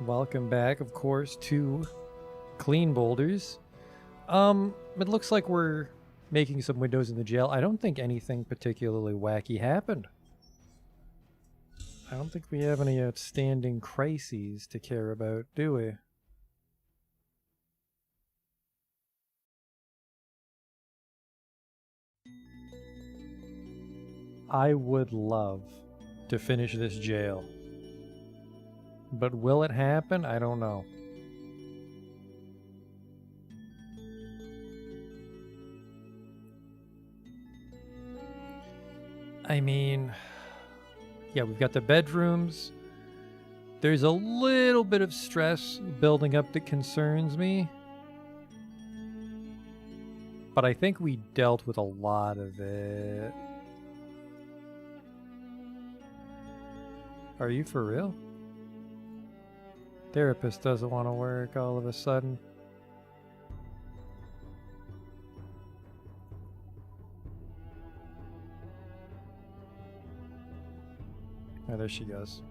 Welcome back, of course, to Clean Boulders. It looks like we're making some windows in the jail. I don't think anything particularly wacky happened. I don't think we have any outstanding crises to care about, do we? I would love to finish this jail. But will it happen? I don't know. I mean, yeah, we've got the bedrooms. There's a little bit of stress building up that concerns me. But I think we dealt with a lot of it. Are you for real? Therapist doesn't want to work all of a sudden. Oh, there she goes.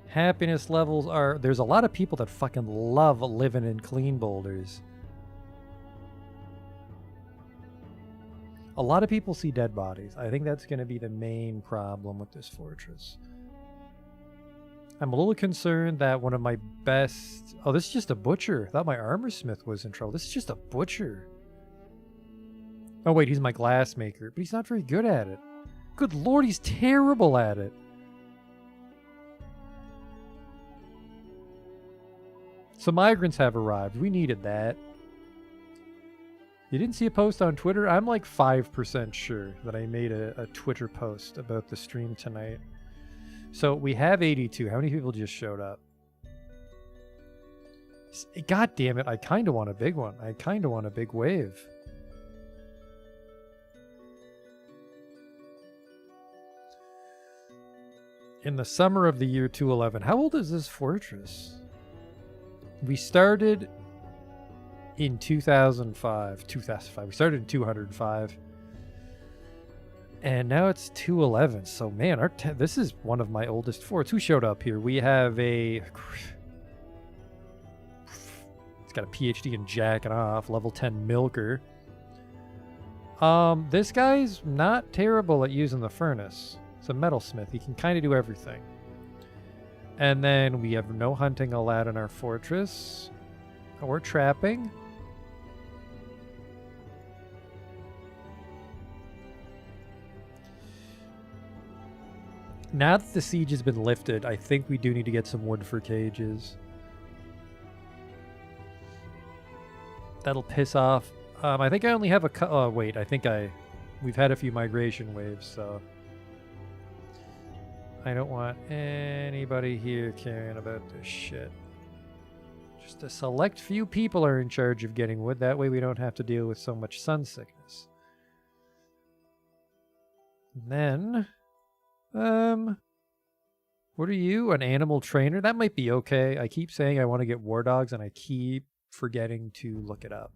Happiness levels are... There's a lot of people that fucking love living in Clean Boulders. A lot of people see dead bodies. I think that's going to be the main problem with this fortress. I'm a little concerned that one of my best... Oh, this is just a butcher. I thought my armor smith was in trouble. This is just a butcher. Oh, wait, he's my glass maker. But he's not very good at it. Good lord, he's terrible at it. Some migrants have arrived. We needed that. You didn't see a post on Twitter? I'm like 5% sure that I made a Twitter post about the stream tonight. So we have 82. How many people just showed up? God damn it. I kind of want a big one. I kind of want a big wave. In the summer of the year 211. How old is this fortress? We started in 2005. We started in 205. And now it's 211. So, man, this is one of my oldest forts. Who showed up here? We have a... He's got a PhD in jacking off. Level 10 milker. This guy's not terrible at using the furnace. It's a metalsmith. He can kind of do everything. And then we have no hunting allowed in our fortress. Or trapping. Now that the siege has been lifted, I think we do need to get some wood for cages. That'll piss off. I think I only have a... Oh, wait. I think we've had a few migration waves, so... I don't want anybody here caring about this shit. Just a select few people are in charge of getting wood. That way we don't have to deal with so much sun sickness. And then... what are you? An animal trainer? That might be okay. I keep saying I want to get war dogs, and I keep forgetting to look it up.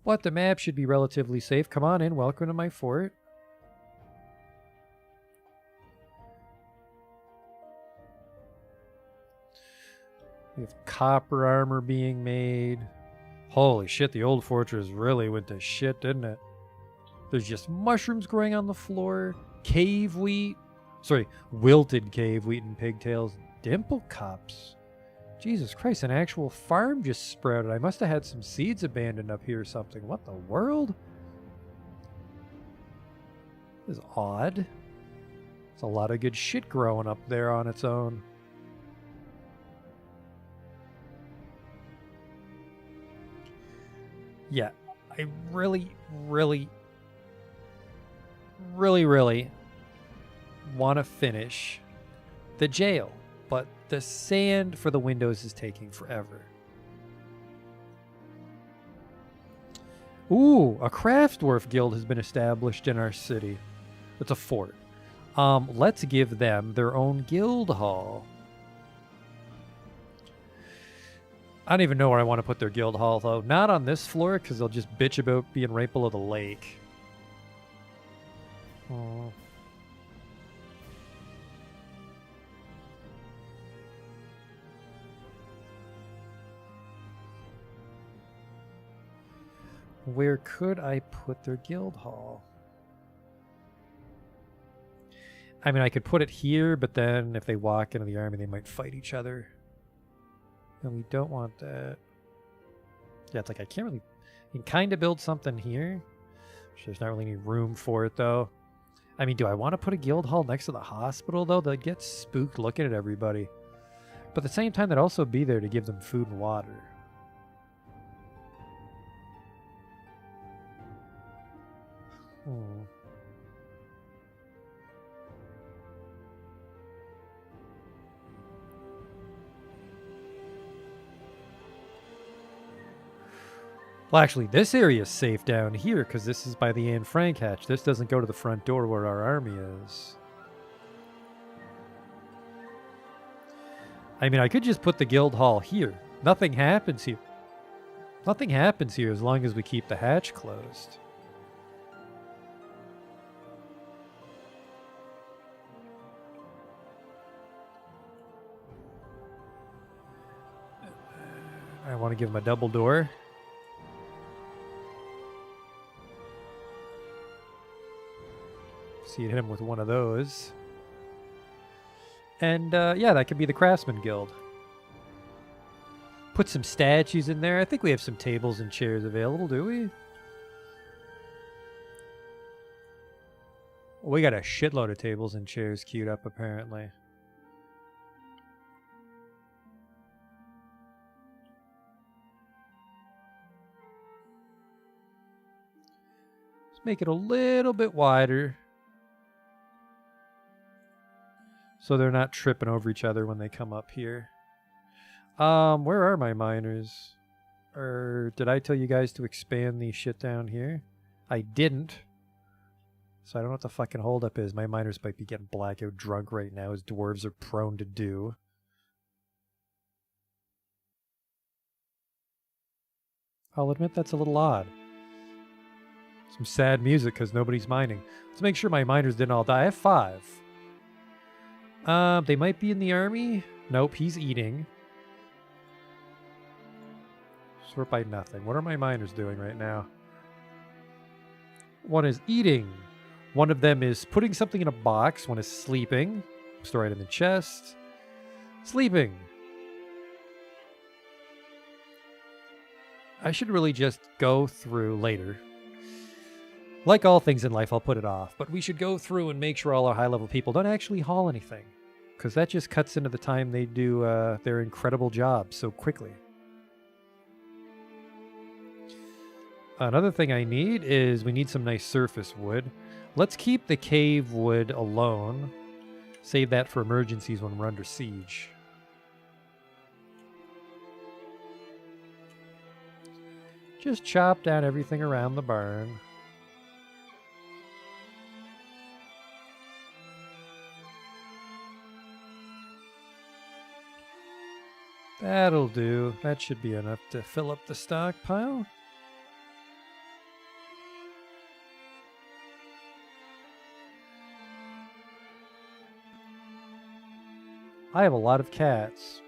What? The map should be relatively safe. Come on in. Welcome to my fort. We have copper armor being made. Holy shit, the old fortress really went to shit, didn't it? There's just mushrooms growing on the floor. Cave wheat. Sorry, wilted cave wheat and pigtails. Dimple cups. Jesus Christ, an actual farm just sprouted. I must have had some seeds abandoned up here or something. What the world? This is odd. There's a lot of good shit growing up there on its own. Yeah, I really want to finish the jail, but the sand for the windows is taking forever. Ooh, a craft dwarf guild has been established in our city. It's a fort. Let's give them their own guild hall. I don't even know where I want to put their guild hall, though. Not on this floor, because they'll just bitch about being right below the lake. Oh. Where could I put their guild hall? I mean, I could put it here, but then if they walk into the army, they might fight each other. And we don't want that. Yeah, it's like I can't really... You can kind of build something here. There's not really any room for it, though. I mean, do I want to put a guild hall next to the hospital, though? They'll get spooked looking at everybody. But at the same time, they'd also be there to give them food and water. Hmm. Well, actually, this area is safe down here because this is by the Anne Frank hatch. This doesn't go to the front door where our army is. I mean, I could just put the guild hall here. Nothing happens here. Nothing happens here as long as we keep the hatch closed. I want to give him a double door. See, hit him with one of those. And yeah, that could be the Craftsman Guild. Put some statues in there. I think we have some tables and chairs available, do we? We got a shitload of tables and chairs queued up, apparently. Let's make it a little bit wider, so they're not tripping over each other when they come up here. Where are my miners? Or did I tell you guys to expand the shit down here? I didn't. So I don't know what the fucking holdup is. My miners might be getting blackout drunk right now, as dwarves are prone to do. I'll admit that's a little odd. Some sad music because nobody's mining. Let's make sure my miners didn't all die. I have 5. They might be in the army. Nope, he's eating. Sort by nothing. What are my miners doing right now? One is eating. One of them is putting something in a box. One is sleeping. Store it in the chest. Sleeping. I should really just go through later. Like all things in life, I'll put it off. But we should go through and make sure all our high-level people don't actually haul anything. Because that just cuts into the time they do their incredible job so quickly. Another thing I need is we need some nice surface wood. Let's keep the cave wood alone. Save that for emergencies when we're under siege. Just chop down everything around the barn. That'll do. That should be enough to fill up the stockpile. I have a lot of cats.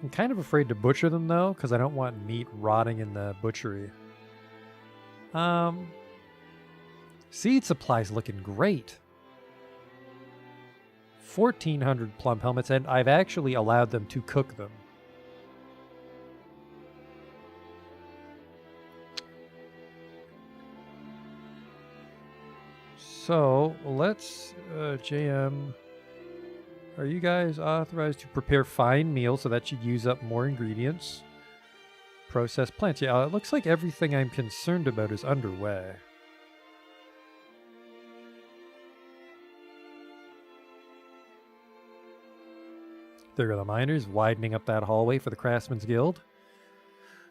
I'm kind of afraid to butcher them, though, because I don't want meat rotting in the butchery. Seed supply's looking great. 1,400 plum helmets, and I've actually allowed them to cook them. So, let's, JM... Are you guys authorized to prepare fine meals? So that should use up more ingredients. Process plants. Yeah, it looks like everything I'm concerned about is underway. There are the miners widening up that hallway for the Craftsman's Guild.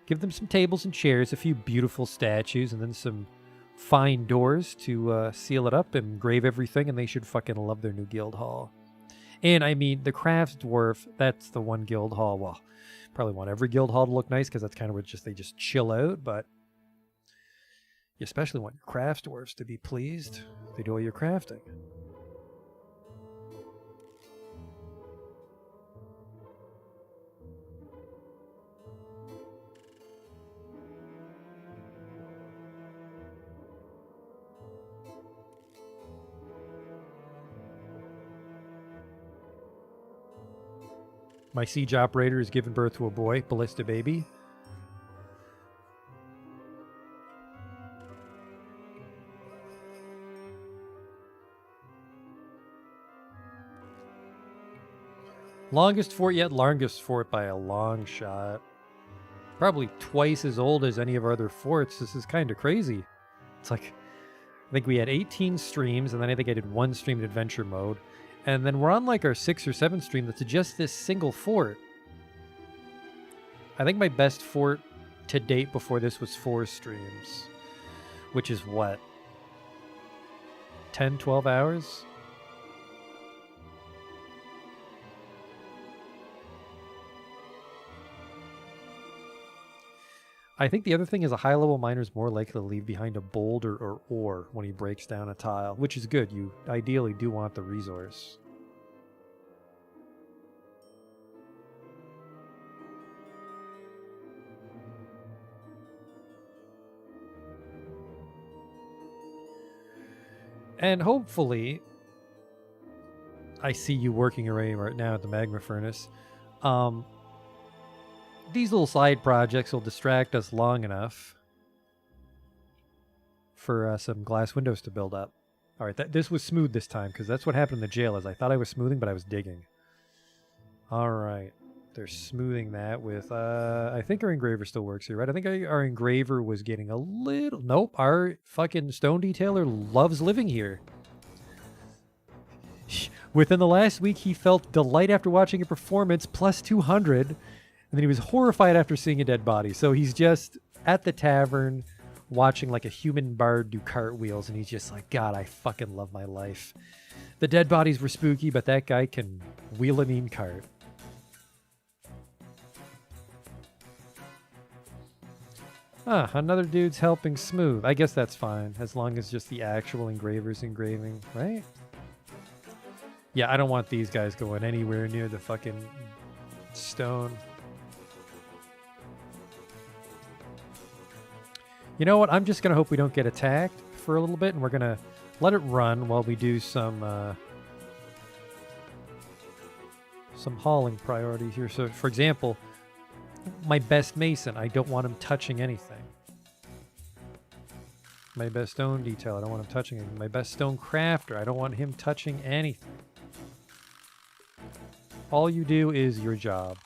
Give them some tables and chairs, a few beautiful statues, and then some fine doors to seal it up and engrave everything, and they should fucking love their new guild hall. And I mean, the Crafts Dwarf, that's the one guild hall. Well, Probably want every guild hall to look nice because that's kind of what they just chill out, but you especially want your crafts dwarves to be pleased. They do all your crafting. My siege operator is giving birth to a boy, Ballista Baby. Longest fort yet, longest fort by a long shot. Probably twice as old as any of our other forts. This is kind of crazy. It's like, I think we had 18 streams, and then I think I did one stream in adventure mode. And then we're on like our 6th or 7th stream that's just this single fort. I think my best fort to date before this was 4 streams. Which is what? 10, 12 hours? I think the other thing is a high-level miner is more likely to leave behind a boulder or ore when he breaks down a tile, which is good. You ideally do want the resource. And hopefully, I see you working away right now at the magma furnace. These little side projects will distract us long enough for some glass windows to build up. All right, this was smooth this time because that's what happened in the jail. Is I thought I was smoothing, but I was digging. All right, they're smoothing that with. I think our engraver still works here, right? I think our engraver was getting a little. Nope, our fucking stone detailer loves living here. Within the last week, he felt delight after watching a performance plus 200. And then he was horrified after seeing a dead body. So he's just at the tavern watching like a human bard do cartwheels. And he's just like, God, I fucking love my life. The dead bodies were spooky, but that guy can wheel a mean cart. Ah, another dude's helping smooth. I guess that's fine. As long as just the actual engraver's engraving, right? Yeah, I don't want these guys going anywhere near the fucking stone. You know what? I'm just going to hope we don't get attacked for a little bit, and we're going to let it run while we do some hauling priorities here. So, for example, my best mason, I don't want him touching anything. My best stone detail, I don't want him touching anything. My best stone crafter, I don't want him touching anything. All you do is your job.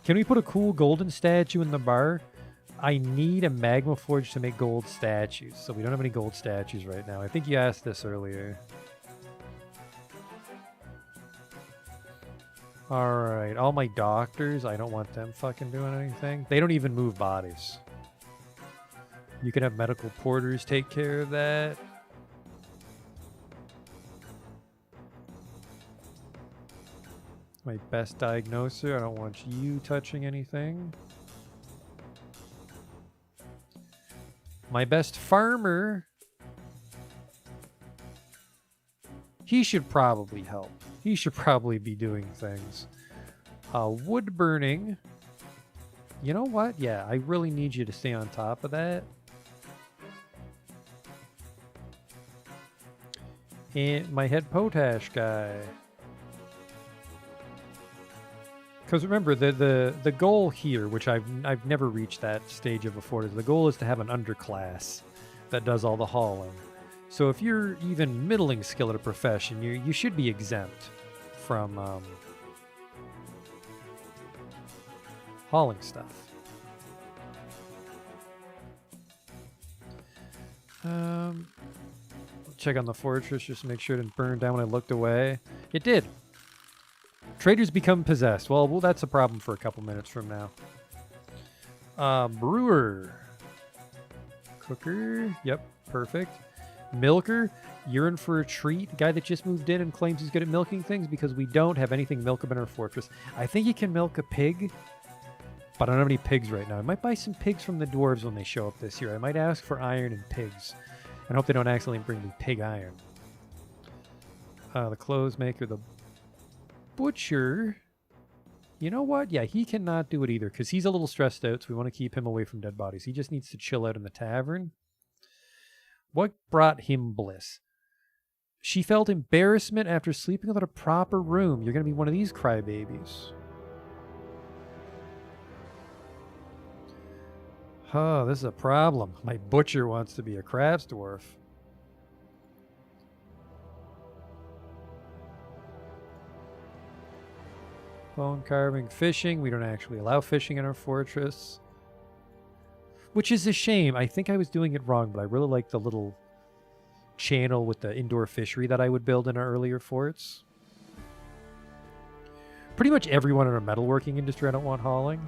Can we put a cool golden statue in the bar? I need a magma forge to make gold statues, so we don't have any gold statues right now. I think you asked this earlier. Alright, all my doctors, I don't want them fucking doing anything. They don't even move bodies. You can have medical porters take care of that. My best diagnoser, I don't want you touching anything. My best farmer, he should probably help. He should probably be doing things. Wood burning. You know what? Yeah, I really need you to stay on top of that. And my head potash guy. Because remember, the goal here, which I've never reached that stage of before, is the goal is to have an underclass that does all the hauling. So if you're even middling skill at a profession, you should be exempt from hauling stuff. Check on the fortress just to make sure it didn't burn down when I looked away. It did. Traders become possessed. Well, that's a problem for a couple minutes from now. Brewer. Cooker. Yep, perfect. Milker. You're in for a treat. The guy that just moved in and claims he's good at milking things because we don't have anything milkable in our fortress. I think you can milk a pig, But I don't have any pigs right now. I might buy some pigs from the dwarves when they show up this year. I might ask for iron and pigs. And hope they don't accidentally bring me pig iron. The clothes maker, the butcher. You know what? Yeah, he cannot do it either because he's a little stressed out, so we want to keep him away from dead bodies. He just needs to chill out in the tavern. What brought him bliss? She felt embarrassment after sleeping without a proper room. You're going to be one of these crybabies. Oh, this is a problem. My butcher wants to be a crafts dwarf. Bone carving, fishing. We don't actually allow fishing in our fortress. Which is a shame. I think I was doing it wrong, but I really like the little channel with the indoor fishery that I would build in our earlier forts. Pretty much everyone in our metalworking industry I don't want hauling.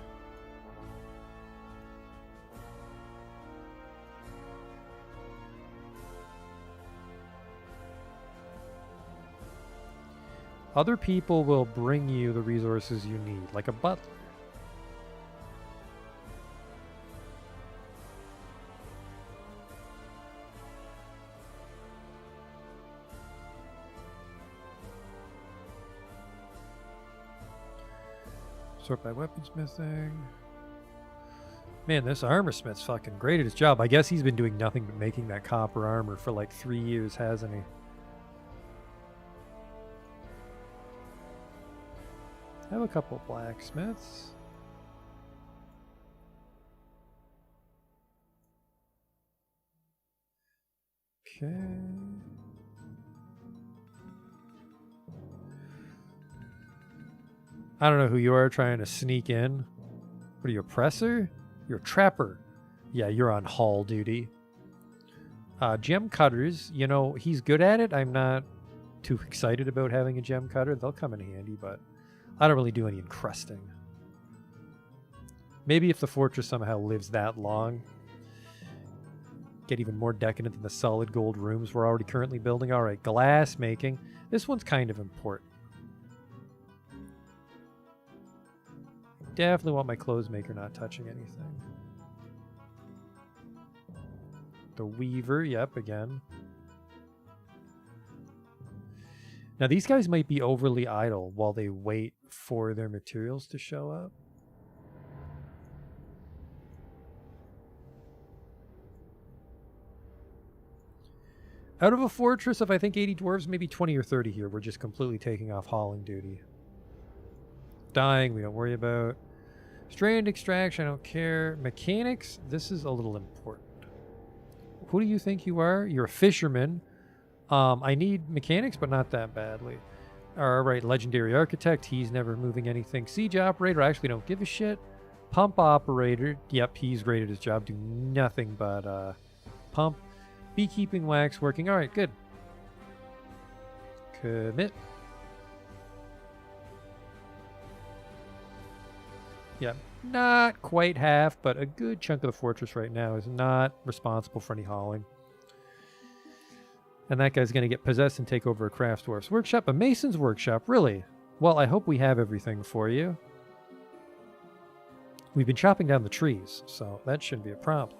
Other people will bring you the resources you need, like a butler. Sort by weaponsmithing. Man, this armor smith's fucking great at his job. I guess he's been doing nothing but making that copper armor for like 3 years, hasn't he? I have a couple blacksmiths. Okay. I don't know who you are trying to sneak in. What are you, oppressor? You're a trapper. Yeah, you're on haul duty. Gem cutters, you know, he's good at it. I'm not too excited about having a gem cutter. They'll come in handy, but I don't really do any encrusting. Maybe if the fortress somehow lives that long, get even more decadent than the solid gold rooms we're already currently building. All right, glass making. This one's kind of important. Definitely want my clothes maker not touching anything. The weaver, yep, again. Now these guys might be overly idle while they wait for their materials to show up. Out of a fortress of I think 80 dwarves, maybe 20 or 30 here. We're just completely taking off hauling duty. Dying, we don't worry about. Strand extraction, I don't care. Mechanics, this is a little important. Who do you think you are? You're a fisherman. I need mechanics, but not that badly. All right, legendary architect. He's never moving anything. Siege operator. I actually don't give a shit. Pump operator. Yep, he's great at his job. Do nothing but pump. Beekeeping, wax working. All right, good. Commit. Yeah, not quite half, but a good chunk of the fortress right now is not responsible for any hauling. And that guy's going to get possessed and take over a craft dwarf's workshop. A mason's workshop, really? Well, I hope we have everything for you. We've been chopping down the trees, so that shouldn't be a problem.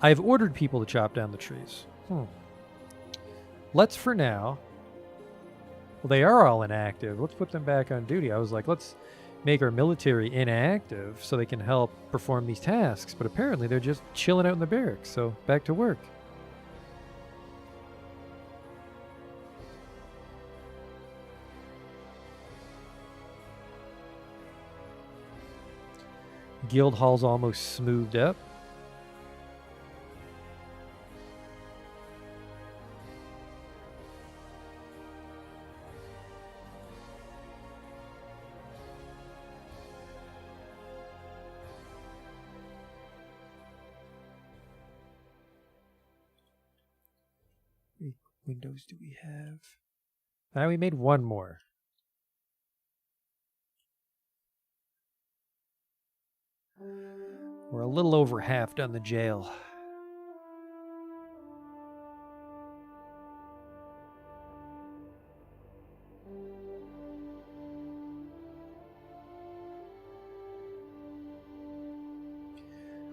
I've ordered people to chop down the trees. Let's, for now... Well, they are all inactive. Let's put them back on duty. I was like, let's make our military inactive so they can help perform these tasks. But apparently they're just chilling out in the barracks, so back to work. Guild hall's almost smoothed up. What windows do we have? Now we made one more. We're a little over half done the jail.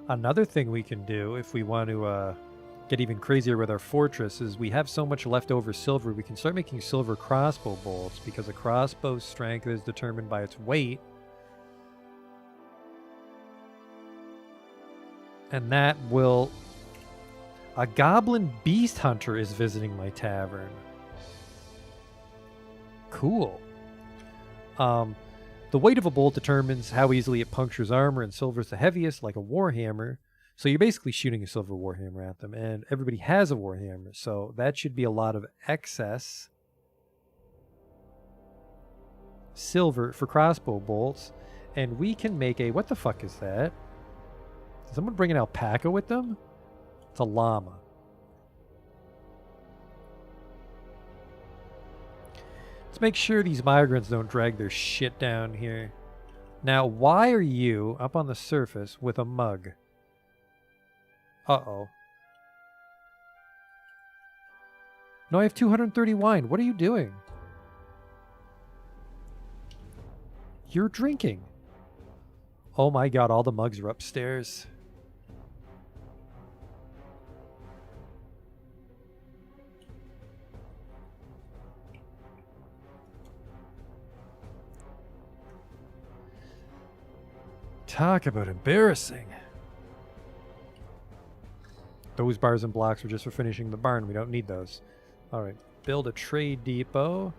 Another thing we can do if we want to get even crazier with our fortress is we have so much leftover silver, we can start making silver crossbow bolts because a crossbow's strength is determined by its weight. And that will... A goblin beast hunter is visiting my tavern. Cool. The weight of a bolt determines how easily it punctures armor, and silver's the heaviest, like a warhammer. So you're basically shooting a silver warhammer at them, and everybody has a warhammer, so that should be a lot of excess silver for crossbow bolts. And we can make a... What the fuck is that? Is someone bring an alpaca with them? It's a llama. Let's make sure these migrants don't drag their shit down here. Now, why are you up on the surface with a mug? Uh-oh. No, I have 230 wine. What are you doing? You're drinking. Oh my god, all the mugs are upstairs. Talk about embarrassing. Those bars and blocks were just for finishing the barn. We don't need those. Alright, build a trade depot.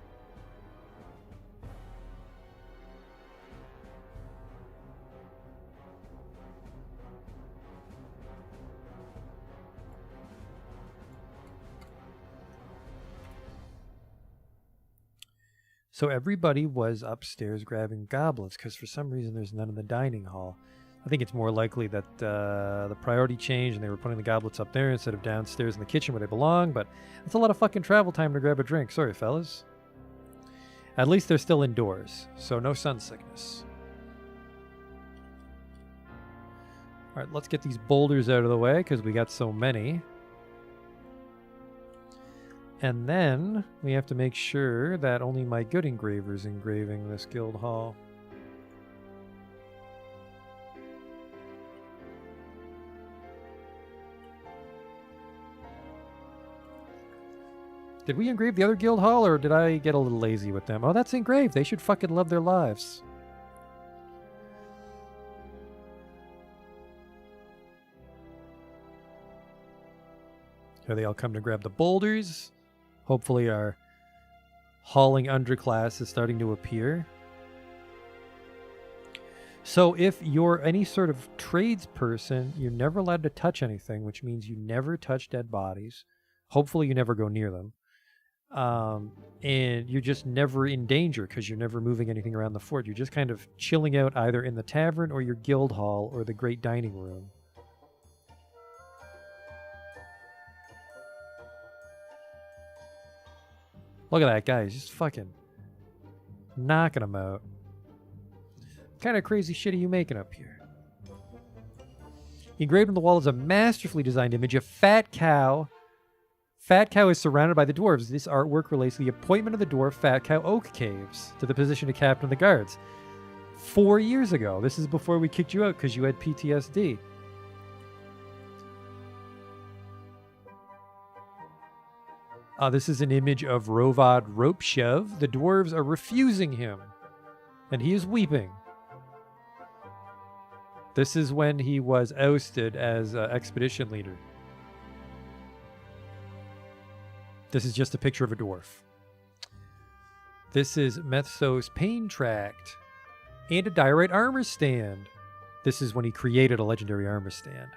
So everybody was upstairs grabbing goblets because for some reason there's none in the dining hall. I think it's more likely that the priority changed and they were putting the goblets up there instead of downstairs in the kitchen where they belong, but it's a lot of fucking travel time to grab a drink. Sorry, fellas. At least they're still indoors, so no sun sickness. Alright, let's get these boulders out of the way because we got so many. And then we have to make sure that only my good engraver's engraving this guild hall. Did we engrave the other guild hall, or did I get a little lazy with them? Oh, that's engraved. They should fucking love their lives. Here they all come to grab the boulders. Hopefully our hauling underclass is starting to appear. So if you're any sort of tradesperson, you're never allowed to touch anything, which means you never touch dead bodies. Hopefully you never go near them. And you're just never in danger because you're never moving anything around the fort. You're just kind of chilling out either in the tavern or your guild hall or the great dining room. Look at that guy. He's just fucking knocking him out. What kind of crazy shit are you making up here? Engraved on the wall is a masterfully designed image of Fat Cow. Fat Cow is surrounded by the dwarves. This artwork relates to the appointment of the dwarf Fat Cow Oak Caves to the position of captain of the guards 4 years ago. This is before we kicked you out because you had PTSD. This is an image of Rovad Ropeshev. The dwarves are refusing him, and he is weeping. This is when he was ousted as expedition leader. This is just a picture of a dwarf. This is Methsos Pain Tract and a diorite armor stand. This is when he created a legendary armor stand.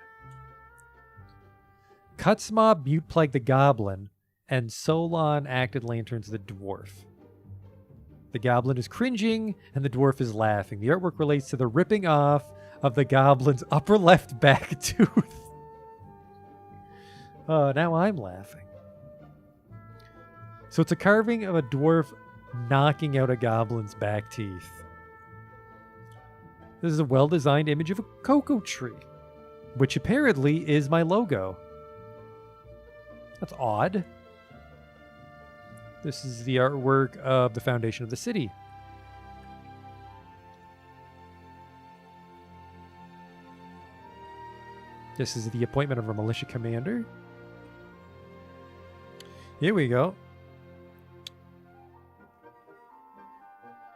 Cutsmob Butte Plague the Goblin and Solon Acted Lanterns the dwarf. The goblin is cringing and the dwarf is laughing. The artwork relates to the ripping off of the goblin's upper left back tooth. Now I'm laughing. So it's a carving of a dwarf knocking out a goblin's back teeth. This is a well-designed image of a cocoa tree, which apparently is my logo. That's odd. This is the artwork of the foundation of the city. This is the appointment of a militia commander. Here we go.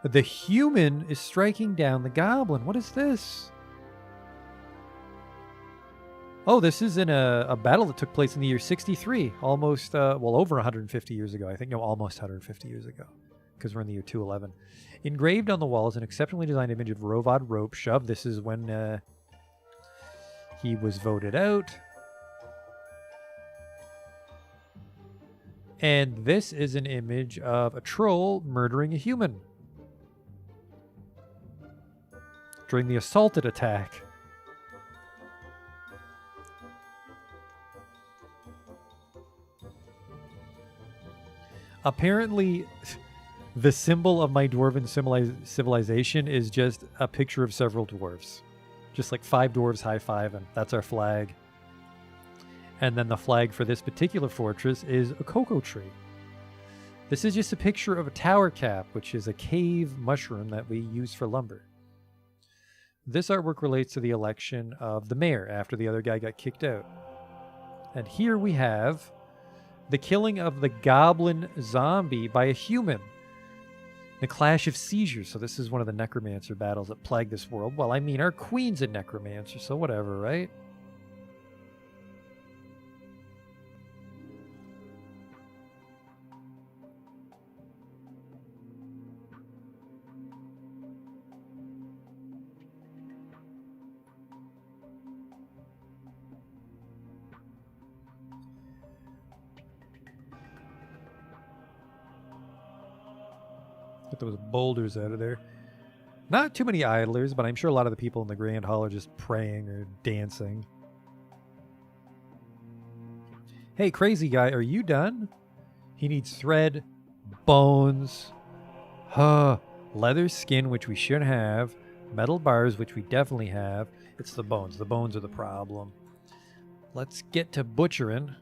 The human is striking down the goblin. What is this? Oh, this is in a battle that took place in the year 63. Almost, well, over 150 years ago. I think, no, almost 150 years ago. Because we're in the year 211. Engraved on the wall is an exceptionally designed image of Rovad Rope Shove. This is when he was voted out. And this is an image of a troll murdering a human during the assaulted attack. Apparently, the symbol of my dwarven civilization is just a picture of several dwarves. Just like 5 dwarves high-fiving. That's our flag. And then the flag for this particular fortress is a cocoa tree. This is just a picture of a tower cap, which is a cave mushroom that we use for lumber. This artwork relates to the election of the mayor after the other guy got kicked out. And here we have the killing of the goblin zombie by a human. The clash of seizures. So this is one of the necromancer battles that plague this world. Well, I mean, our queen's a necromancer, so whatever, right? Get those boulders out of there. Not too many idlers, but I'm sure a lot of the people in the Grand Hall are just praying or dancing. Hey, crazy guy, are you done? He needs thread, bones, leather skin, which we should have, metal bars, which we definitely have. It's the bones. The bones are the problem. Let's get to butchering.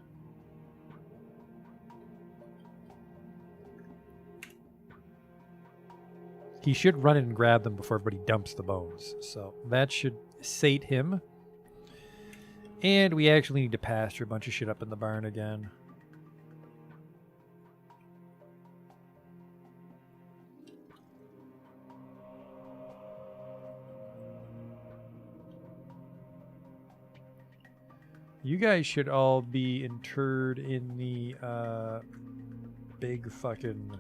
He should run in and grab them before everybody dumps the bones. So that should sate him. And we actually need to pasture a bunch of shit up in the barn again. You guys should all be interred in the big fucking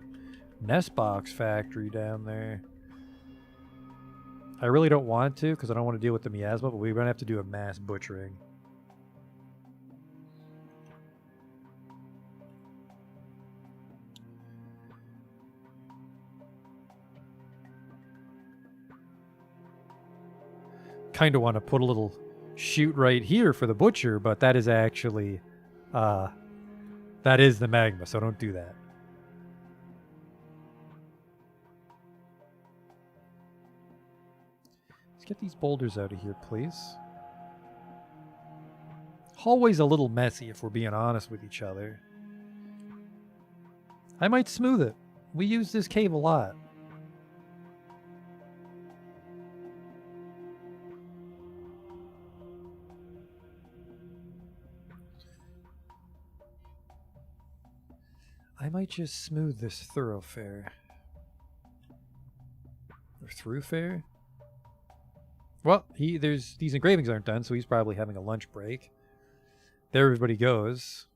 nest box factory down there. I really don't want to because I don't want to deal with the miasma, but we're going to have to do a mass butchering. Kind of want to put a little chute right here for the butcher, but that is actually that is the magma, so don't do that. Let's get these boulders out of here, please. Hallway's a little messy if we're being honest with each other. I might smooth it. We use this cave a lot. I might just smooth this thoroughfare. Or throughfare? Well, these engravings aren't done, so he's probably having a lunch break. There everybody goes.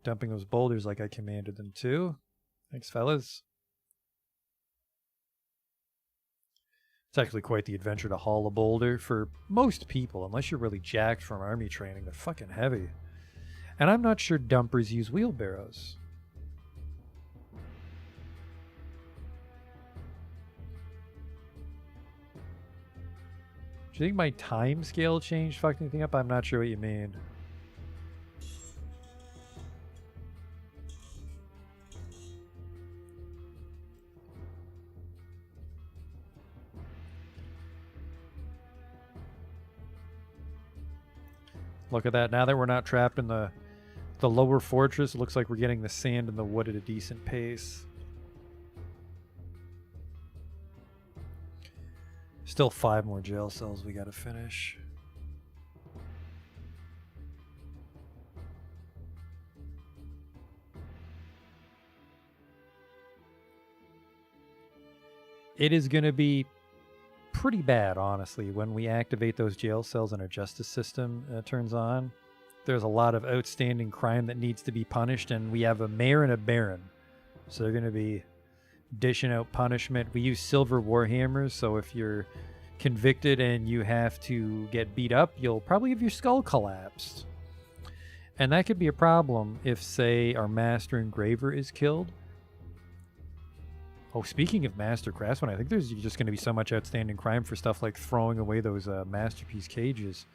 Dumping those boulders like I commanded them to. Thanks, fellas. It's actually quite the adventure to haul a boulder for most people, unless you're really jacked from army training. They're fucking heavy. And I'm not sure dumpers use wheelbarrows. Do you think my time scale changed fucked anything up? I'm not sure what you mean. Look at that. Now that we're not trapped in the lower fortress, it looks like we're getting the sand and the wood at a decent pace. Still 5 more jail cells we gotta finish. it is going to be pretty bad, honestly, when we activate those jail cells and our justice system turns on. There's a lot of outstanding crime that needs to be punished, and we have a mayor and a baron. So they're going to be dishing out punishment. We use silver warhammers, so if you're convicted and you have to get beat up, you'll probably have your skull collapsed. And that could be a problem if, say, our master engraver is killed. Oh, speaking of master craftsman, I think there's just going to be so much outstanding crime for stuff like throwing away those masterpiece cages.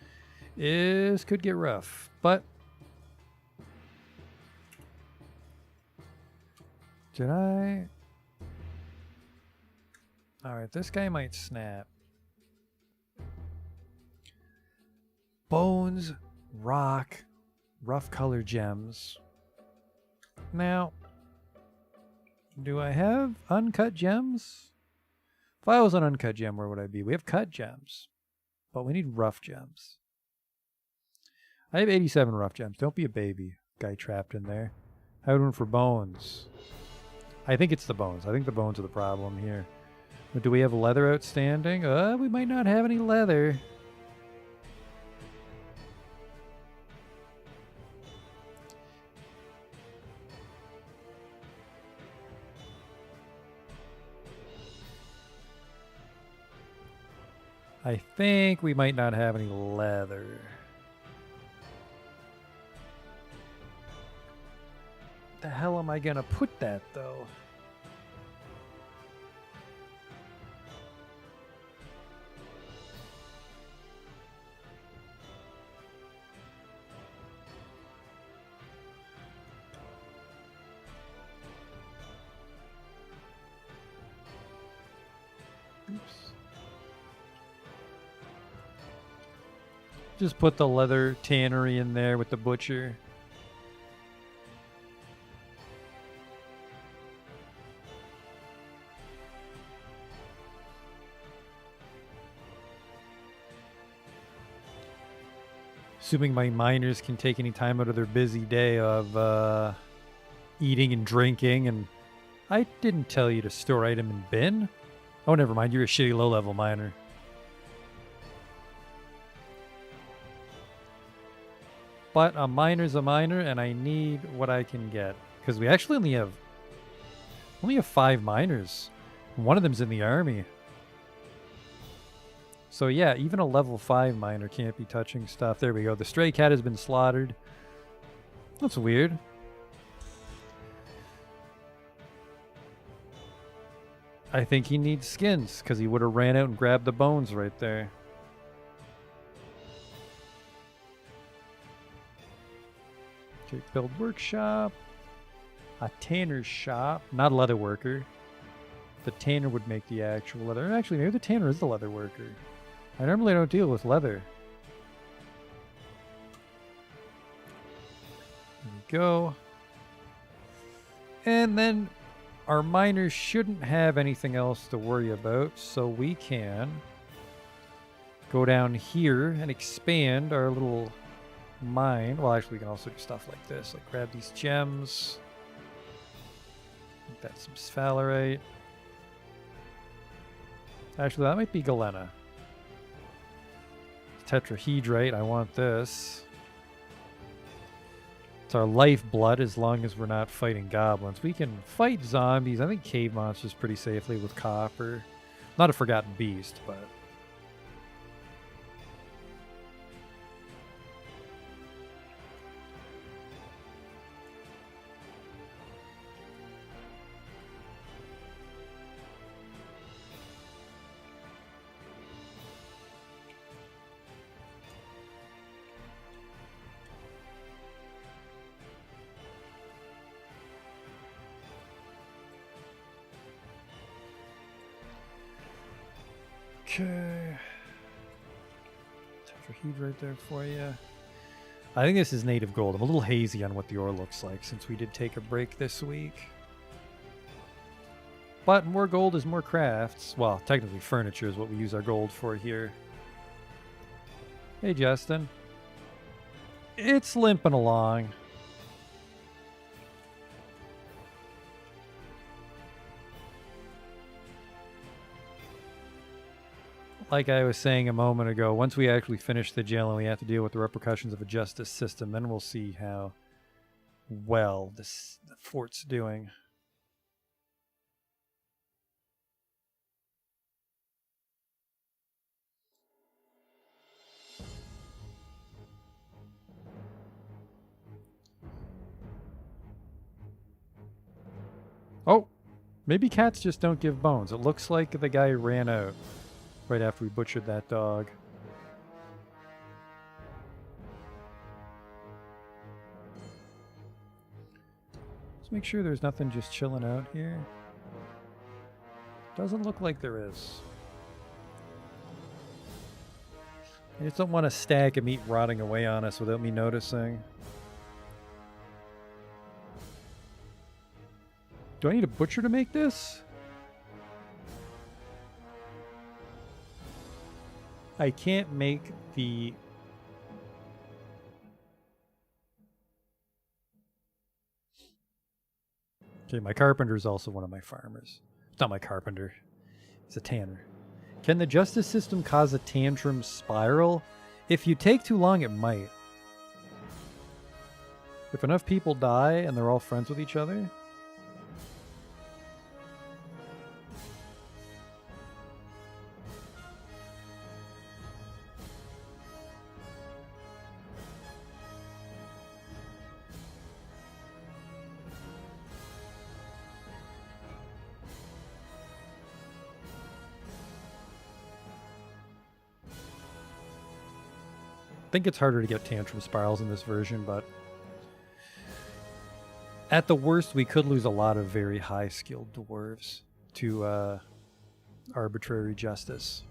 This could get rough, but... Did I... Alright, this guy might snap. Bones, rock, rough color gems. Now, do I have uncut gems? If I was an uncut gem, where would I be? We have cut gems, but we need rough gems. I have 87 rough gems. Don't be a baby, guy trapped in there. How are we doing for bones? I think it's the bones. I think the bones are the problem here. But do we have leather outstanding? We might not have any leather. I think we might not have any leather. The hell am I gonna put that though? Oops. Just put the leather tannery in there with the butcher. Assuming my miners can take any time out of their busy day of eating and drinking. And I didn't tell you to store item in bin. Oh, never mind. You're a shitty low-level miner. But a miner's a miner, and I need what I can get. Because we actually only have 5 miners. One of them's in the army. So yeah, even a level 5 miner can't be touching stuff. There we go. The stray cat has been slaughtered. That's weird. I think he needs skins, because he would have ran out and grabbed the bones right there. Okay, build workshop. A tanner's shop. Not a leather worker. The tanner would make the actual leather. Actually, maybe the tanner is the leather worker. I normally don't deal with leather. There we go. And then our miners shouldn't have anything else to worry about, so we can go down here and expand our little mine. Well, actually, we can also do stuff like this, like grab these gems. Make that some sphalerite. Actually, that might be galena. Tetrahedrite, I want this. It's our lifeblood as long as we're not fighting goblins. We can fight zombies. I think cave monsters pretty safely with copper. Not a forgotten beast, but... Okay. Tetrahedrite there for you. I think this is native gold. I'm a little hazy on what the ore looks like since we did take a break this week. But more gold is more crafts. Well, technically furniture is what we use our gold for here. Hey, Justin. It's limping along. like I was saying a moment ago, once we actually finish the jail and we have to deal with the repercussions of a justice system, then we'll see how well the fort's doing. Oh, maybe cats just don't give bones. It looks like the guy ran out right after we butchered that dog. Let's make sure there's nothing just chilling out here. Doesn't look like there is. I just don't want a stack of meat rotting away on us without me noticing. Do I need a butcher to make this? I can't make the... Okay, my carpenter is also one of my farmers. It's not my carpenter. It's a tanner. Can the justice system cause a tantrum spiral? If you take too long, it might. If enough people die and they're all friends with each other... I think it's harder to get tantrum spirals in this version, but at the worst, we could lose a lot of very high-skilled dwarves to arbitrary justice.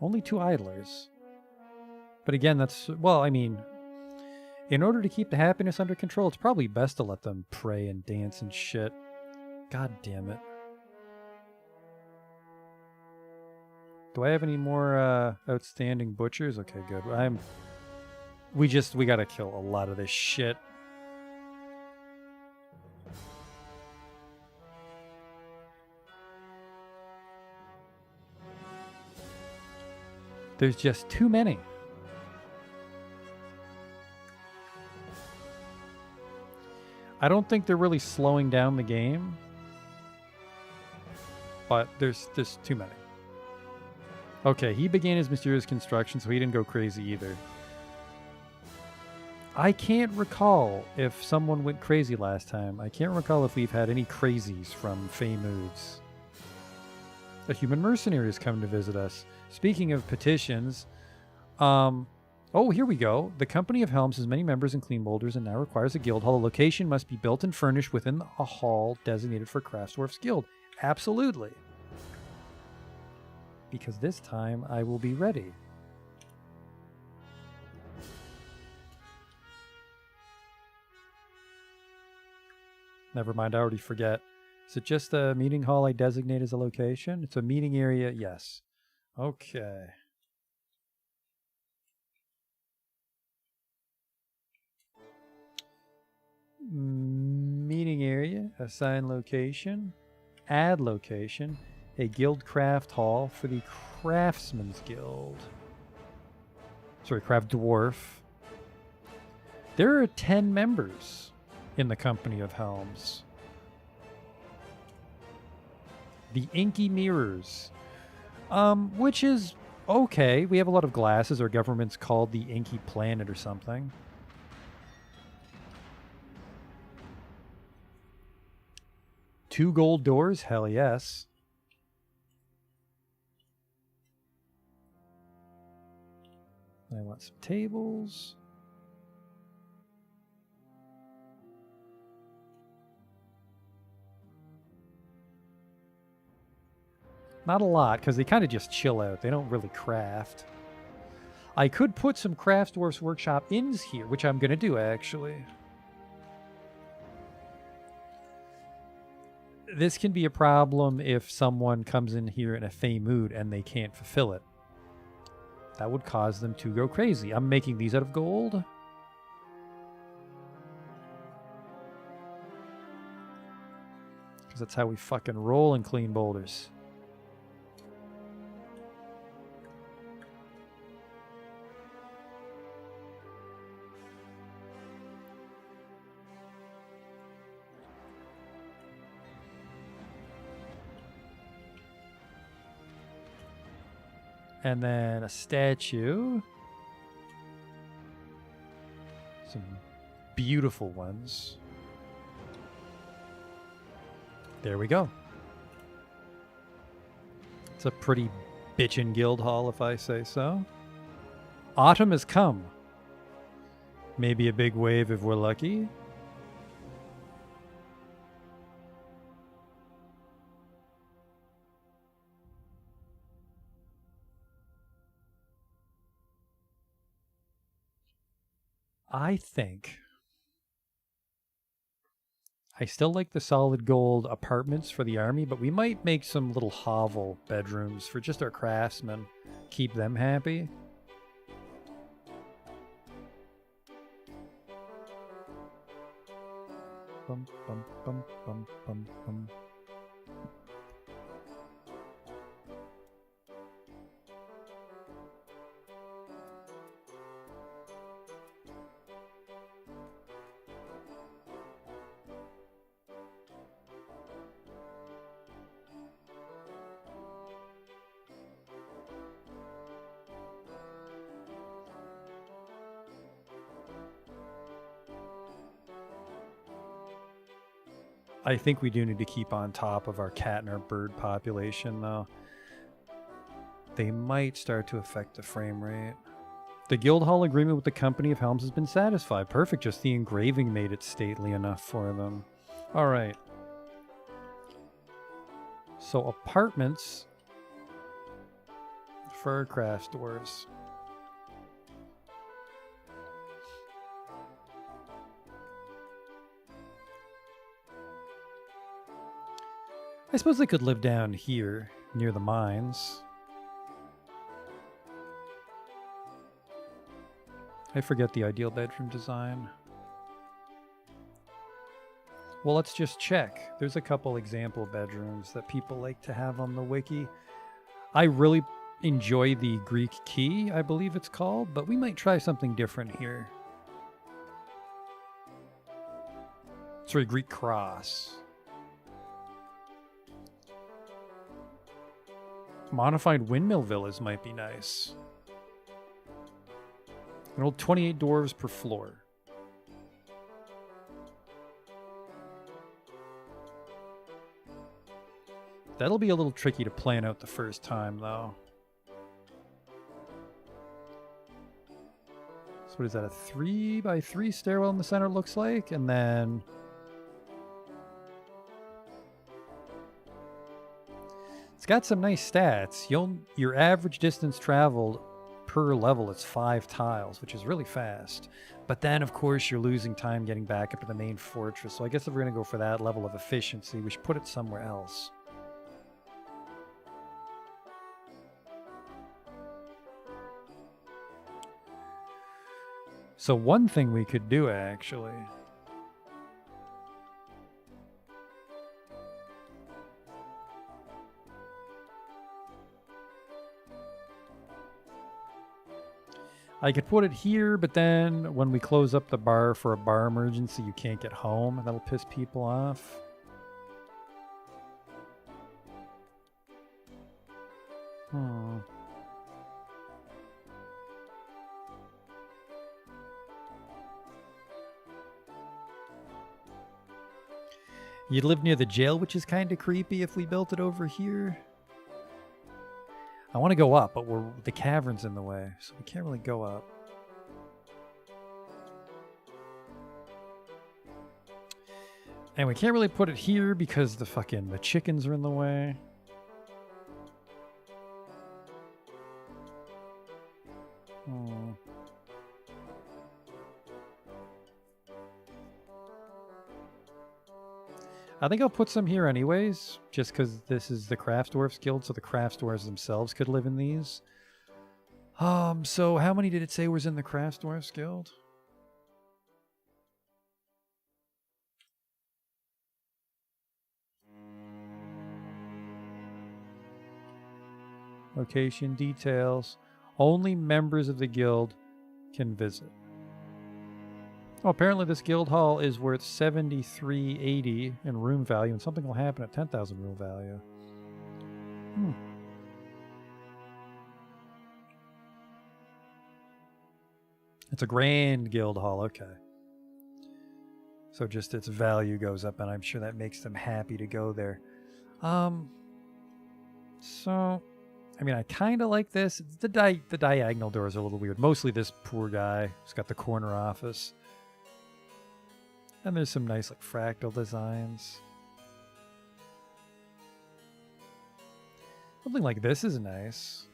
Only 2 idlers. But again, that's, well, I mean, in order to keep the happiness under control, it's probably best to let them pray and dance and shit. God damn it. Do I have any more outstanding butchers? Okay, good. We gotta kill a lot of this shit. There's just too many. I don't think they're really slowing down the game, but there's too many. Okay, he began his mysterious construction, so he didn't go crazy either. I can't recall if someone went crazy last time. I can't recall if we've had any crazies from Fey Moods. A human mercenary has come to visit us. Speaking of petitions, oh, here we go. The Company of Helms has many members in Clean Boulders and now requires a guild hall. A location must be built and furnished within a hall designated for Craftsdwarf's Guild. Absolutely. Because this time I will be ready. Never mind, I already forget. Is it just a meeting hall I designate as a location? It's a meeting area, yes. Okay. Meeting area, assign location, add location, a guild craft hall for the Craftsman's Guild. Sorry, Craft Dwarf. There are 10 members in the Company of Helms. The Inky Mirrors, which is okay. We have a lot of glasses. Our government's called the Inky Planet or something. Two gold doors? Hell yes. I want some tables. Not a lot, because they kind of just chill out. They don't really craft. I could put some Craftsdwarf's Workshop inns here, which I'm going to do, actually. This can be a problem if someone comes in here in a fey mood and they can't fulfill it. That would cause them to go crazy. I'm making these out of gold. Because that's how we fucking roll in clean boulders. And then a statue. Some beautiful ones. There we go. It's a pretty bitchin' guild hall, if I say so. Autumn has come. Maybe a big wave if we're lucky. I think I still like the solid gold apartments for the army, but we might make some little hovel bedrooms for just our craftsmen. Keep them happy. Bum, bum, bum, bum, bum, bum. I think we do need to keep on top of our cat and our bird population, though. They might start to affect the frame rate. The guild hall agreement with the Company of Helms has been satisfied. Perfect, just the engraving made it stately enough for them. All right. So apartments for our craft dwarves. I suppose they could live down here near the mines. I forget the ideal bedroom design. Well, let's just check. There's a couple example bedrooms that people like to have on the wiki. I really enjoy the Greek key, I believe it's called, but we might try something different here. Sorry, Greek cross. Modified windmill villas might be nice. An old 28 dwarves per floor. That'll be a little tricky to plan out the first time, though. So what is that, a 3x3 stairwell in the center looks like? And then... it's got some nice stats. Your average distance traveled per level is 5 tiles, which is really fast. But then, of course, you're losing time getting back up to the main fortress. So I guess if we're going to go for that level of efficiency, we should put it somewhere else. So one thing we could do, actually... I could put it here, but then when we close up the bar for a bar emergency, you can't get home. That'll piss people off. You'd live near the jail, which is kind of creepy if we built it over here. I want to go up, but the cavern's in the way, so we can't really go up. And we can't really put it here because the chickens are in the way. I think I'll put some here anyways, just because this is the Crafts Dwarfs Guild, so the Crafts Dwarfs themselves could live in these. So how many did it say was in the Crafts Dwarfs Guild? Location details. Only members of the guild can visit. Oh, apparently this guild hall is worth $73.80 in room value, and something will happen at 10,000 room value. It's a grand guild hall, okay. So just its value goes up, and I'm sure that makes them happy to go there. So, I mean, I kind of like this. The diagonal doors are a little weird. Mostly this poor guy who's got the corner office. And there's some nice like fractal designs. Something like this is nice.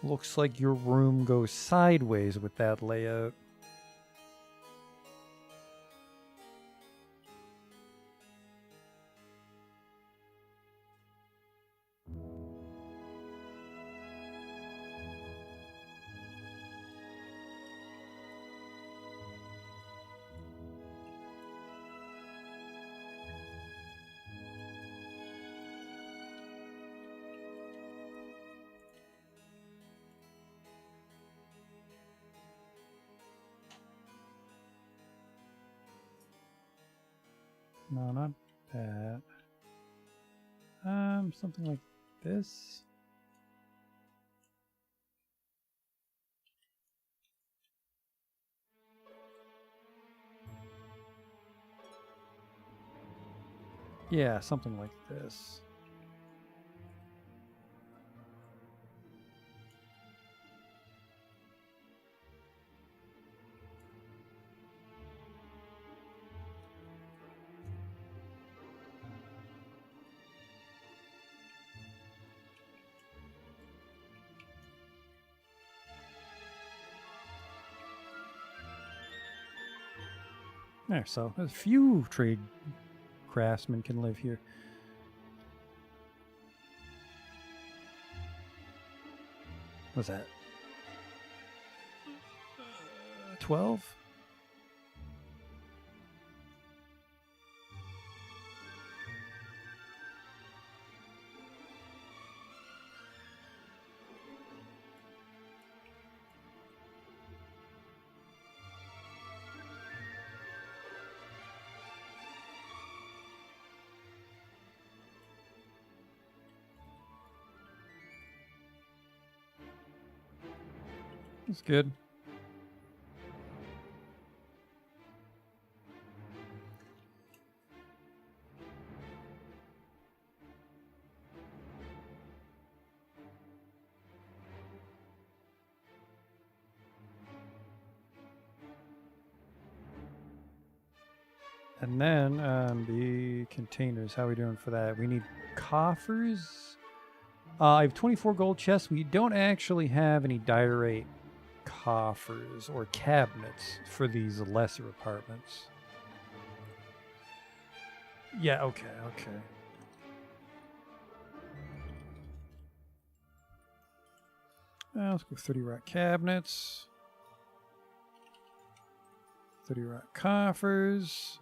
Looks like your room goes sideways with that layout. No, not that. Something like this. Yeah, something like this. There, so a few trade craftsmen can live here. What's that? 12? That's good. And then the containers, how are we doing for that? We need coffers. I have 24 gold chests. We don't actually have any diorite coffers or cabinets for these lesser apartments. Yeah, okay. Let's go 30 rock cabinets. 30 rock coffers.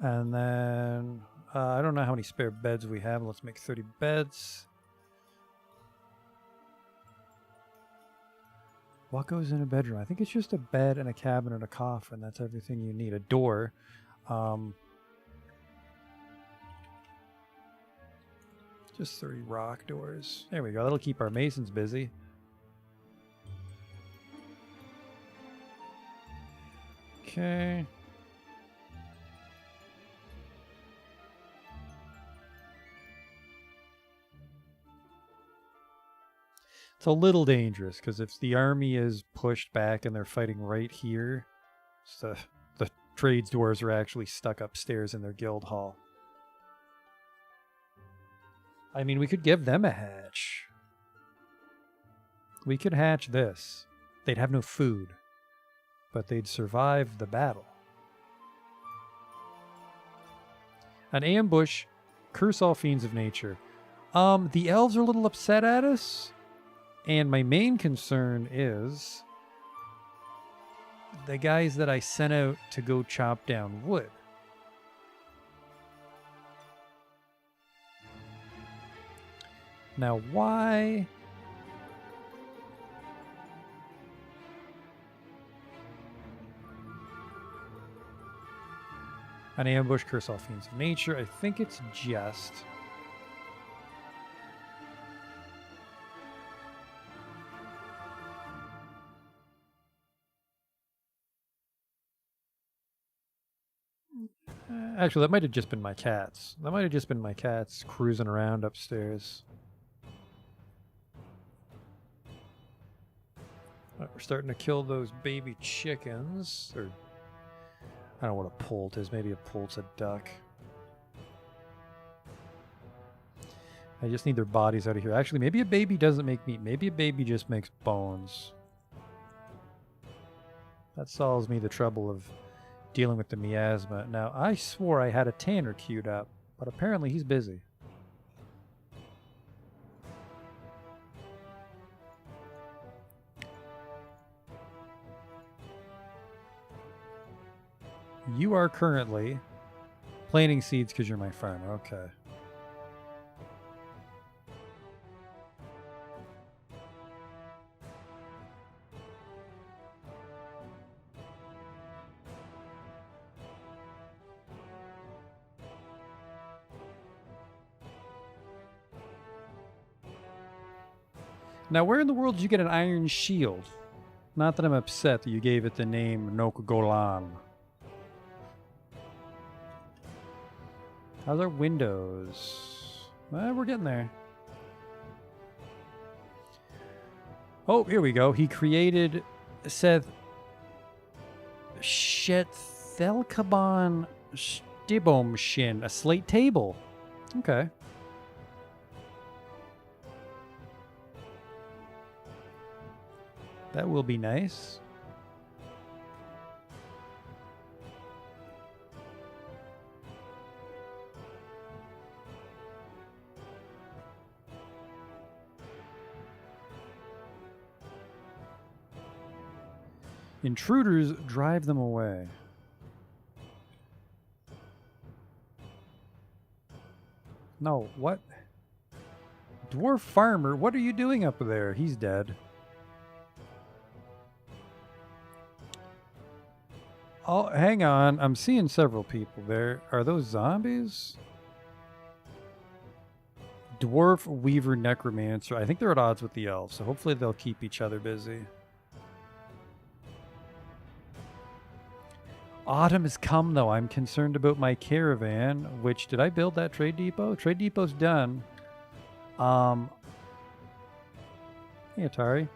And then, I don't know how many spare beds we have. Let's make 30 beds. What goes in a bedroom? I think it's just a bed and a cabinet and a coffin. That's everything you need. A door. Just 30 rock doors. There we go. That'll keep our masons busy. Okay. It's a little dangerous because if the army is pushed back and they're fighting right here, so the trades doors are actually stuck upstairs in their guild hall. I mean, we could give them a hatch. We could hatch this. They'd have no food, but they'd survive the battle. An ambush. Curse all fiends of nature. The elves are a little upset at us. And my main concern is the guys that I sent out to go chop down wood. Now, why? An ambush, curse all fiends of nature. I think it's just... Actually, that might have just been my cats. That might have just been my cats cruising around upstairs. Right, we're starting to kill those baby chickens. Or, I don't know what a poult is. Maybe a poult's a duck. I just need their bodies out of here. Actually, maybe a baby doesn't make meat. Maybe a baby just makes bones. That solves me the trouble of dealing with the miasma. Now, I swore I had a tanner queued up, but apparently he's busy. You are currently planting seeds because you're my farmer. Okay. Now, where in the world did you get an iron shield? Not that I'm upset that you gave it the name Nok Golan. How's our windows? Well, we're getting there. Oh, here we go. He created Seth Shethelkaban Stibomshin, a slate table. Okay. That will be nice. Intruders, drive them away. No, what? Dwarf farmer, what are you doing up there? He's dead. Oh, hang on. I'm seeing several people there. Are those zombies? Dwarf, Weaver, Necromancer. I think they're at odds with the elves, so hopefully they'll keep each other busy. Autumn has come, though. I'm concerned about my caravan, which... Did I build that trade depot? Trade depot's done. Hey, Atari.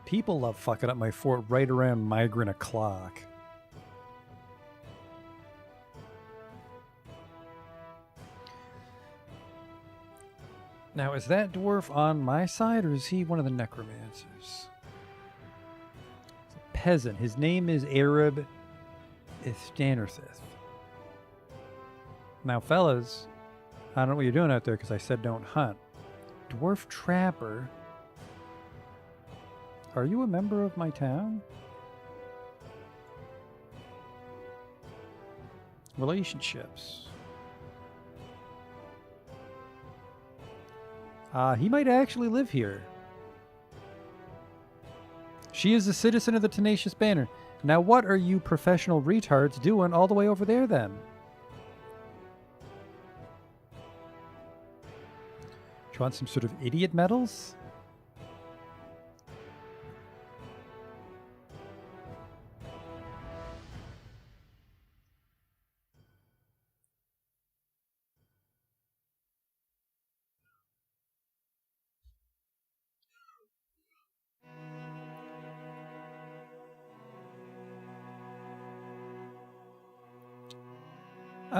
People love fucking up my fort right around migrant o'clock. Now, is that dwarf on my side, or is he one of the necromancers? It's a peasant. His name is Arab Istanerthith. Now, fellas, I don't know what you're doing out there because I said don't hunt. Dwarf Trapper. Are you a member of my town? Relationships. He might actually live here. She is a citizen of the Tenacious Banner. Now what are you professional retards doing all the way over there then? Do you want some sort of idiot medals?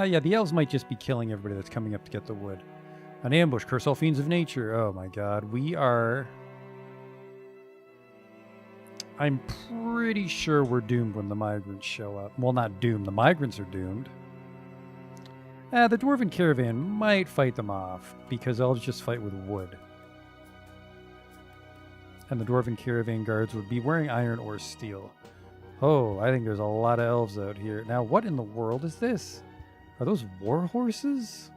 Yeah, the elves might just be killing everybody that's coming up to get the wood. An ambush. Curse all fiends of nature. Oh my god. We are... I'm pretty sure we're doomed when the migrants show up. Well, not doomed. The migrants are doomed. The Dwarven caravan might fight them off, because elves just fight with wood. And the Dwarven caravan guards would be wearing iron or steel. Oh, I think there's a lot of elves out here. Now, what in the world is this? Are those war horses?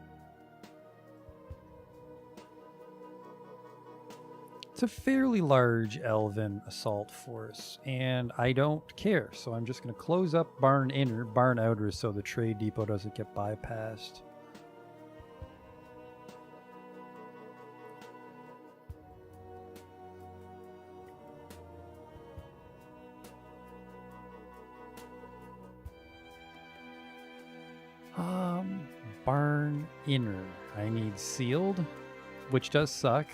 It's a fairly large elven assault force, and I don't care, so I'm just going to close up Barn Inner, Barn Outer, so the trade depot doesn't get bypassed. Barn Inner. I need sealed, which does suck.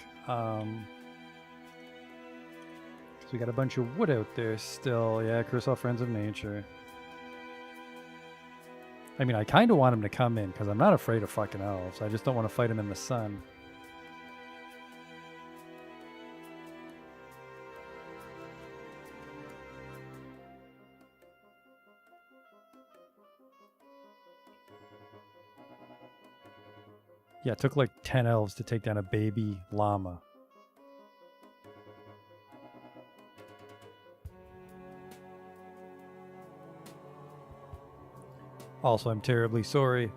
We got a bunch of wood out there still. Yeah, curse all friends of nature. I mean, I kind of want him to come in, because I'm not afraid of fucking elves. I just don't want to fight him in the sun. Yeah, it took like 10 elves to take down a baby llama. Also, I'm terribly sorry,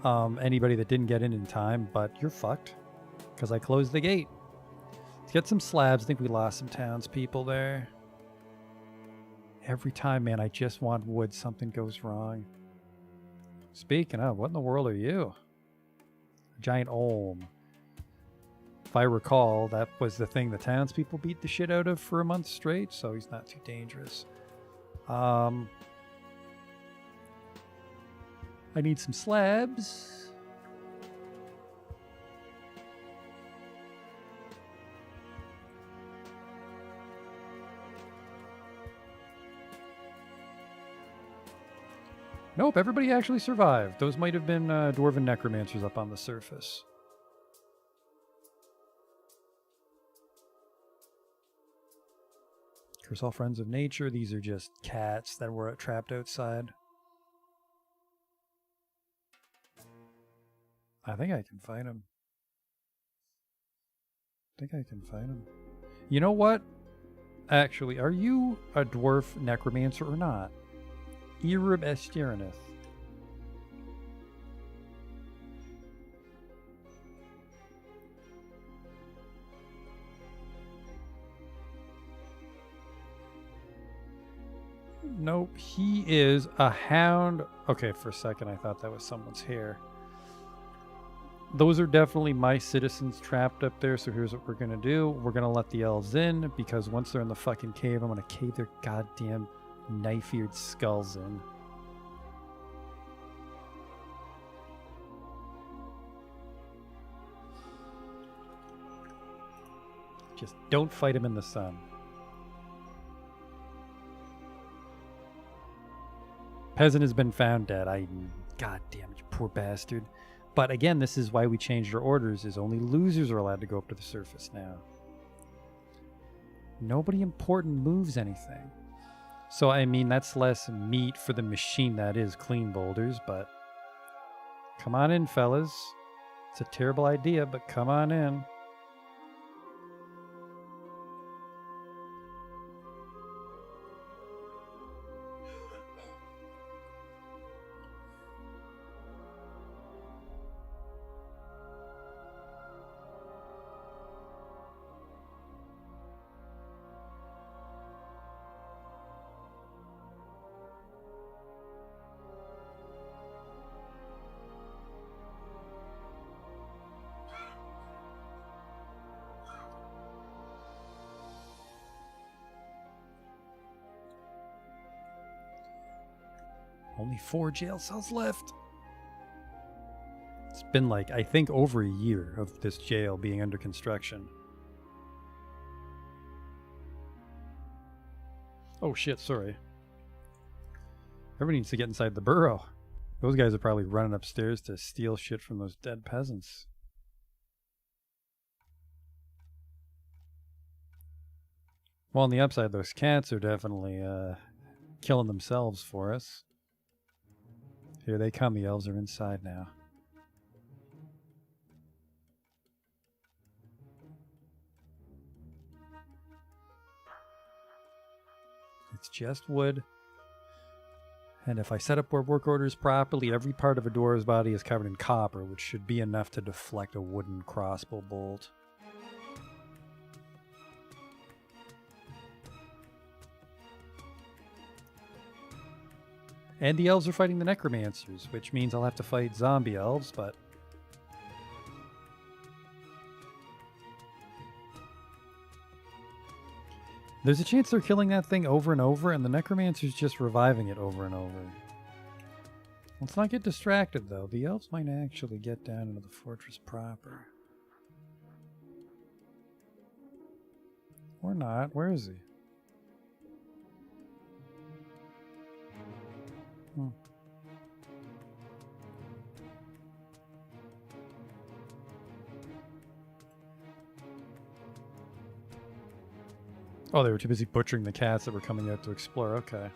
anybody that didn't get in time, but you're fucked, because I closed the gate. Let's get some slabs. I think we lost some townspeople there. Every time, man, I just want wood. Something goes wrong. Speaking of, what in the world are you? A giant olm. If I recall, that was the thing the townspeople beat the shit out of for a month straight, so he's not too dangerous. I need some slabs. Nope, everybody actually survived. Those might have been dwarven necromancers up on the surface. Curse all friends of nature. These are just cats that were trapped outside. I think I can find him. You know what? Actually, are you a dwarf necromancer or not? Erub Estirinith. Nope, he is a hound. Okay, for a second I thought that was someone's hair. Those are definitely my citizens trapped up there, so here's what we're going to do. We're going to let the elves in, because once they're in the fucking cave, I'm going to cave their goddamn knife-eared skulls in. Just don't fight him in the sun. Peasant has been found dead. God damn it, you poor bastard. But again, this is why we changed our orders, is only losers are allowed to go up to the surface now. Nobody important moves anything. So, I mean, that's less meat for the machine that is clean boulders, but come on in, fellas. It's a terrible idea, but come on in. Only 4 jail cells left. It's been like, I think, over a year of this jail being under construction. Oh shit, sorry. Everybody needs to get inside the burrow. Those guys are probably running upstairs to steal shit from those dead peasants. Well, on the upside, those cats are definitely killing themselves for us. Here they come. The elves are inside now. It's just wood. And if I set up our work orders properly, every part of a dwarf's body is covered in copper, which should be enough to deflect a wooden crossbow bolt. And the elves are fighting the necromancers, which means I'll have to fight zombie elves, but... There's a chance they're killing that thing over and over, and the necromancer's just reviving it over and over. Let's not get distracted, though. The elves might actually get down into the fortress proper. Or not. Where is he? Oh, they were too busy butchering the cats that were coming out to explore. Okay.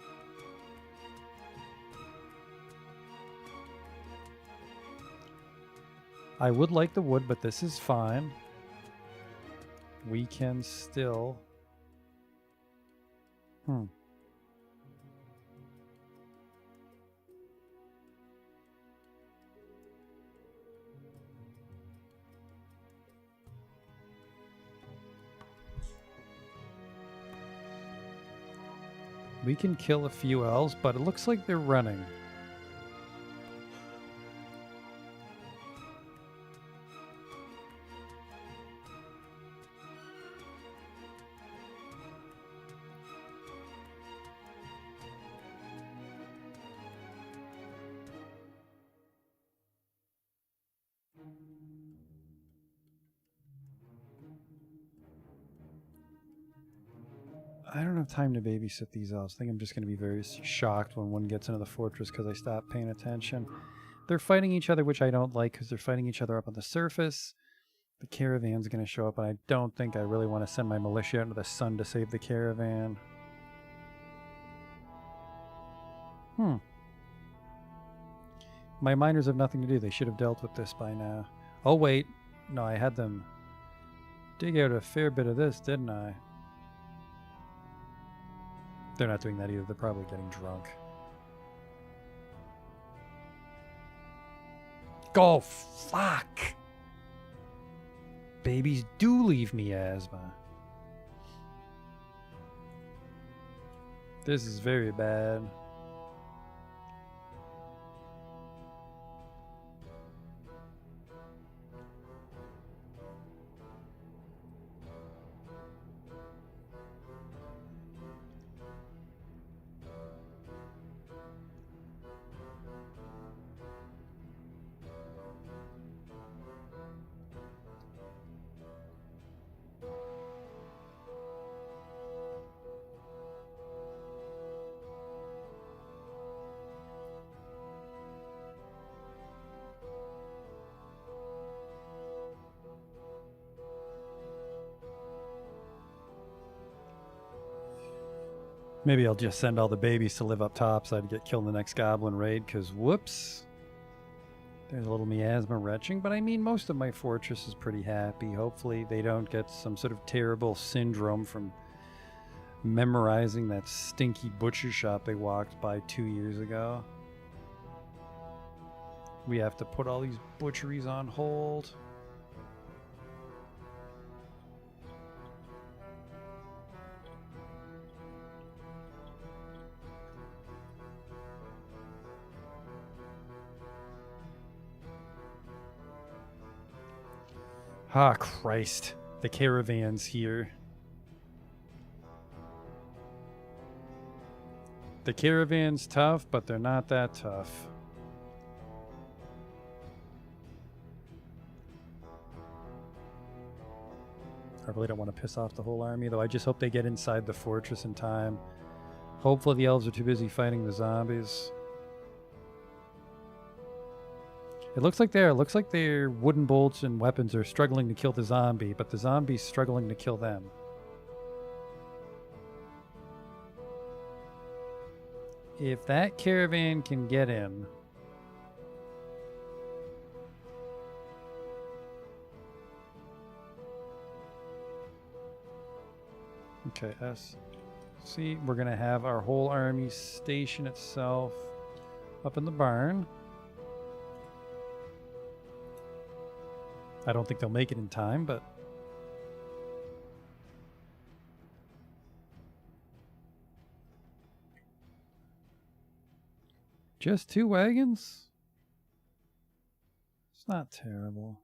I would like the wood, but this is fine. We can still... We can kill a few elves, but it looks like they're running. I don't have time to babysit these elves. I think I'm just going to be very shocked when one gets into the fortress because I stop paying attention. They're fighting each other, which I don't like because they're fighting each other up on the surface. The caravan's going to show up, and I don't think I really want to send my militia out into the sun to save the caravan. My miners have nothing to do. They should have dealt with this by now. Oh, wait. No, I had them dig out a fair bit of this, didn't I? They're not doing that either. They're probably getting drunk. Go fuck! Babies do leave me asthma. This is very bad. Maybe I'll just send all the babies to live up top so I'd get killed in the next goblin raid, because whoops. There's a little miasma retching, but I mean, most of my fortress is pretty happy. Hopefully they don't get some sort of terrible syndrome from memorizing that stinky butcher shop they walked by 2 years ago. We have to put all these butcheries on hold. Ah, Christ. The caravan's here. The caravan's tough, but they're not that tough. I really don't want to piss off the whole army, though. I just hope they get inside the fortress in time. Hopefully the elves are too busy fighting the zombies. It looks like their wooden bolts and weapons are struggling to kill the zombie, but the zombie's struggling to kill them. If that caravan can get in... Okay, see, we're going to have our whole army station itself up in the barn. I don't think they'll make it in time, but... Just 2 wagons? It's not terrible.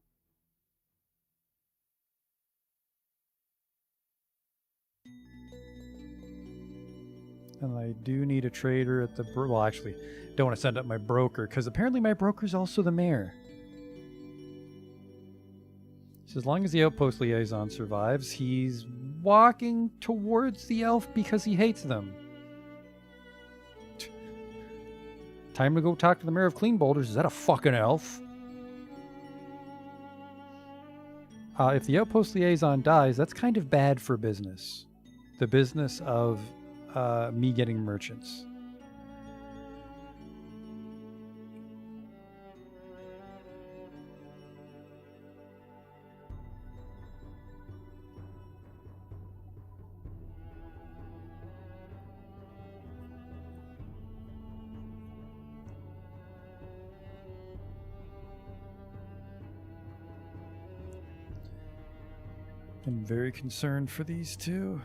And I do need a trader at the... Well, actually, don't want to send up my broker, because apparently my broker's also the mayor. So as long as the outpost liaison survives, he's walking towards the elf because he hates them. Time to go talk to the mayor of Clean Boulders. Is that a fucking elf? If the outpost liaison dies, that's kind of bad for business. The business of me getting merchants. I'm very concerned for these two.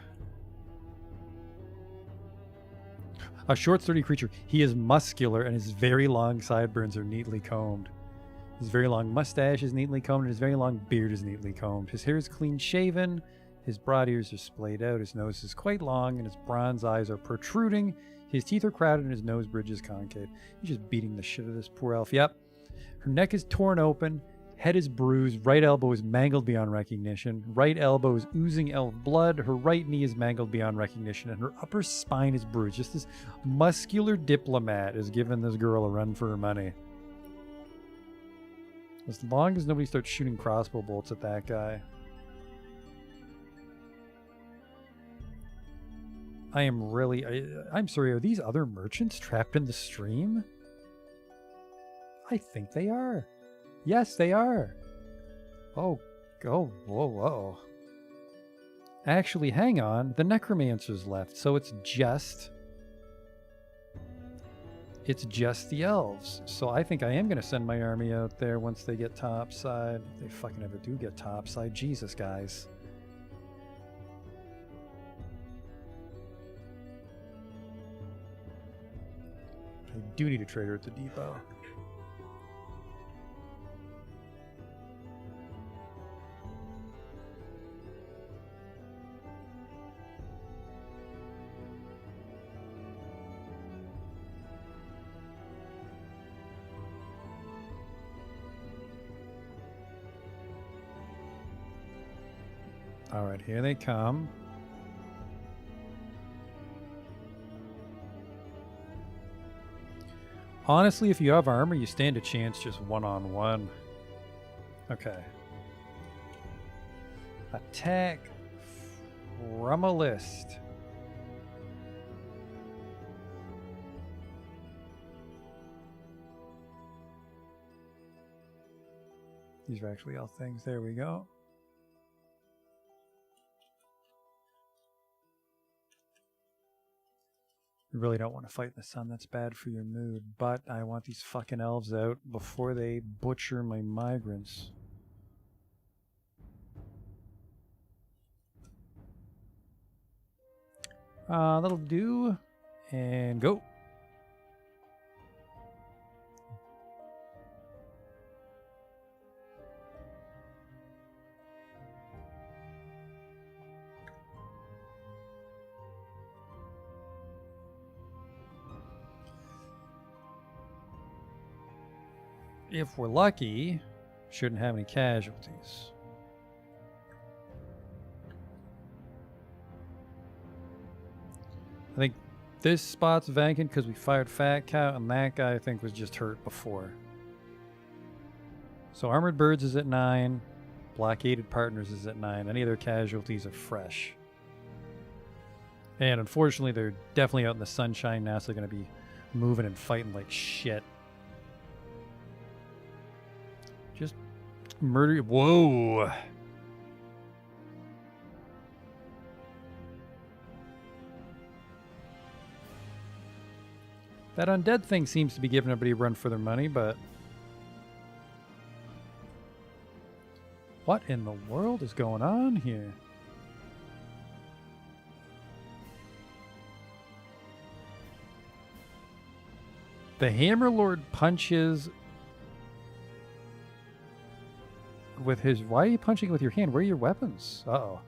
A short, sturdy creature. He is muscular, and his very long sideburns are neatly combed. His very long mustache is neatly combed, and his very long beard is neatly combed. His hair is clean shaven. His broad ears are splayed out. His nose is quite long, and his bronze eyes are protruding. His teeth are crowded, and his nose bridge is concave. He's just beating the shit out of this poor elf. Yep. Her neck is torn open. Head is bruised, right elbow is mangled beyond recognition, right elbow is oozing elf blood, her right knee is mangled beyond recognition, and her upper spine is bruised. Just this muscular diplomat is giving this girl a run for her money. As long as nobody starts shooting crossbow bolts at that guy. I'm sorry, are these other merchants trapped in the stream? I think they are. Yes, they are. Oh, whoa. Actually, hang on. The necromancer's left, so it's just the elves. So I think I am going to send my army out there once they get topside. If they fucking ever do get topside. Jesus, guys. I do need a trader at the depot. All right, here they come. Honestly, if you have armor, you stand a chance just one-on-one. Okay. Attack from a list. These are actually all things. There we go. You really don't want to fight in the sun. That's bad for your mood. But I want these fucking elves out before they butcher my migrants. That'll do. And go. If we're lucky, shouldn't have any casualties. I think this spot's vacant because we fired Fat Cow, and that guy I think was just hurt before. So Armored Birds is at 9, Blockaded Partners is at 9. Any other casualties are fresh. And unfortunately, they're definitely out in the sunshine now, so they're going to be moving and fighting like shit. Just murder. Whoa. That undead thing seems to be giving everybody a run for their money, but what in the world is going on here? The Hammerlord punches with his... Why are you punching with your hand? Where are your weapons? Uh-oh.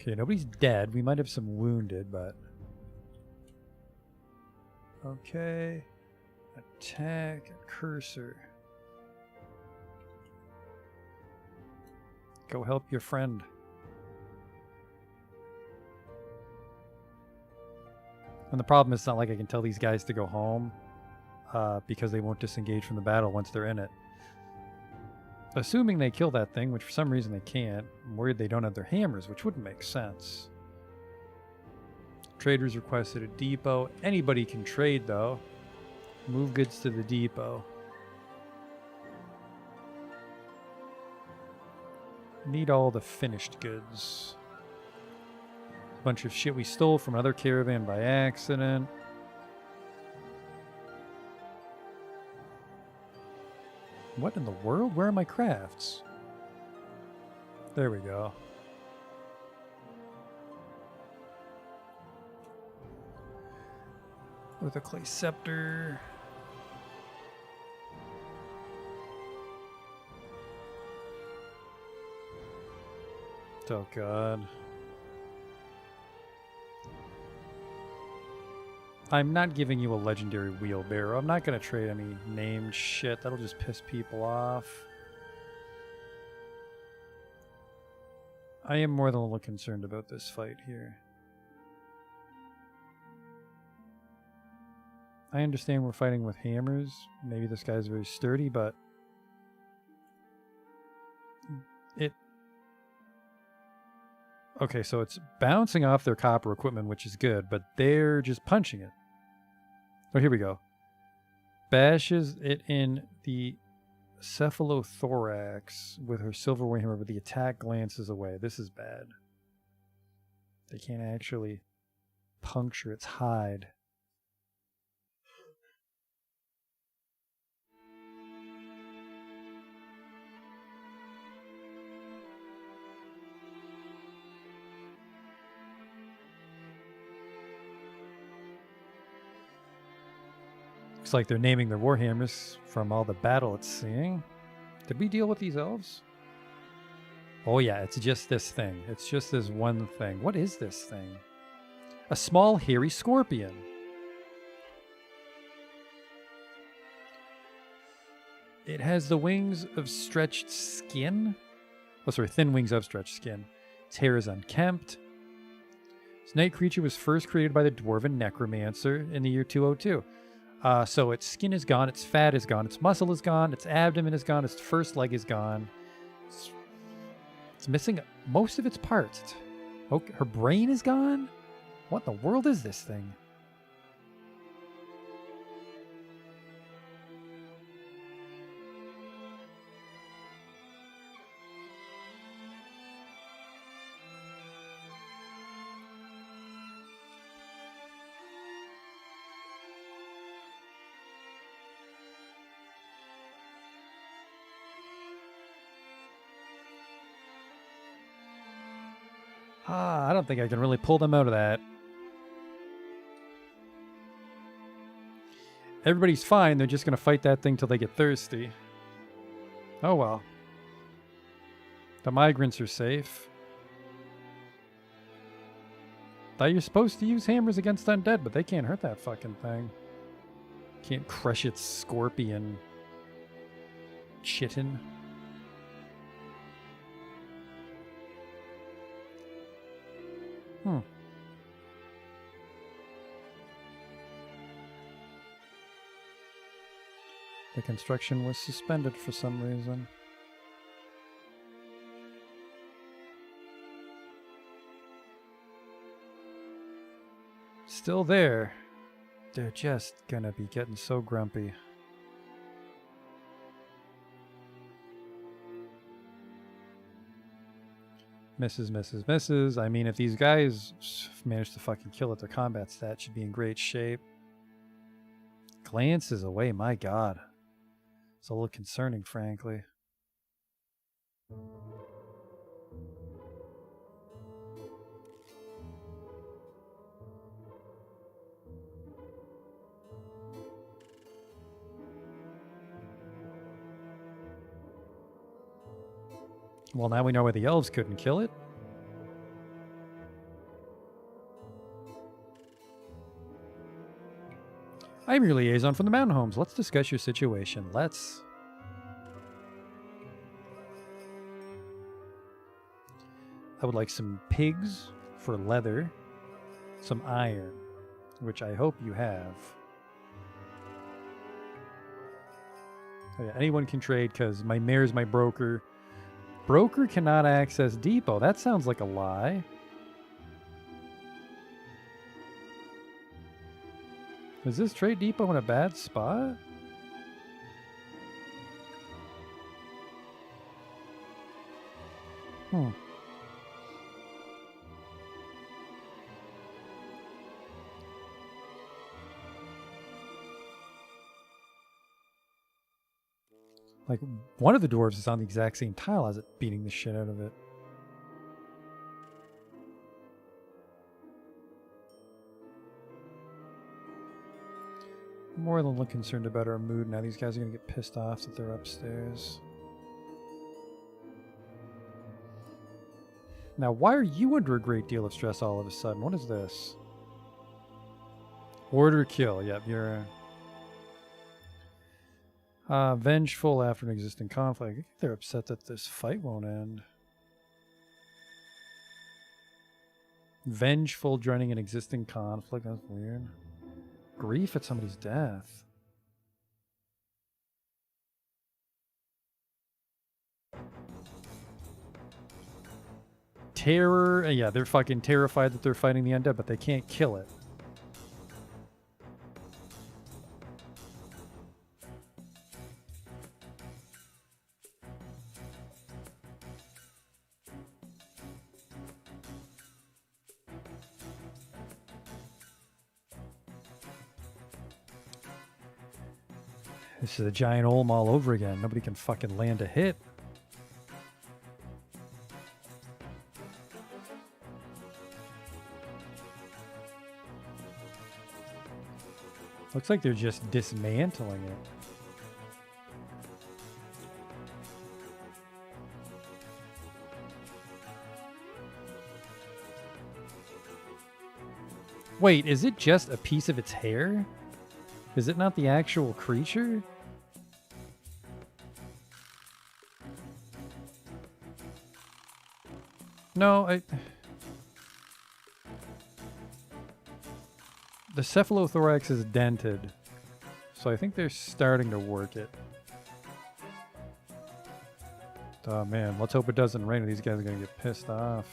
Okay, nobody's dead. We might have some wounded, but... Okay. Attack. Cursor. Go help your friend. And the problem is, it's not like I can tell these guys to go home because they won't disengage from the battle once they're in it. Assuming they kill that thing, which for some reason they can't. I'm worried they don't have their hammers, which wouldn't make sense. Traders requested a depot. Anybody can trade, though. Move goods to the depot. Need all the finished goods. Bunch of shit we stole from another caravan by accident. What in the world? Where are my crafts? There we go. With a clay scepter. Oh god. I'm not giving you a legendary wheelbarrow. I'm not going to trade any named shit. That'll just piss people off. I am more than a little concerned about this fight here. I understand we're fighting with hammers. Maybe this guy's very sturdy, but... Okay, so it's bouncing off their copper equipment, which is good, but they're just punching it. Oh, here we go. Bashes it in the cephalothorax with her silver warhammer, but the attack glances away. This is bad. They can't actually puncture its hide. Looks like they're naming their warhammers from all the battle it's seeing. Did we deal with these elves? Oh yeah, it's just this thing. It's just this one thing. What is this thing? A small hairy scorpion. It has the wings of stretched skin. Oh, sorry, thin wings of stretched skin. Its hair is unkempt. This night creature was first created by the dwarven necromancer in the year 202. So its skin is gone, its fat is gone, its muscle is gone, its abdomen is gone, its first leg is gone. It's missing most of its parts. Okay, her brain is gone? What in the world is this thing? I don't think I can really pull them out of that. Everybody's fine. They're just going to fight that thing till they get thirsty. Oh well. The migrants are safe. Thought you're supposed to use hammers against undead, but they can't hurt that fucking thing. Can't crush its scorpion. Chitin. The construction was suspended for some reason. still there. They're just gonna be getting so grumpy. Misses, misses, misses. I mean, if these guys manage to fucking kill it, their combat stat should be in great shape. Glances away, my god. It's a little concerning, frankly. Well, now we know why the elves couldn't kill it. I'm your liaison from the mountain homes. Let's discuss your situation. Let's. I would like some pigs for leather, some iron, which I hope you have. Oh yeah, anyone can trade because my mayor's my broker. Broker cannot access depot. That sounds like a lie. Is this trade depot in a bad spot? Like, one of the dwarves is on the exact same tile as it, beating the shit out of it. More than concerned about our mood now. These guys are going to get pissed off that they're upstairs. Now, why are you under a great deal of stress all of a sudden? What is this? Order kill. Yep, you're... vengeful after an existing conflict. I think they're upset that this fight won't end. Vengeful during an existing conflict. That's weird. Grief at somebody's death. Terror. Yeah, they're fucking terrified that they're fighting the undead, but they can't kill it. This is a giant Olm all over again. Nobody can fucking land a hit. Looks like they're just dismantling it. Wait, is it just a piece of its hair? Is it not the actual creature? No, the cephalothorax is dented, so I think they're starting to work it. Oh man, let's hope it doesn't rain or these guys are gonna get pissed off.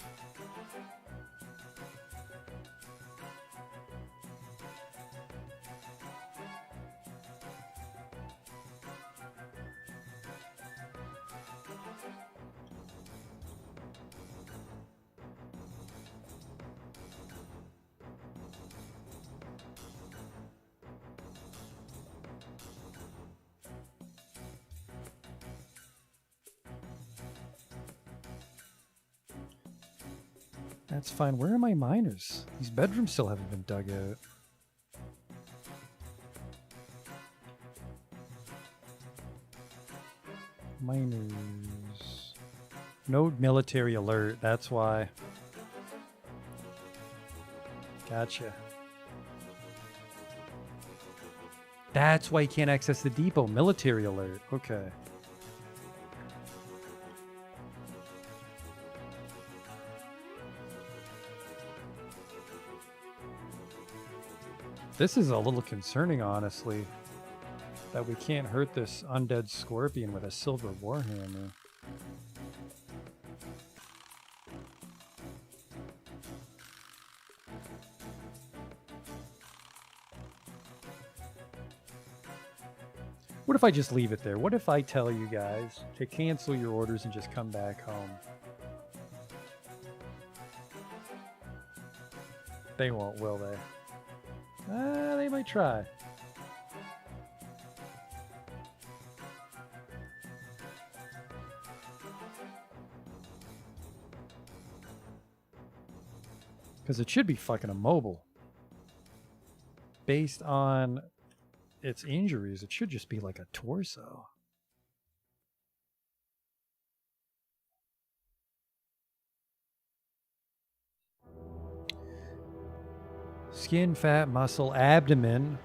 That's fine. Where are my miners? These bedrooms still haven't been dug out. Miners. No military alert. That's why. Gotcha. That's why you can't access the depot. Military alert. Okay. This is a little concerning, honestly, that we can't hurt this undead scorpion with a silver warhammer. What if I just leave it there? What if I tell you guys to cancel your orders and just come back home? They won't, will they? They might try. Because it should be fucking immobile. Based on its injuries, it should just be like a torso. Skin, fat, muscle, abdomen.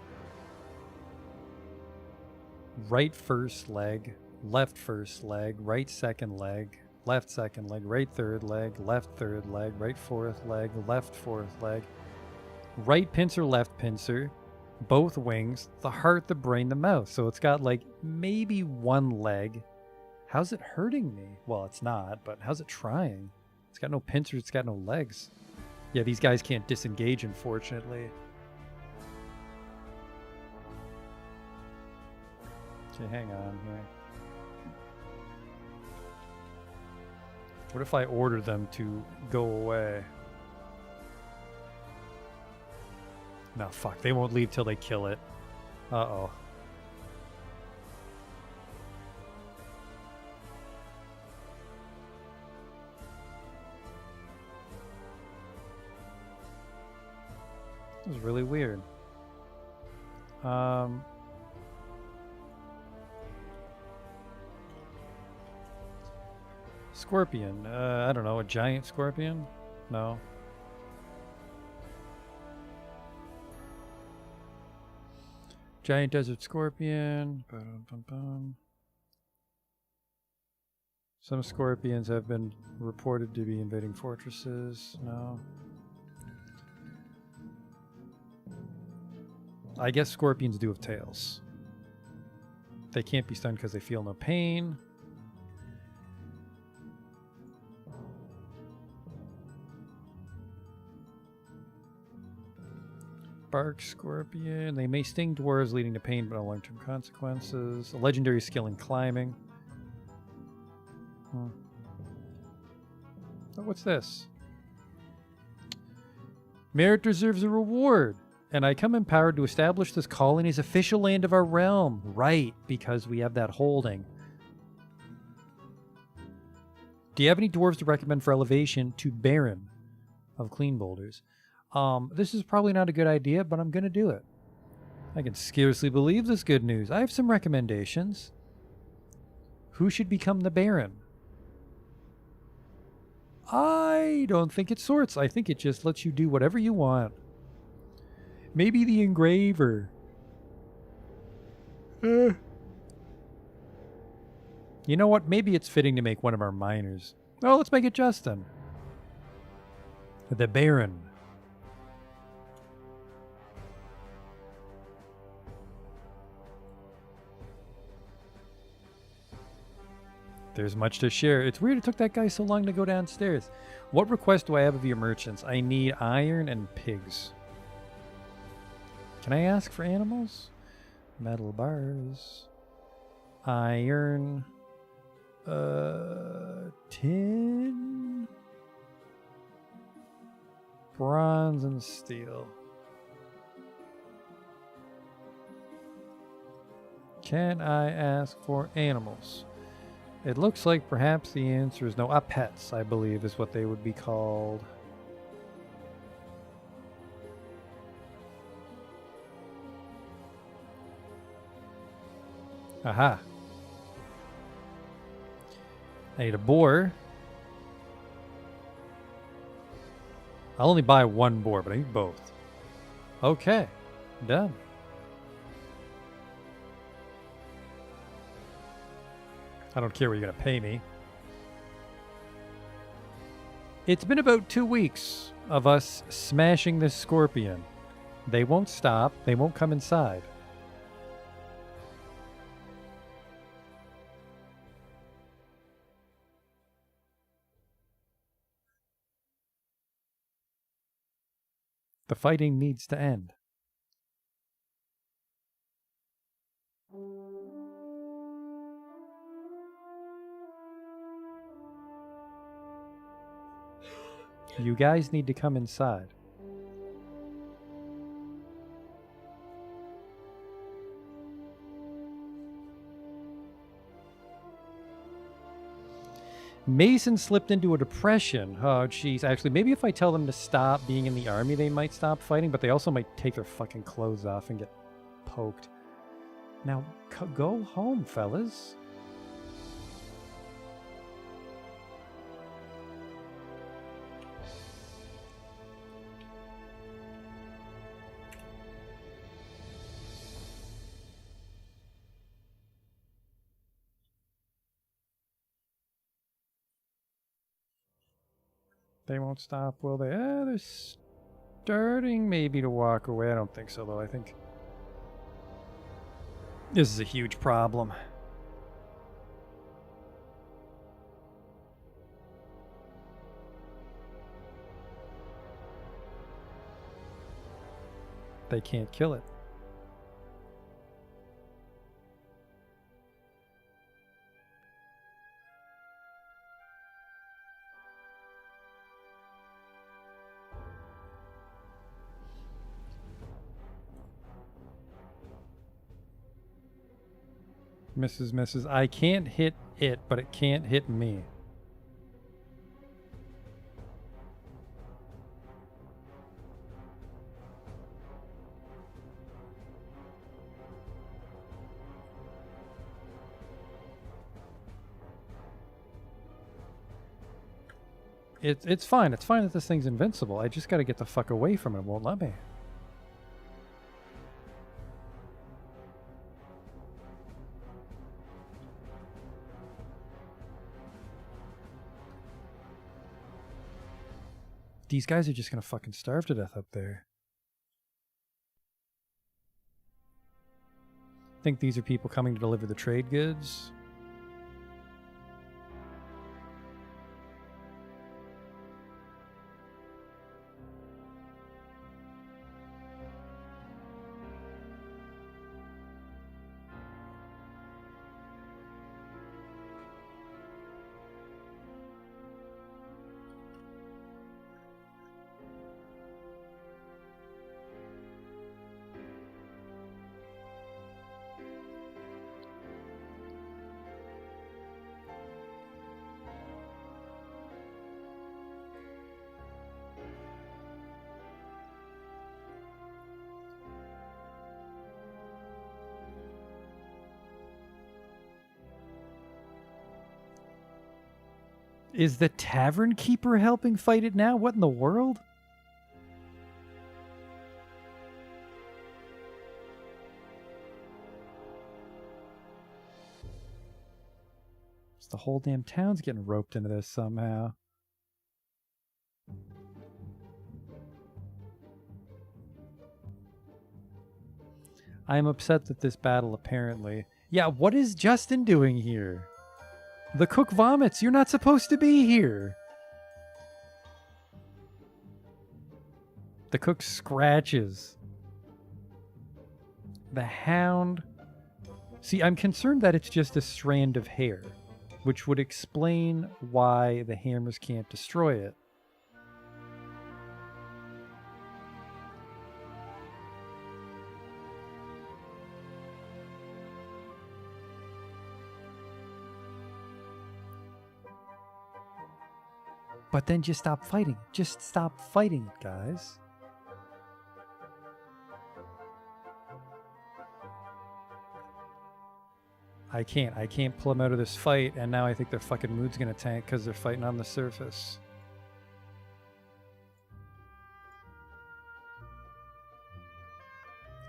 Right first leg, left first leg, right second leg, left second leg, right third leg, right fourth leg, left fourth leg, right pincer, left pincer, both wings, the heart, the brain, the mouth. So it's got like maybe one leg. How's it hurting me? Well, it's not, but how's it trying? It's got no pincers, it's got no legs. Yeah, these guys can't disengage, unfortunately. Okay, hang on here. What if I order them to go away? No, fuck. They won't leave till they kill it. Uh-oh. This is really weird. Scorpion. I don't know. A giant scorpion? No. Giant desert scorpion. Ba-dum-bum-bum. Some scorpions have been reported to be invading fortresses. No. I guess scorpions do have tails. They can't be stunned because they feel no pain. Bark scorpion. They may sting dwarves, leading to pain but no long-term consequences. A legendary skill in climbing. Oh, what's this? Merit deserves a reward. And I come empowered to establish this colony as official land of our realm. Right, because we have that holding. Do you have any dwarves to recommend for elevation to Baron of Clean Boulders? This is probably not a good idea, but I'm going to do it. I can scarcely believe this good news. I have some recommendations. Who should become the Baron? I don't think it sorts. I think it just lets you do whatever you want. Maybe the Engraver. You know what? Maybe it's fitting to make one of our miners. Oh, let's make it Justin. The Baron. There's much to share. It's weird it took that guy so long to go downstairs. What request do I have of your merchants? I need iron and pigs. Can I ask for animals? Metal bars. Iron. Tin. Bronze and steel. Can I ask for animals? It looks like perhaps the answer is no. Pets, I believe, is what they would be called. Aha. I need a boar. I'll only buy one boar, but I need both. Okay. Done. I don't care what you're going to pay me. It's been about 2 weeks of us smashing this scorpion. They won't stop. They won't come inside. The fighting needs to end. You guys need to come inside. Mason slipped into a depression. Oh, jeez. Actually, maybe if I tell them to stop being in the army, they might stop fighting, but they also might take their fucking clothes off and get poked. Now, go home, fellas. They won't stop, will they? They're starting maybe to walk away. I don't think so, though. I think this is a huge problem. They can't kill it. Misses. I can't hit it, but it can't hit me. It's fine. It's fine that this thing's invincible. I just gotta get the fuck away from it. It won't let me. These guys are just gonna fucking starve to death up there. Think these are people coming to deliver the trade goods? Is the tavern keeper helping fight it now? What in the world? The whole damn town's getting roped into this somehow. I'm upset that this battle apparently... Yeah, what is Justin doing here? The cook vomits. You're not supposed to be here. The cook scratches. The hound... See, I'm concerned that it's just a strand of hair, which would explain why the hammers can't destroy it. But then just stop fighting. Just stop fighting, guys. I can't pull them out of this fight, and now I think their fucking mood's gonna tank because they're fighting on the surface.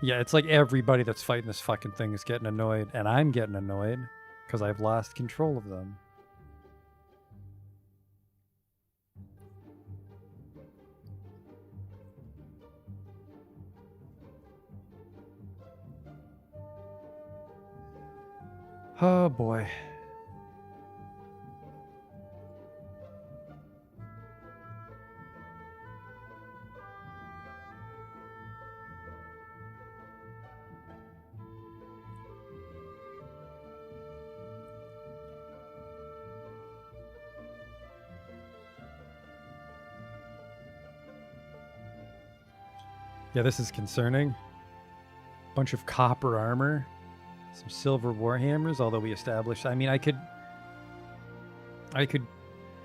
Yeah, it's like everybody that's fighting this fucking thing is getting annoyed, and I'm getting annoyed because I've lost control of them. Oh boy. Yeah, this is concerning. Bunch of copper armor. Some silver warhammers, although we established... I mean, I could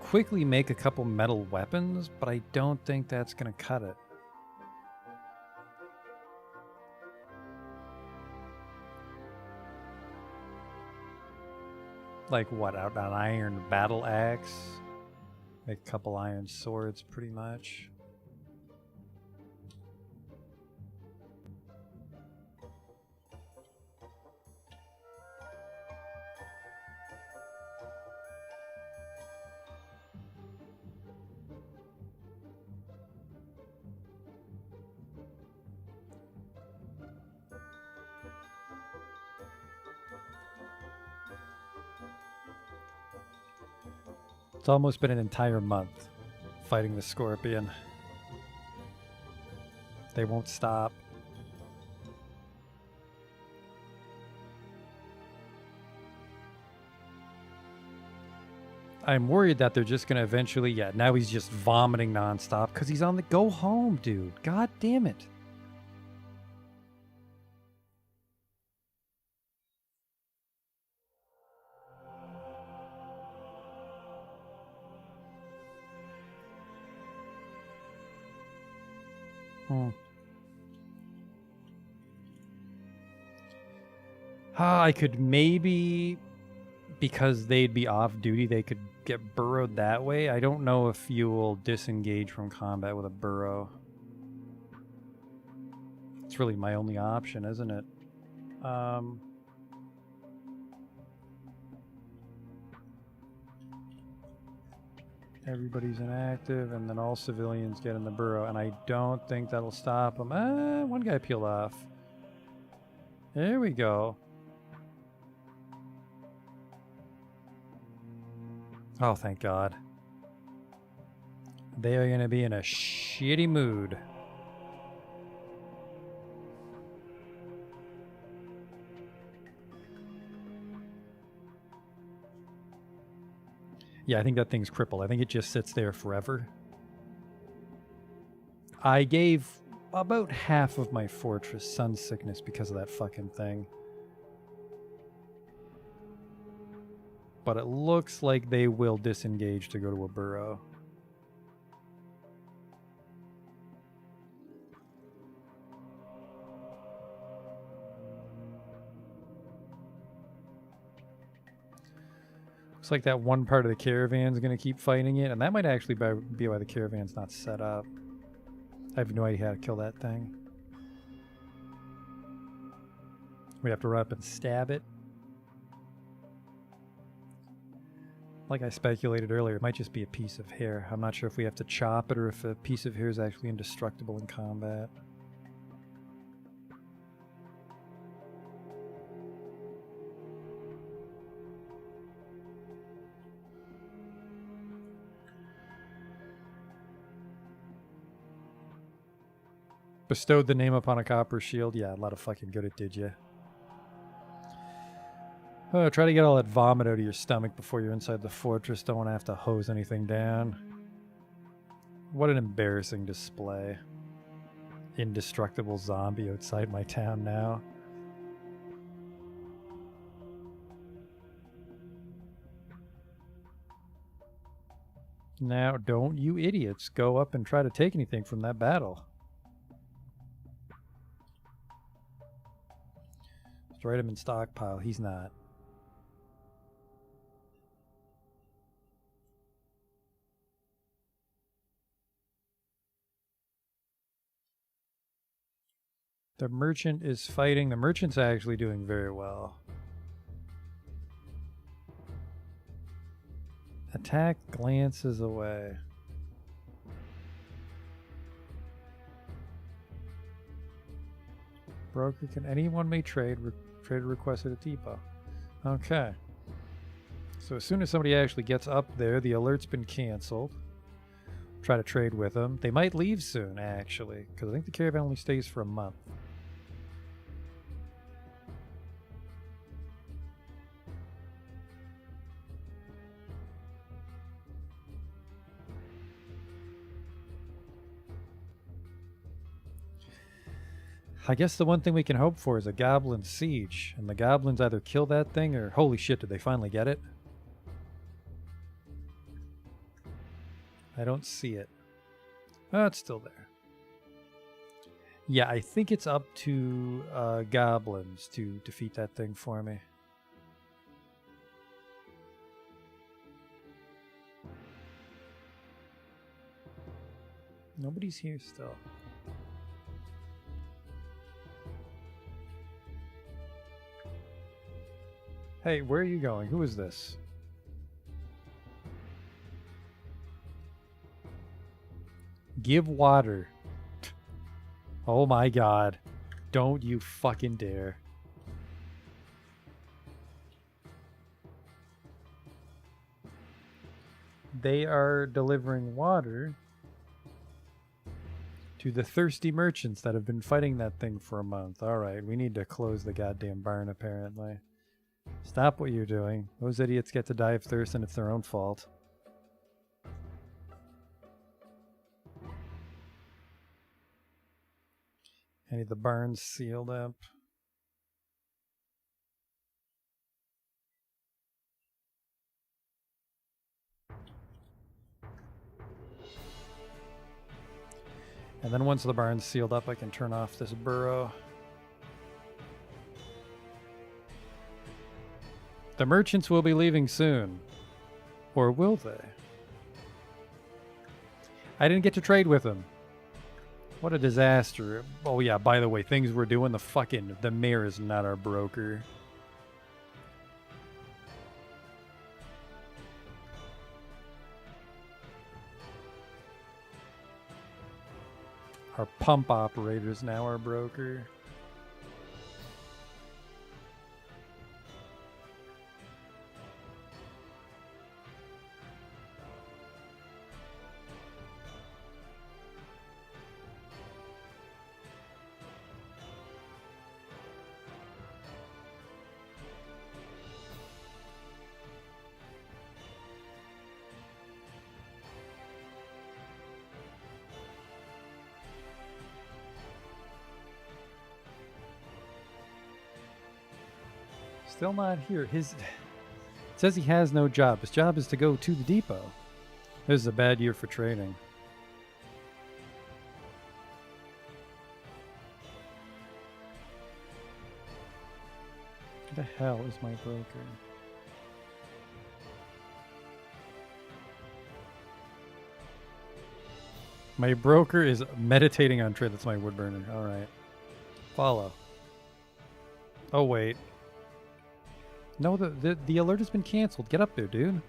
quickly make a couple metal weapons, but I don't think that's going to cut it. Like what, an iron battle axe? Make a couple iron swords, pretty much. It's almost been an entire month fighting the scorpion. They won't stop. I'm worried that they're just going to eventually... Yeah, now he's just vomiting nonstop because he's on the go home, dude. God damn it. I could maybe, because they'd be off duty, they could get burrowed that way. I don't know if you will disengage from combat with a burrow. It's really my only option, isn't it? Everybody's inactive, and then all civilians get in the burrow, and I don't think that'll stop them. One guy peeled off. There we go. Oh, thank God. They are going to be in a shitty mood. Yeah, I think that thing's crippled. I think it just sits there forever. I gave about half of my fortress sun sickness because of that fucking thing. But it looks like they will disengage to go to a burrow. Looks like that one part of the caravan's going to keep fighting it, and that might actually be why the caravan's not set up. I have no idea how to kill that thing. We have to run up and stab it. Like I speculated earlier, it might just be a piece of hair. I'm not sure if we have to chop it or if a piece of hair is actually indestructible in combat. Bestowed the name upon a copper shield. Yeah, a lot of fucking good it did you. Oh, try to get all that vomit out of your stomach before you're inside the fortress. Don't want to have to hose anything down. What an embarrassing display. Indestructible zombie outside my town now. Now, don't you idiots go up and try to take anything from that battle. Let's write him in stockpile. He's not. The merchant is fighting. The merchant's actually doing very well. Attack glances away. Broker can anyone may trade. Trader requested a depot. Okay. So as soon as somebody actually gets up there, the alert's been canceled. Try to trade with them. They might leave soon, actually, because I think the caravan only stays for a month. I guess the one thing we can hope for is a goblin siege, and the goblins either kill that thing or... Holy shit, did they finally get it? I don't see it. Oh, it's still there. Yeah, I think it's up to goblins to defeat that thing for me. Nobody's here still. Hey, where are you going? Who is this? Give water. Oh my god. Don't you fucking dare. They are delivering water to the thirsty merchants that have been fighting that thing for a month. Alright, we need to close the goddamn barn apparently. Stop what you're doing. Those idiots get to die of thirst and it's their own fault. I need the barns sealed up. And then once the barn's sealed up, I can turn off this burrow. The merchants will be leaving soon. Or will they? I didn't get to trade with them. What a disaster. Oh yeah, by the way, things we're doing, the mayor is not our broker. Our pump operator is now our broker. Still not here. It says he has no job. His job is to go to the depot. This is a bad year for trading. What the hell is my broker? My broker is meditating on trade. That's my wood burner. Alright. Follow. Oh, wait. No, the alert has been canceled. Get up there, dude.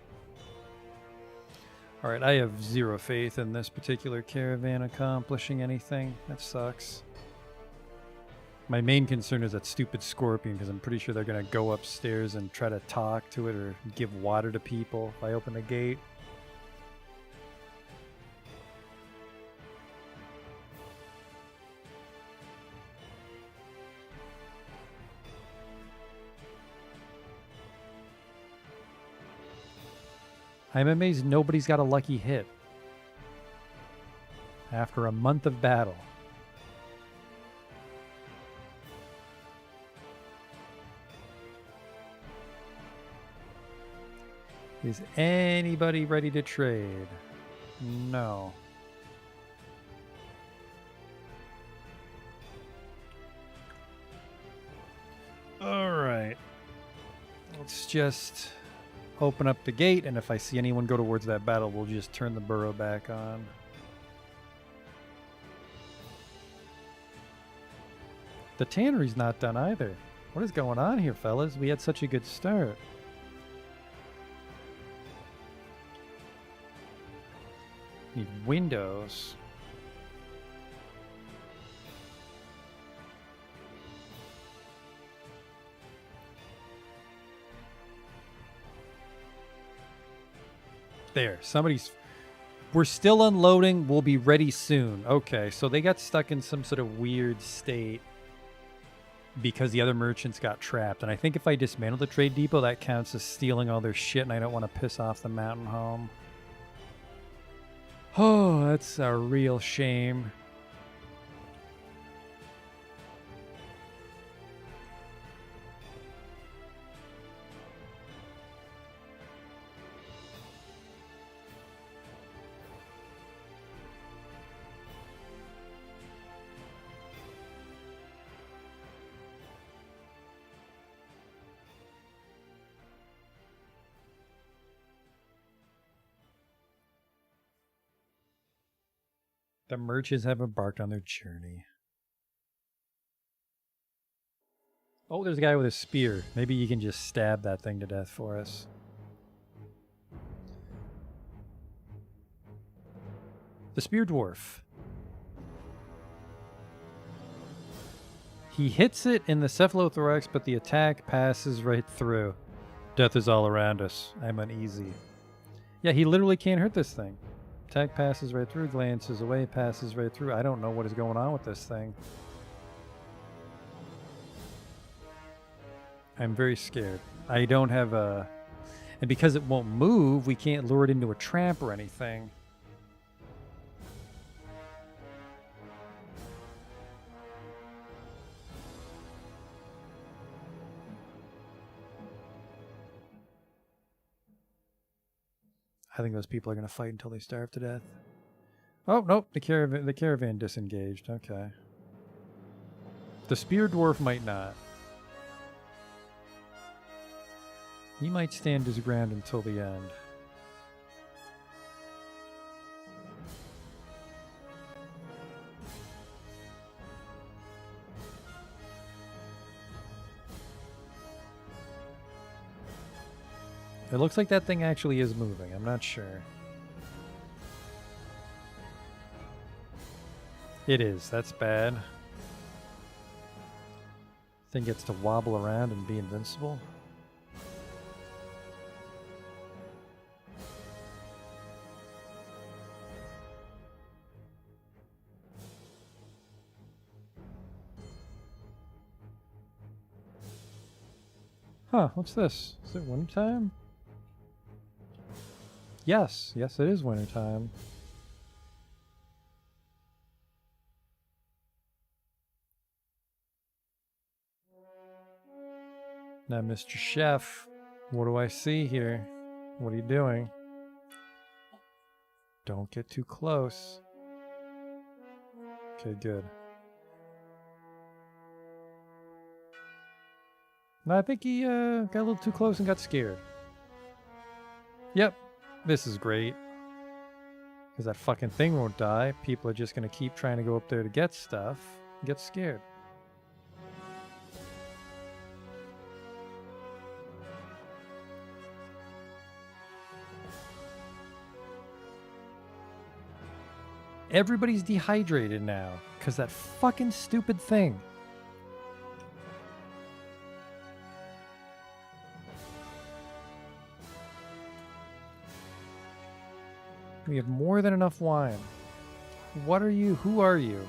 Alright, I have zero faith in this particular caravan accomplishing anything. That sucks. My main concern is that stupid scorpion, because I'm pretty sure they're going to go upstairs and try to talk to it or give water to people if I open the gate. I'm amazed nobody's got a lucky hit after a month of battle. Is anybody ready to trade? No. All right. Let's just open up the gate, and if I see anyone go towards that battle, we'll just turn the burrow back on. The tannery's not done either. What is going on here, fellas? We had such a good start. Need windows. There, we're still unloading. We'll be ready soon. Okay, so they got stuck in some sort of weird state because the other merchants got trapped. And I think if I dismantle the trade depot, that counts as stealing all their shit, and I don't want to piss off the mountain home. Oh, that's a real shame. The merchants have embarked on their journey. Oh, there's a guy with a spear. Maybe you can just stab that thing to death for us. The spear dwarf. He hits it in the cephalothorax, but the attack passes right through. Death is all around us. I'm uneasy. Yeah, he literally can't hurt this thing. Attack passes right through, glances away, passes right through. I don't know what is going on with this thing. I'm very scared. I don't have a... And because it won't move, we can't lure it into a trap or anything. I think those people are going to fight until they starve to death. Oh, nope. The caravan disengaged. Okay. The spear dwarf might not. He might stand his ground until the end. It looks like that thing actually is moving. I'm not sure. It is. That's bad. Thing gets to wobble around and be invincible. Huh, what's this? Is it wintertime? Yes, yes, it is wintertime. Now, Mr. Chef, what do I see here? What are you doing? Don't get too close. Okay, good. No, I think he got a little too close and got scared. Yep, this is great. Because that fucking thing won't die. People are just going to keep trying to go up there to get stuff and get scared. Everybody's dehydrated now because that fucking stupid thing. We have more than enough wine. What are you? Who are you?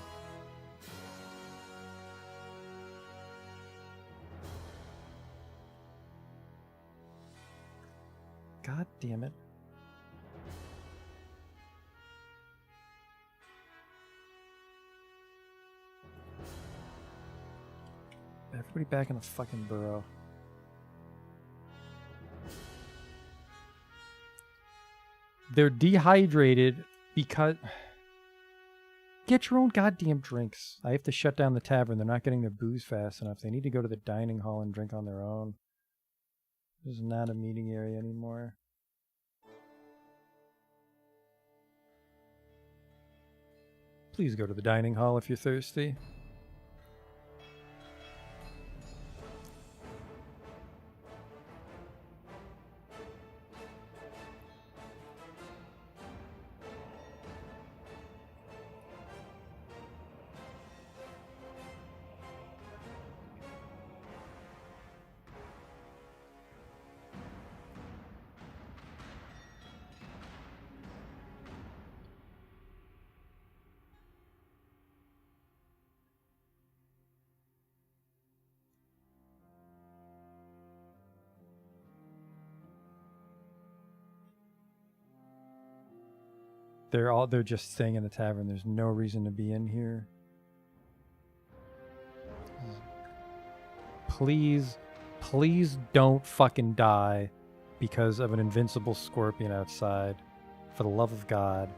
God damn it. Everybody back in the fucking burrow. They're dehydrated because... Get your own goddamn drinks. I have to shut down the tavern. They're not getting their booze fast enough. They need to go to the dining hall and drink on their own. This is not a meeting area anymore. Please go to the dining hall if you're thirsty. They're just staying in the tavern. There's no reason to be in here. Please, please don't fucking die because of an invincible scorpion outside. For the love of God,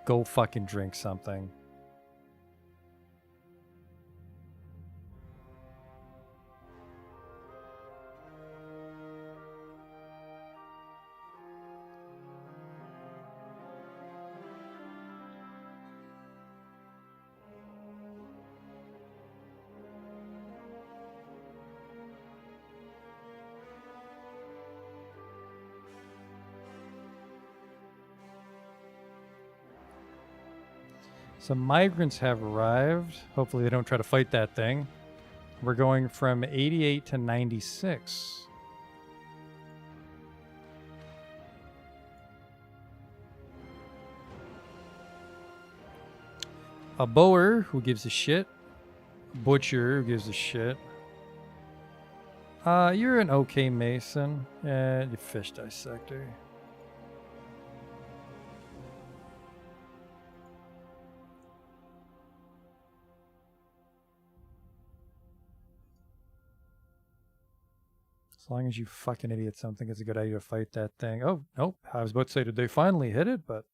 go fucking drink something. Some migrants have arrived. Hopefully they don't try to fight that thing. We're going from 88 to 96. A bower, who gives a shit. Butcher, who gives a shit. You're an okay mason. And you fish dissector. As long as you fucking idiots don't think it's a good idea to fight that thing. Oh, nope. I was about to say, did they finally hit it? But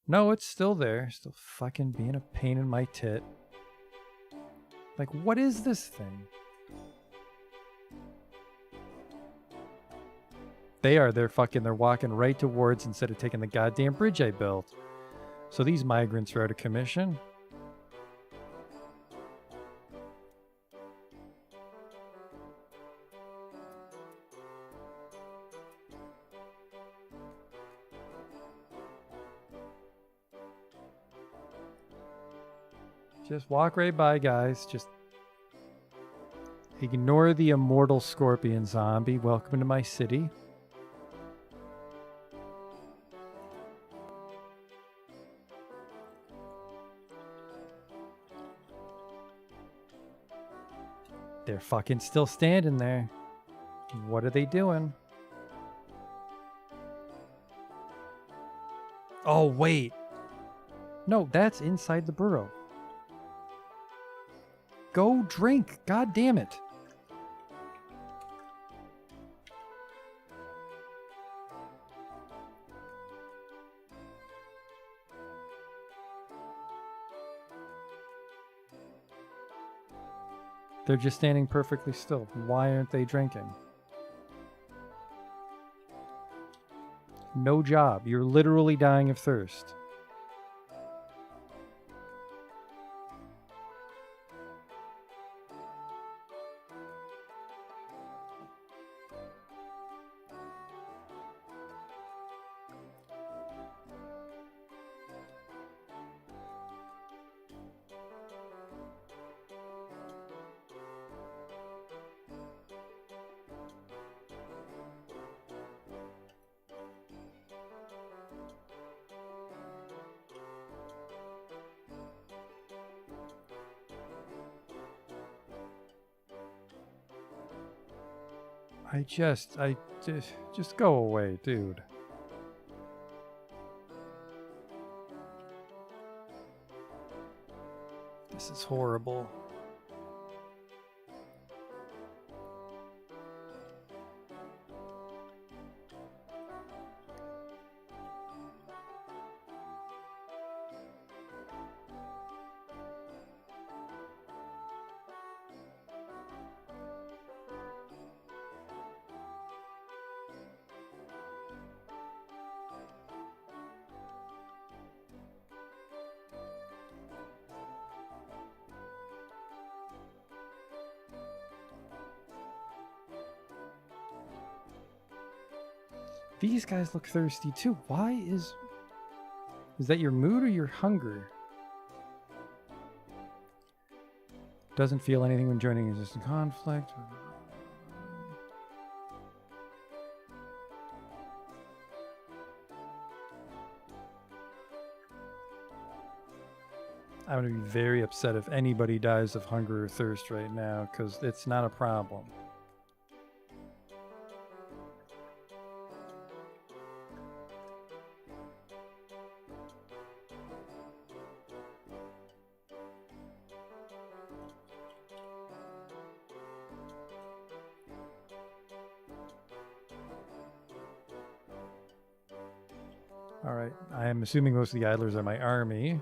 no, it's still there. Still fucking being a pain in my tit. Like, what is this thing? They're walking right towards instead of taking the goddamn bridge I built. So these migrants are out of commission. Just walk right by, guys. Just ignore the immortal scorpion zombie. Welcome to my city. They're fucking still standing there. What are they doing? Oh, wait. No, that's inside the burrow. Go drink. God damn it. They're just standing perfectly still. Why aren't they drinking? No job. You're literally dying of thirst. Just go away, dude. This is horrible. These guys look thirsty too. Why is that your mood or your hunger? Doesn't feel anything when joining existing conflict. I'm going to be very upset if anybody dies of hunger or thirst right now, because it's not a problem. Alright, I am assuming most of the idlers are my army,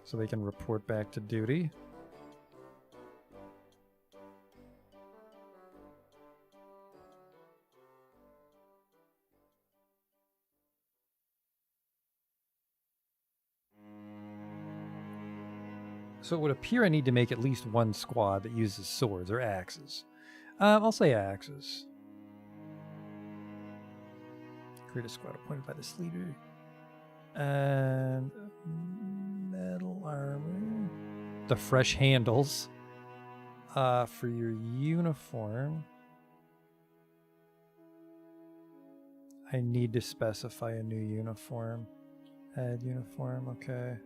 so they can report back to duty. So it would appear I need to make at least one squad that uses swords or axes. I'll say axes. Create a squad appointed by this leader. And metal armor. The fresh handles. For your uniform, I need to specify a new uniform. Add uniform, okay.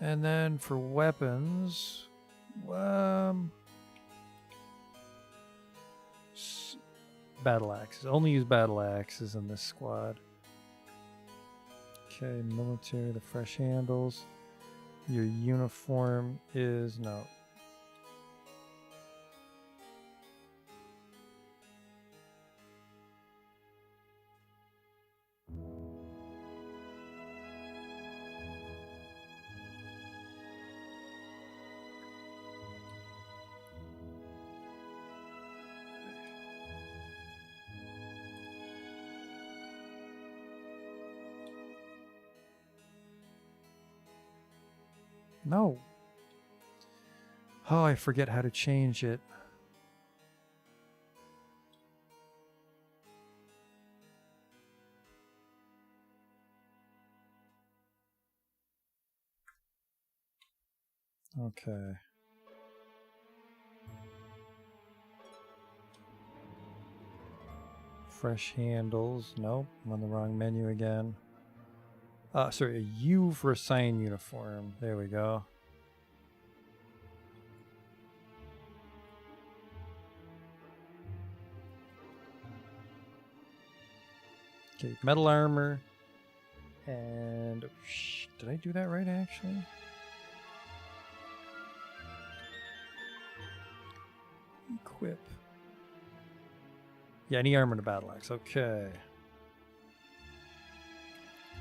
And then for weapons, battle axes. Only use battle axes in this squad. Okay, military, the fresh handles. Your uniform is no. No. Oh, I forget how to change it. Okay. Fresh handles. Nope, I'm on the wrong menu again. Sorry, a U for assign uniform. There we go. Okay, metal armor. And did I do that right actually? Equip. Yeah, any armor to battle axe. Okay.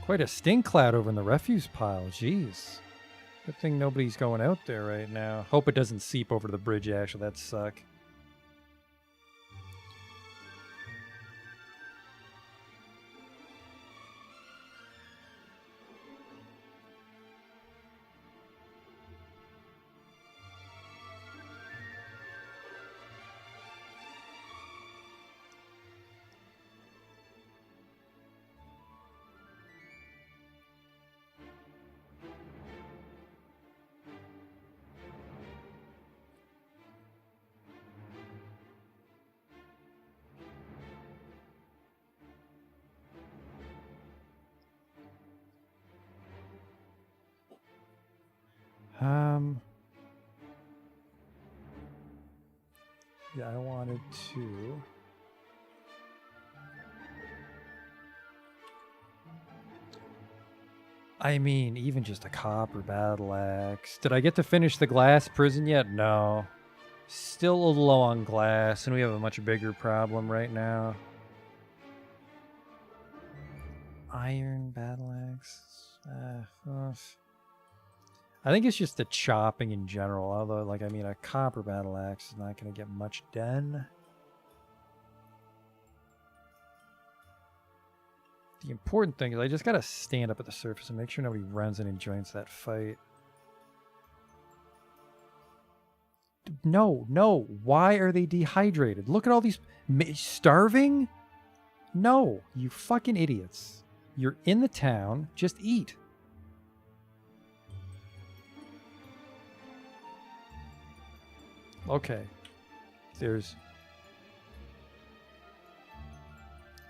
Quite a stink cloud over in the refuse pile. Jeez. Good thing nobody's going out there right now. Hope it doesn't seep over to the bridge, actually. That'd suck. Yeah, I wanted to. I mean, even just a copper battle axe. Did I get to finish the glass prison yet? No. Still a little low on glass, and we have a much bigger problem right now. Iron battle axe. I think it's just the chopping in general. Although, like, I mean, a copper battle axe is not going to get much done. The important thing is I just got to stand up at the surface and make sure nobody runs in and joins that fight. No, no. Why are they dehydrated? Look at all these... Starving? No, you fucking idiots. You're in the town. Just eat. Okay. There's...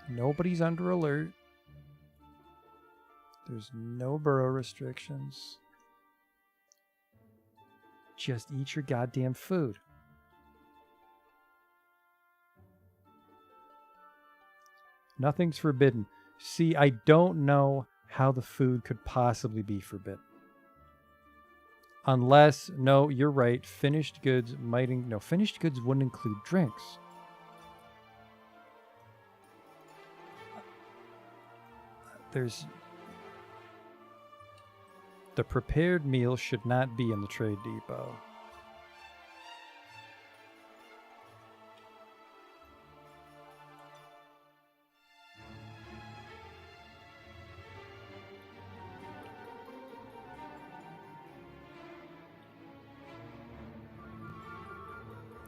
Nobody's under alert. There's no burrow restrictions. Just eat your goddamn food. Nothing's forbidden. See, I don't know how the food could possibly be forbidden. Unless, no, you're right, finished goods might... No, finished goods wouldn't include drinks. There's... The prepared meal should not be in the trade depot.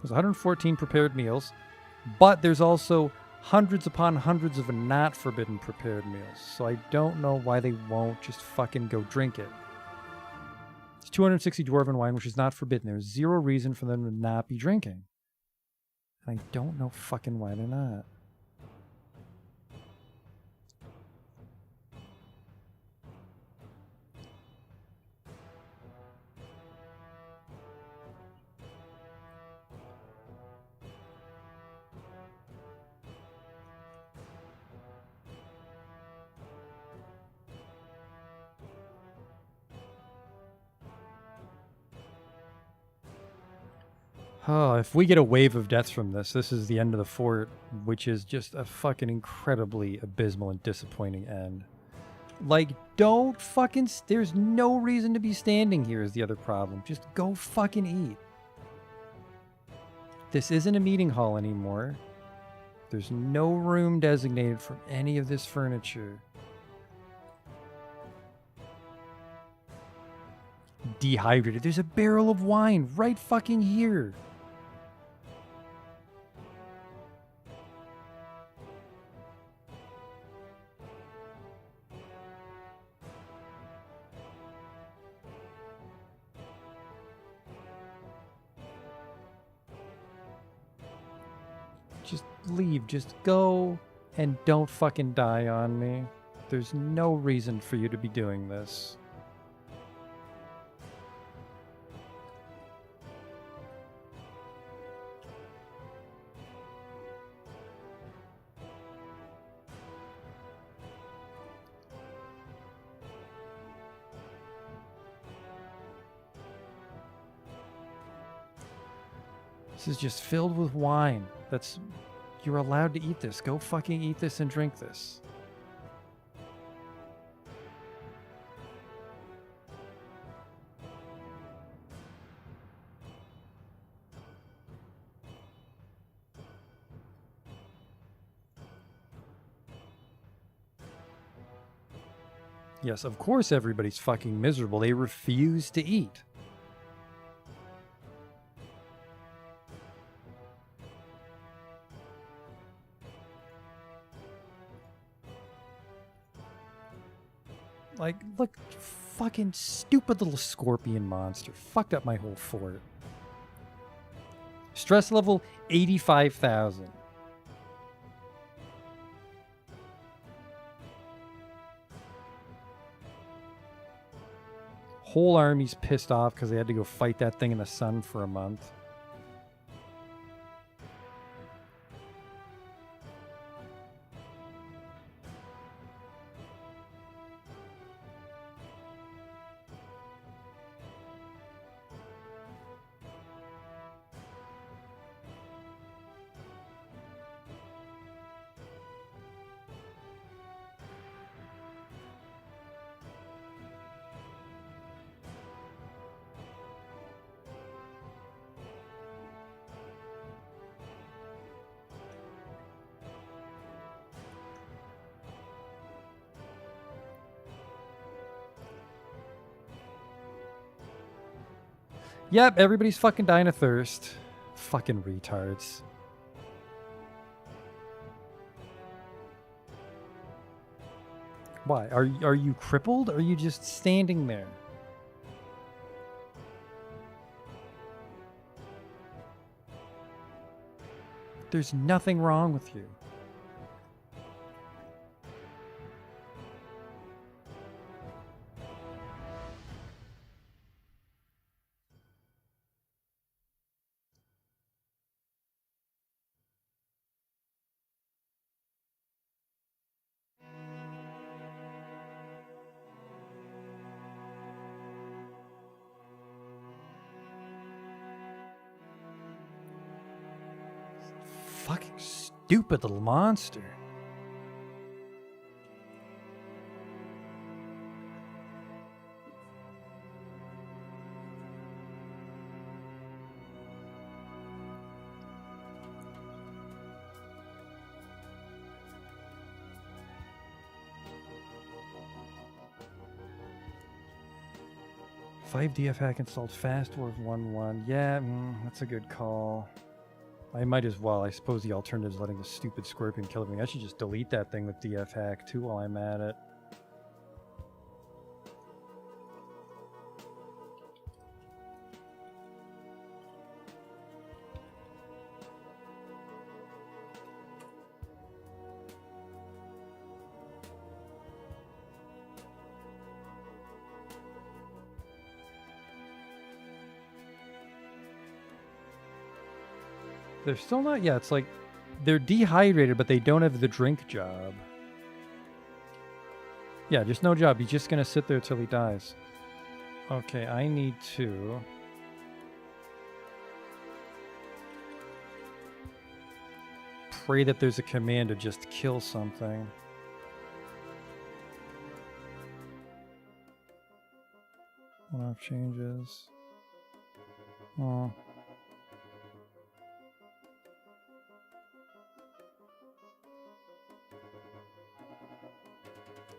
There's 114 prepared meals, but there's also hundreds upon hundreds of not forbidden prepared meals. So I don't know why they won't just fucking go drink it. It's 260 dwarven wine, which is not forbidden. There's zero reason for them to not be drinking. And I don't know fucking why they're not. Oh, if we get a wave of deaths from this, this is the end of the fort, which is just a fucking incredibly abysmal and disappointing end. Like, don't fucking... There's no reason to be standing here is the other problem. Just go fucking eat. This isn't a meeting hall anymore. There's no room designated for any of this furniture. Dehydrated. There's a barrel of wine right fucking here. Just leave. Just go and don't fucking die on me. There's no reason for you to be doing this. This is just filled with wine. That's... You're allowed to eat this. Go fucking eat this and drink this. Yes, of course everybody's fucking miserable. They refuse to eat. Like, look, fucking stupid little scorpion monster. Fucked up my whole fort. Stress level 85,000. Whole army's pissed off because they had to go fight that thing in the sun for a month. Yep, everybody's fucking dying of thirst. Fucking retards. Why? Are you crippled? Or are you just standing there? There's nothing wrong with you. Fucking stupid little monster. Five DF hack installed fast Dwarf 1-1. Yeah, that's a good call. I might as well. I suppose the alternative is letting the stupid scorpion kill everything. I should just delete that thing with DF hack too while I'm at it. They're still not. Yeah, it's like they're dehydrated, but they don't have the drink job. Yeah, just no job. He's just gonna sit there till he dies. Okay, I need to. Pray that there's a command to just kill something. On-off changes. Oh.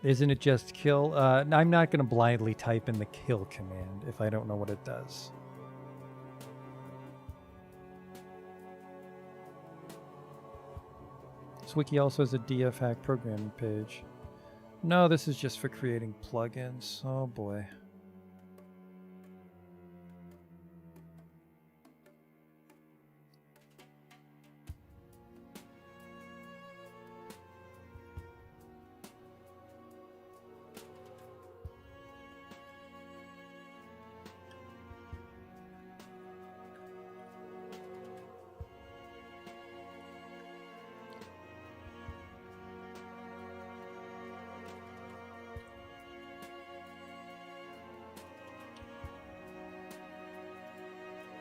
Isn't it just kill? I'm not going to blindly type in the kill command if I don't know what it does. This wiki also has a DF hack programming page. No, this is just for creating plugins. Oh boy.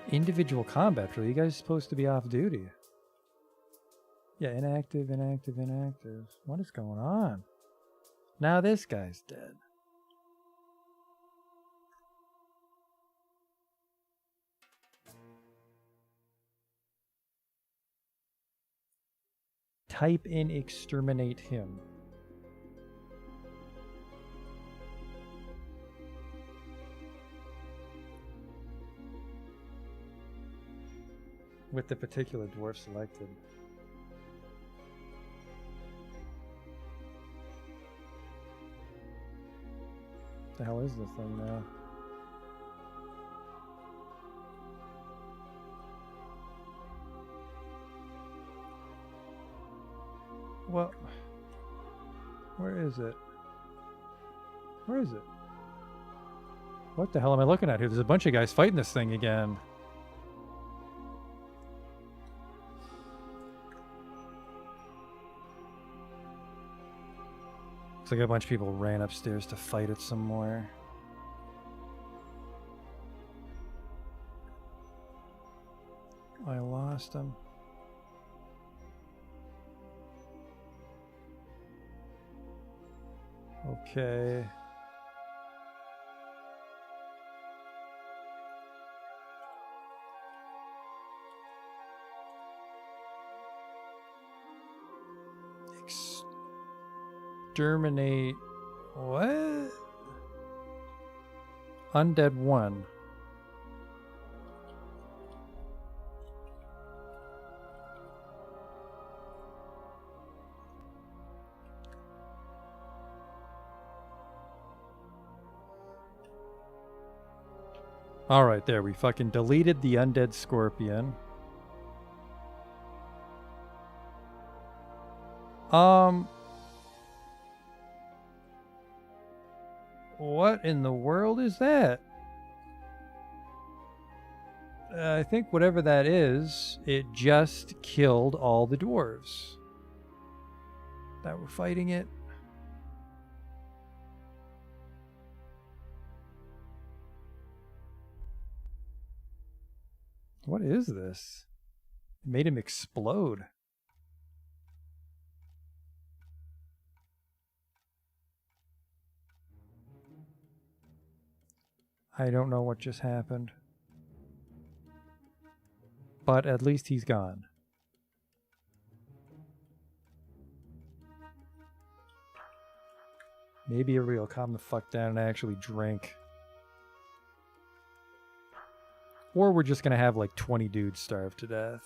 Individual combat drill. You guys are supposed to be off duty. Yeah, inactive, inactive, inactive. What is going on? Now this guy's dead. Type in exterminate him. With the particular dwarf selected. What the hell is this thing now? Well, where is it? Where is it? What the hell am I looking at here? There's a bunch of guys fighting this thing again. Looks like a bunch of people ran upstairs to fight it some more. I lost him. Okay. Exterminate. What? Undead 1. Alright, there. We fucking deleted the undead scorpion. What in the world is that? I think whatever that is, it just killed all the dwarves that were fighting it. What is this? It made him explode. I don't know what just happened. But at least he's gone. Maybe everybody will calm the fuck down and actually drink. Or we're just gonna have like 20 dudes starve to death.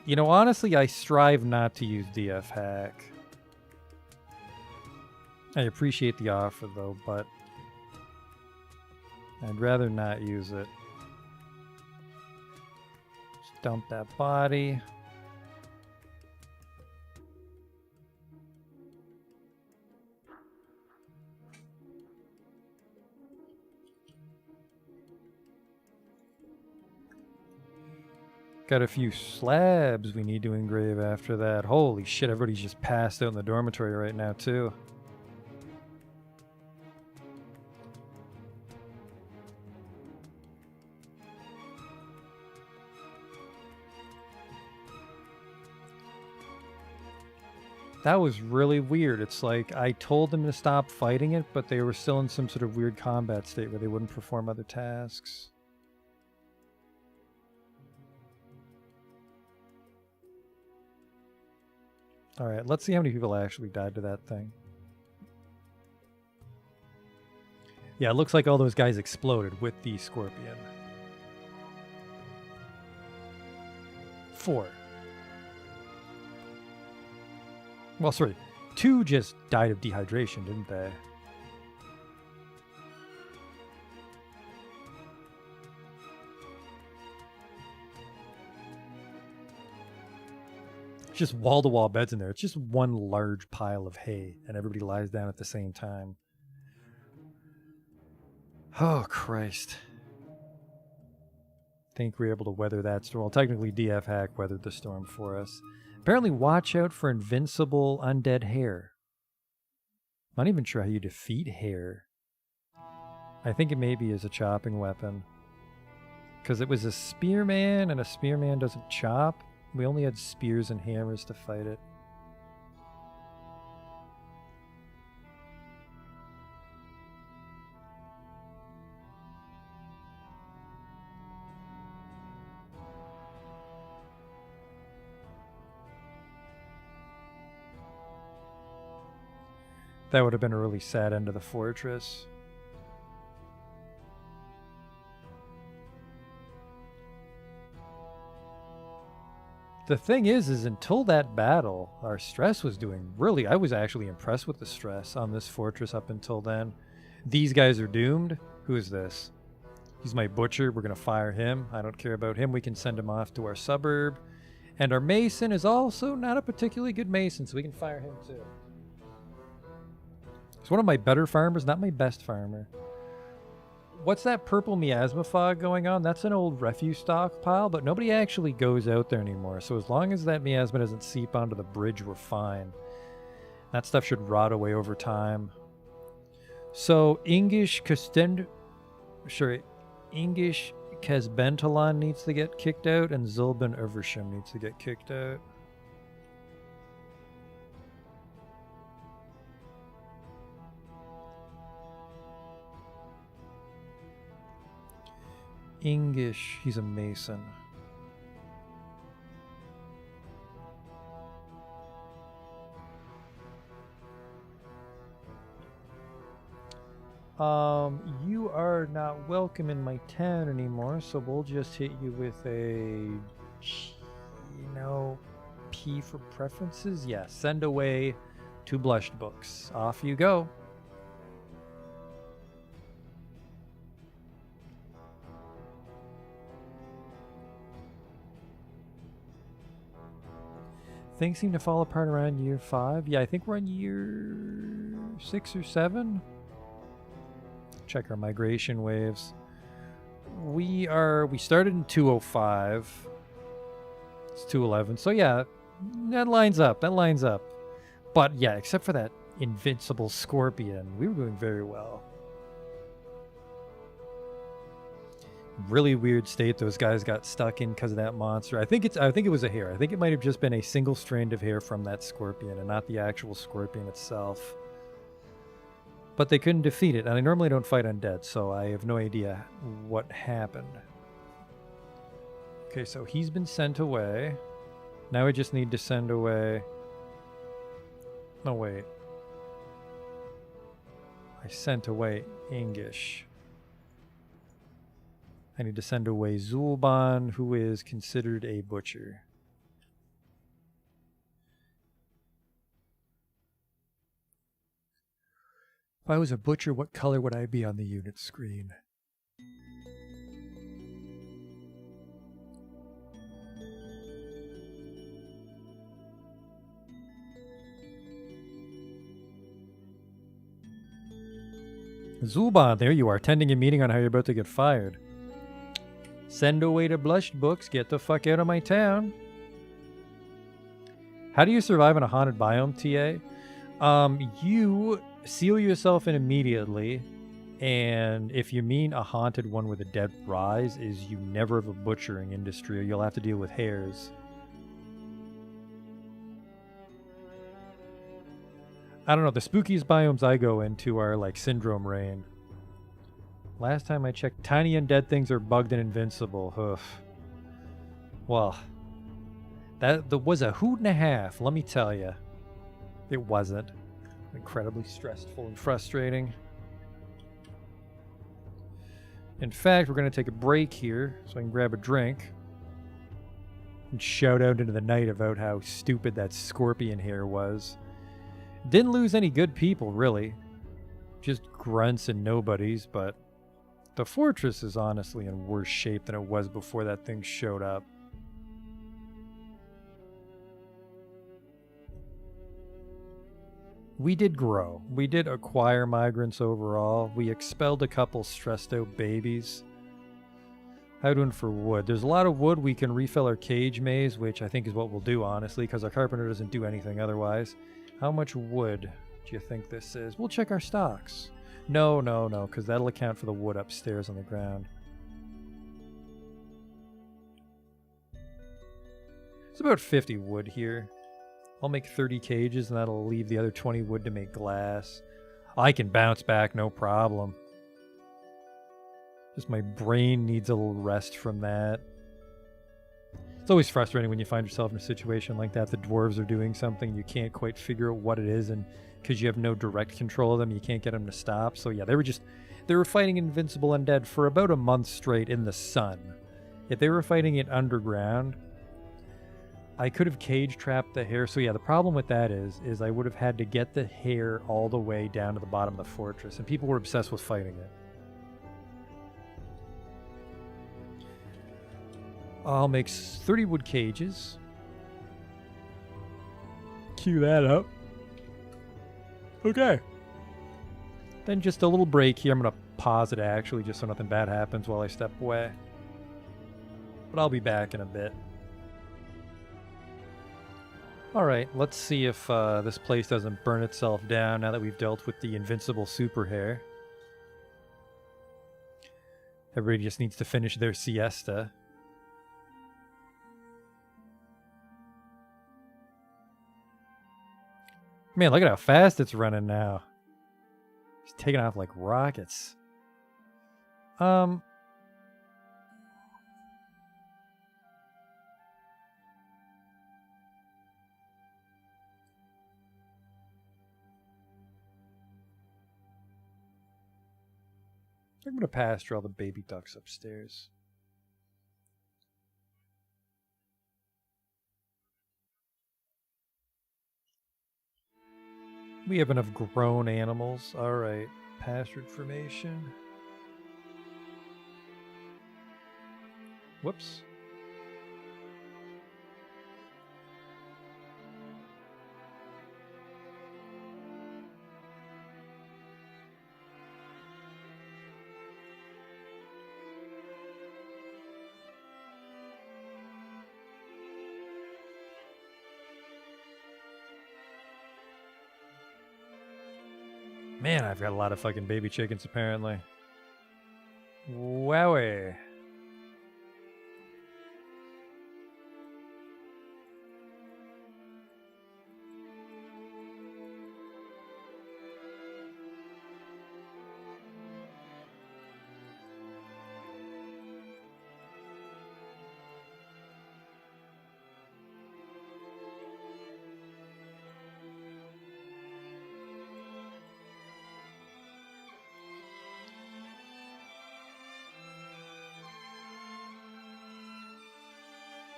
You know, honestly, I strive not to use DF hack. I appreciate the offer, though, but I'd rather not use it. Just dump that body. Got a few slabs we need to engrave after that. Holy shit, everybody's just passed out in the dormitory right now, too. That was really weird. It's like I told them to stop fighting it, but they were still in some sort of weird combat state where they wouldn't perform other tasks. Alright, let's see how many people actually died to that thing. Yeah, it looks like all those guys exploded with the scorpion. 4. Well, sorry. 2 just died of dehydration, didn't they? Just wall-to-wall beds in there. It's just one large pile of hay, and everybody lies down at the same time. Oh, Christ. Think we're able to weather that storm. Well, technically, DF Hack weathered the storm for us. Apparently, watch out for invincible undead hair. I'm not even sure how you defeat hair. I think it maybe is a chopping weapon. Because it was a spearman, and a spearman doesn't chop. We only had spears and hammers to fight it. That would have been a really sad end to the fortress. The thing is until that battle, our stress was doing really... I was actually impressed with the stress on this fortress up until then. These guys are doomed. Who is this? He's my butcher. We're going to fire him. I don't care about him. We can send him off to our suburb. And our mason is also not a particularly good mason, so we can fire him too. He's one of my better farmers, not my best farmer. What's that purple miasma fog going on? That's an old refuse stockpile, but nobody actually goes out there anymore. So as long as that miasma doesn't seep onto the bridge, we're fine. That stuff should rot away over time. So Ingish Kesbentalon needs to get kicked out, and Zulban Eversham needs to get kicked out. Ingish, he's a mason. You are not welcome in my town anymore, so we'll just hit you with a, P for preferences? Yeah, send away 2 blushed books. Off you go. Things seem to fall apart around year 5. Yeah, I think we're on year 6 or 7. Check our migration waves. We started in 205. It's 211. So yeah, that lines up. But yeah, except for that invincible scorpion, we were doing very well. Really weird state those guys got stuck in because of that monster. I think it was a hair. I think it might have just been a single strand of hair from that scorpion and not the actual scorpion itself. But they couldn't defeat it, and I normally don't fight undead, so I have no idea what happened. Okay, so he's been sent away. Now we just need to send away... No, wait. I sent away Ingish. I need to send away Zulban, who is considered a butcher. If I was a butcher, what color would I be on the unit screen? Zulban, there you are, attending a meeting on how you're about to get fired. Send away to blushed books, get the fuck out of my town. How do you survive in a haunted biome, TA? You seal yourself in immediately, and if you mean a haunted one with a dead rise, is you never have a butchering industry, or you'll have to deal with hares. I don't know, the spookiest biomes I go into are like Syndrome Rain. Last time I checked, tiny undead things are bugged and invincible. Hoof. Well, that was a hoot and a half, let me tell you. It wasn't. Incredibly stressful and frustrating. In fact, we're going to take a break here so I can grab a drink and shout out into the night about how stupid that scorpion hair was. Didn't lose any good people, really. Just grunts and nobodies, but the fortress is honestly in worse shape than it was before that thing showed up. We did grow. We did acquire migrants overall. We expelled a couple stressed out babies. How doing for wood? There's a lot of wood. We can refill our cage maze, which I think is what we'll do, honestly, because our carpenter doesn't do anything otherwise. How much wood do you think this is? We'll check our stocks. No, because that'll account for the wood upstairs on the ground. It's about 50 wood here. I'll make 30 cages, and that'll leave the other 20 wood to make glass. I can bounce back, no problem. Just my brain needs a little rest from that. It's always frustrating when you find yourself in a situation like that. The dwarves are doing something, you can't quite figure out what it is, and because you have no direct control of them, you can't get them to stop. So yeah, they were fighting invincible undead for about a month straight in the sun. If they were fighting it underground, I could have cage trapped the hare. So yeah, the problem with that is I would have had to get the hare all the way down to the bottom of the fortress, and people were obsessed with fighting it. I'll make 30 wood cages. Cue that up. Okay. Then just a little break here. I'm going to pause it actually just so nothing bad happens while I step away. But I'll be back in a bit. Alright, let's see if this place doesn't burn itself down now that we've dealt with the invincible super hare. Everybody just needs to finish their siesta. Man, look at how fast it's running now. It's taking off like rockets. I'm going to pasture all the baby ducks upstairs. We have enough grown animals. Alright, pastured formation. Whoops. Man, I've got a lot of fucking baby chickens, apparently. Wowie.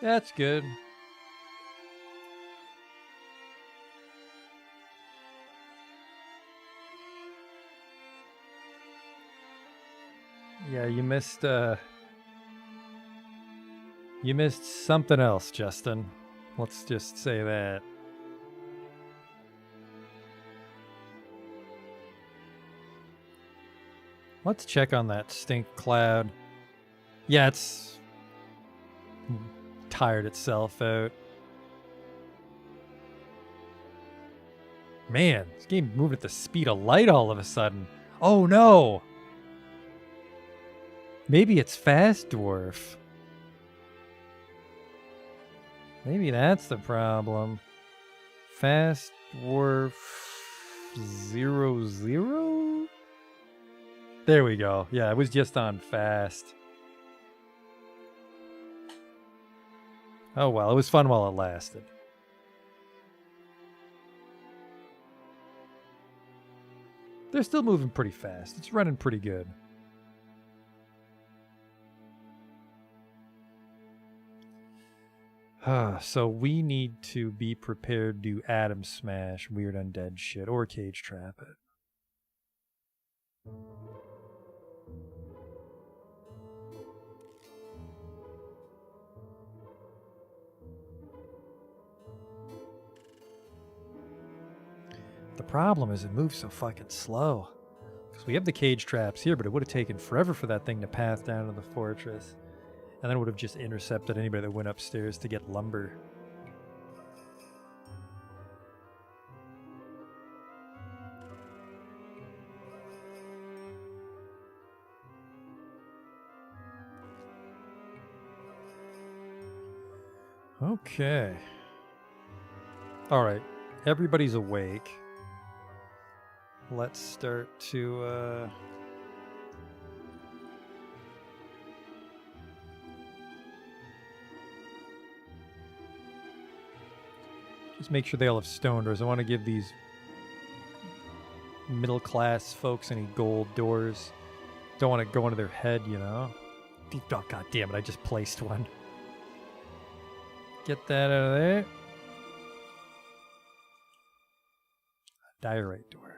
That's good. Yeah, you missed something else, Justin. Let's just say that. Let's check on that stink cloud. Yeah, it's tired itself out. Man, this game moved at the speed of light all of a sudden. Oh no! Maybe it's fast, Dwarf. Maybe that's the problem. Fast Dwarf 00? There we go. Yeah, it was just on fast. Oh well, it was fun while it lasted. They're still moving pretty fast. It's running pretty good. So we need to be prepared to Atom Smash Weird Undead shit or Cage Trap it. The problem is it moves so fucking slow. Because we have the cage traps here, but it would have taken forever for that thing to pass down to the fortress. And then it would have just intercepted anybody that went upstairs to get lumber. Okay. Alright. Everybody's awake. Let's start to, just make sure they all have stone doors. I want to give these middle-class folks any gold doors. Don't want to go into their head, you know? Oh, god damn it, I just placed one. Get that out of there. Diorite door.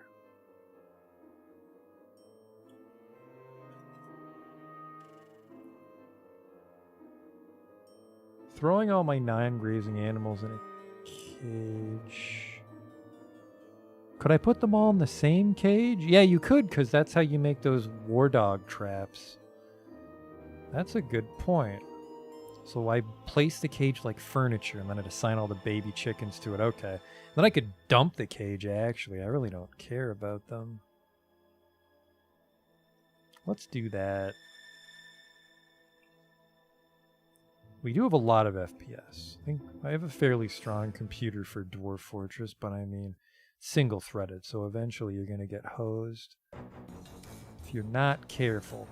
Throwing all my 9 grazing animals in a cage. Could I put them all in the same cage? Yeah, you could, because that's how you make those war dog traps. That's a good point. So I place the cage like furniture, and then I'd assign all the baby chickens to it. Okay. Then I could dump the cage, actually. I really don't care about them. Let's do that. We do have a lot of FPS. I think I have a fairly strong computer for Dwarf Fortress, but I mean single-threaded, so eventually you're going to get hosed if you're not careful.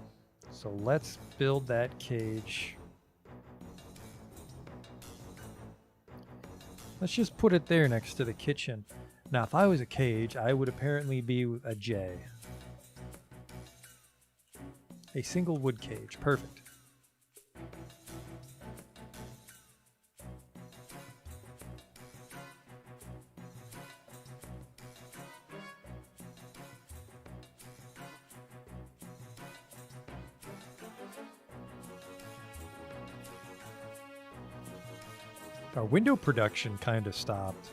So let's build that cage. Let's just put it there next to the kitchen. Now, if I was a cage, I would apparently be a J. A single wood cage. Perfect. Our window production kind of stopped.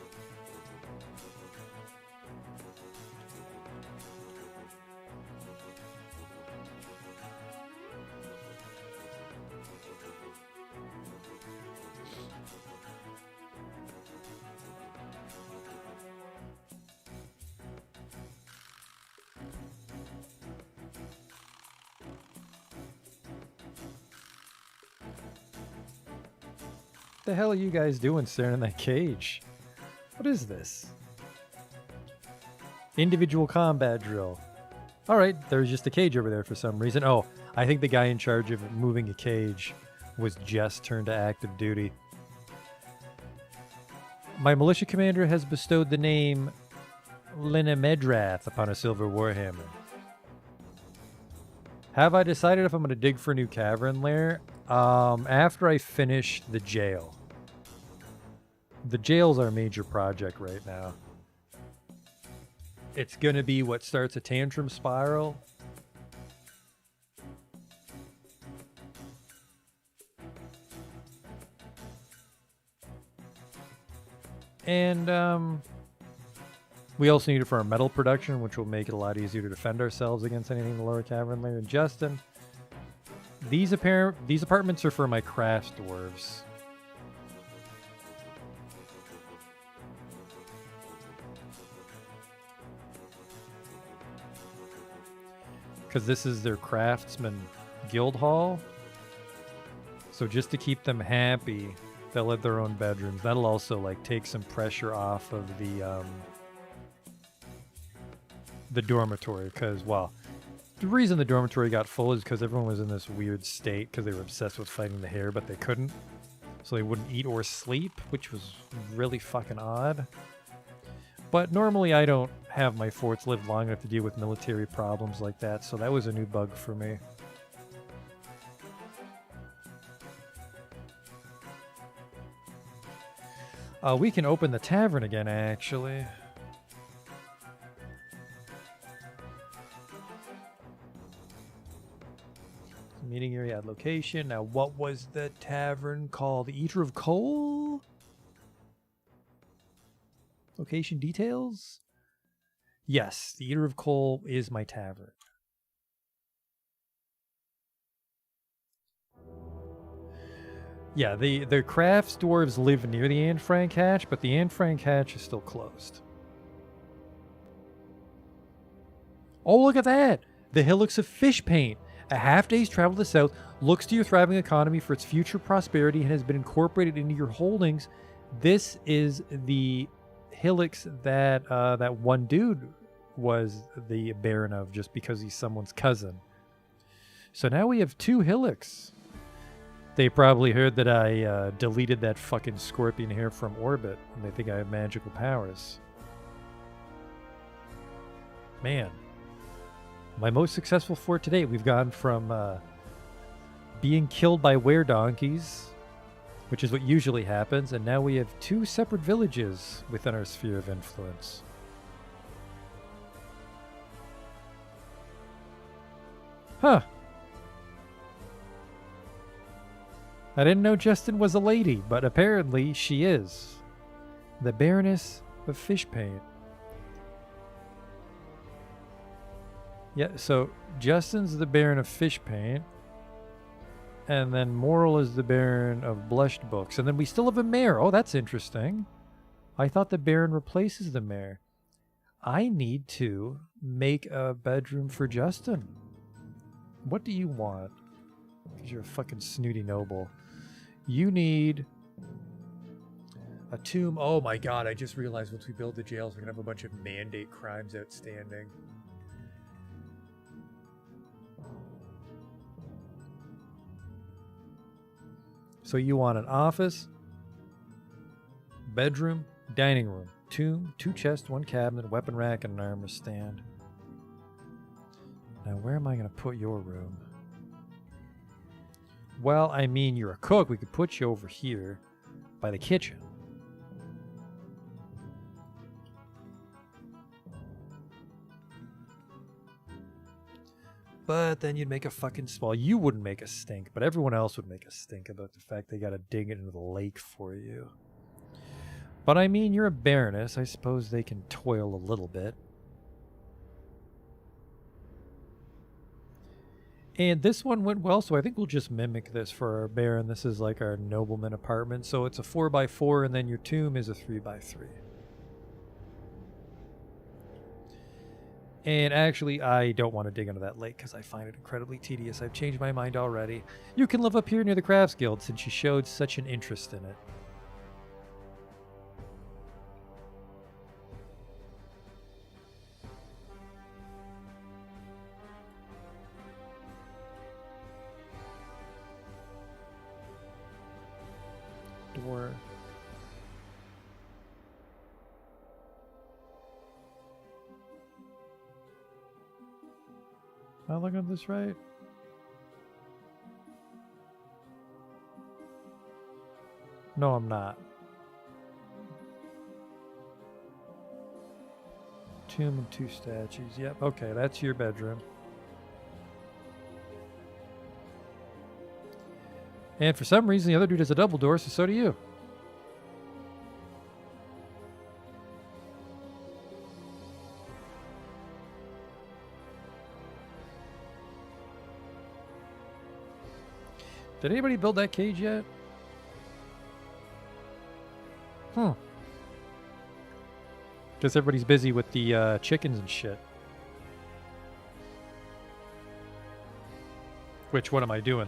What the hell are you guys doing staring in that cage? What is this? Individual combat drill. Alright, there's just a cage over there for some reason. Oh, I think the guy in charge of moving a cage was just turned to active duty. My militia commander has bestowed the name Linemedrath upon a silver warhammer. Have I decided if I'm going to dig for a new cavern lair? After I finish the jail. The jail's our major project right now. It's going to be what starts a tantrum spiral. And we also need it for our metal production, which will make it a lot easier to defend ourselves against anything in the lower cavern layer. And Justin, these apartments are for my craft dwarves. Because this is their craftsman guild hall. So just to keep them happy, they'll have their own bedrooms. That'll also like take some pressure off of the dormitory. Because, well, the reason the dormitory got full is because everyone was in this weird state because they were obsessed with fighting the hair, but they couldn't. So they wouldn't eat or sleep, which was really fucking odd. But normally I don't have my forts live long enough to deal with military problems like that, so that was a new bug for me. We can open the tavern again, actually. Meeting area, add location. Now, what was the tavern called? The Eater of Coal? Location details? Yes, the Eater of Coal is my tavern. Yeah, the crafts dwarves live near the Anne Frank hatch, but the Anne Frank hatch is still closed. Oh, look at that! The Hillocks of Fish Paint. A half-day's travel to the south, looks to your thriving economy for its future prosperity and has been incorporated into your holdings. This is the Hillocks that that one dude was the Baron of just because he's someone's cousin. So now we have 2 Hillocks. They probably heard that I deleted that fucking scorpion hair from orbit, and they think I have magical powers. Man. My most successful fort to date. We've gone from being killed by were-donkeys, which is what usually happens, and now we have 2 separate villages within our sphere of influence. Huh. I didn't know Justin was a lady, but apparently she is. The Baroness of Fish Paint. Yeah, so Justin's the Baron of Fish Paint, and then Moral is the Baron of Blushed Books, and then we still have a mayor. Oh, that's interesting. I thought the Baron replaces the mayor. I need to make a bedroom for Justin. What do you want? Because you're a fucking snooty noble. You need a tomb. Oh my god, I just realized once we build the jails, we're going to have a bunch of mandate crimes outstanding. So you want an office, bedroom, dining room, tomb, 2 chests, 1 cabinet, weapon rack, and an armor stand. Now where am I going to put your room? Well, I mean, you're a cook. We could put you over here by the kitchen. But then you'd make a fucking... Well, you wouldn't make a stink, but everyone else would make a stink about the fact they gotta dig it into the lake for you. But I mean, you're a baroness. I suppose they can toil a little bit. And this one went well, so I think we'll just mimic this for our baron. This is like our nobleman apartment. So it's a 4x4, and then your tomb is a 3x3. And actually, I don't want to dig into that lake because I find it incredibly tedious. I've changed my mind already. You can live up here near the Crafts Guild since you showed such an interest in it. Dwarf. Am I looking at this right? No, I'm not. Tomb and 2 statues. Yep, okay, that's your bedroom. And for some reason, the other dude has a double door, so do you. Did anybody build that cage yet? Guess everybody's busy with the chickens and shit. Which, what am I doing?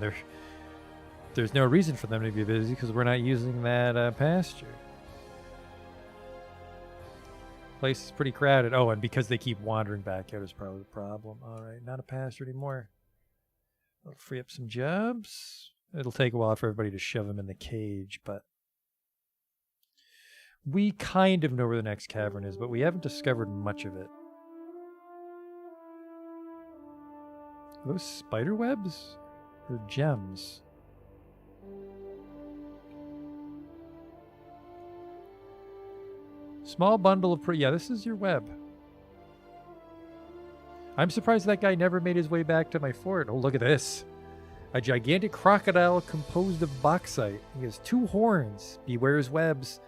There's no reason for them to be busy because we're not using that pasture. Place is pretty crowded. Oh, and because they keep wandering back out is probably the problem. All right, not a pasture anymore. I'll free up some jobs. It'll take a while for everybody to shove them in the cage, but we kind of know where the next cavern is, but we haven't discovered much of it. Are those spider webs or gems? Small bundle of yeah, this is your web. I'm surprised that guy never made his way back to my fort. Oh, look at this. A gigantic crocodile composed of bauxite. He has 2 horns. Beware his webs.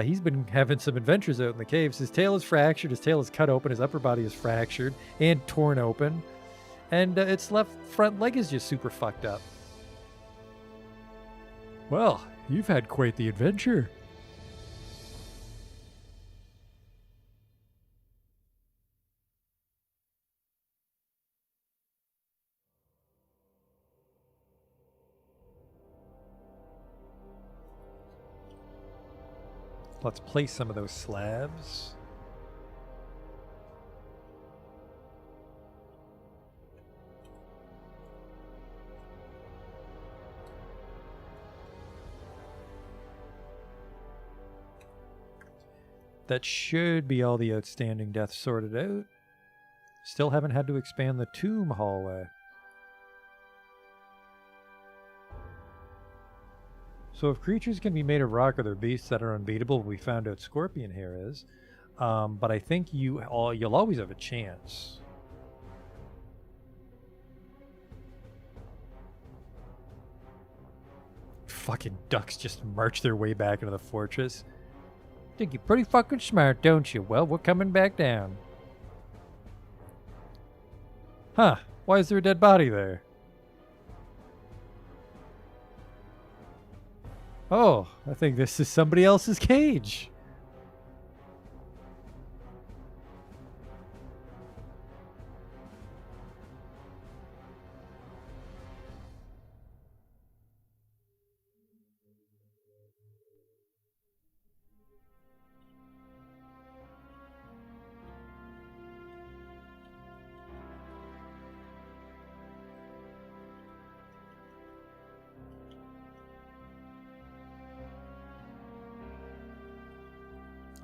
He's been having some adventures out in the caves. His tail is fractured. His tail is cut open. His upper body is fractured and torn open. And its left front leg is just super fucked up. Well, you've had quite the adventure. Let's place some of those slabs. That should be all the outstanding deaths sorted out. Still haven't had to expand the tomb hallway. So if creatures can be made of rock or they're beasts that are unbeatable, we found out Scorpion here is. But I think you'll always have a chance. Fucking ducks just march their way back into the fortress. Think you're pretty fucking smart, don't you? Well, we're coming back down. Huh. Why is there a dead body there? Oh, I think this is somebody else's cage.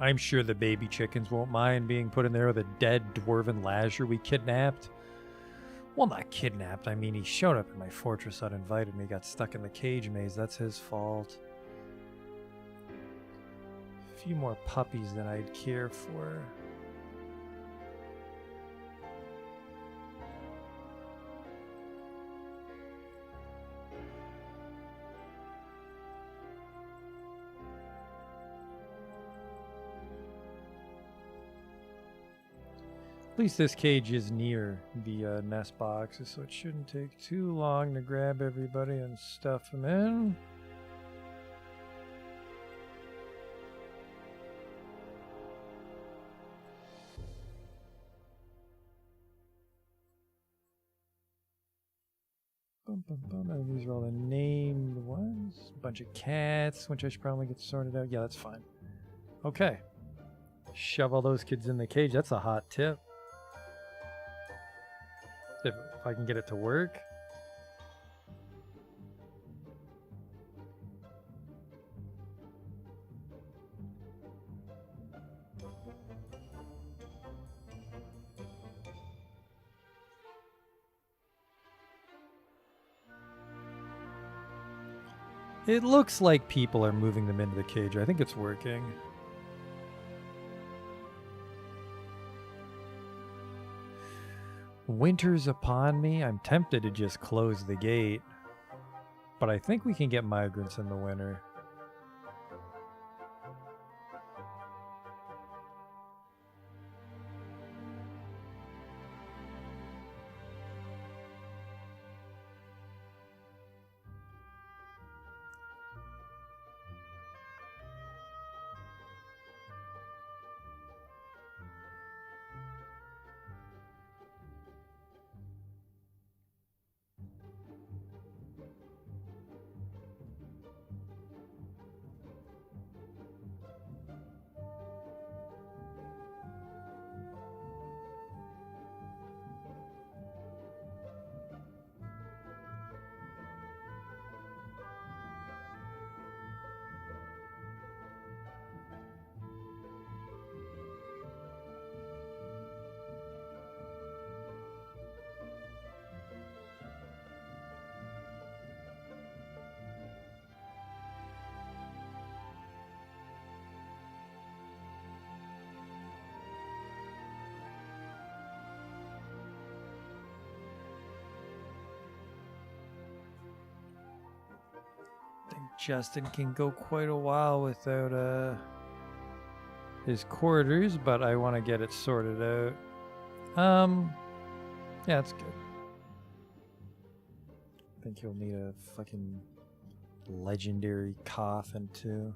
I'm sure the baby chickens won't mind being put in there with a dead dwarven lasher we kidnapped. Well, not kidnapped. I mean, he showed up in my fortress uninvited and he got stuck in the cage maze. That's his fault. A few more puppies than I'd care for. At least this cage is near the nest boxes, so it shouldn't take too long to grab everybody and stuff them in. Bum, bum, bum. And these are all the named ones. Bunch of cats, which I should probably get sorted out. Yeah, that's fine. Okay. Shove all those kids in the cage. That's a hot tip. If I can get it to work. It looks like people are moving them into the cage. I think it's working. Winter's upon me. I'm tempted to just close the gate. But I think we can get migrants in the winter. Justin can go quite a while without his quarters, but I want to get it sorted out. Yeah, that's good. I think he'll need a fucking legendary coffin too.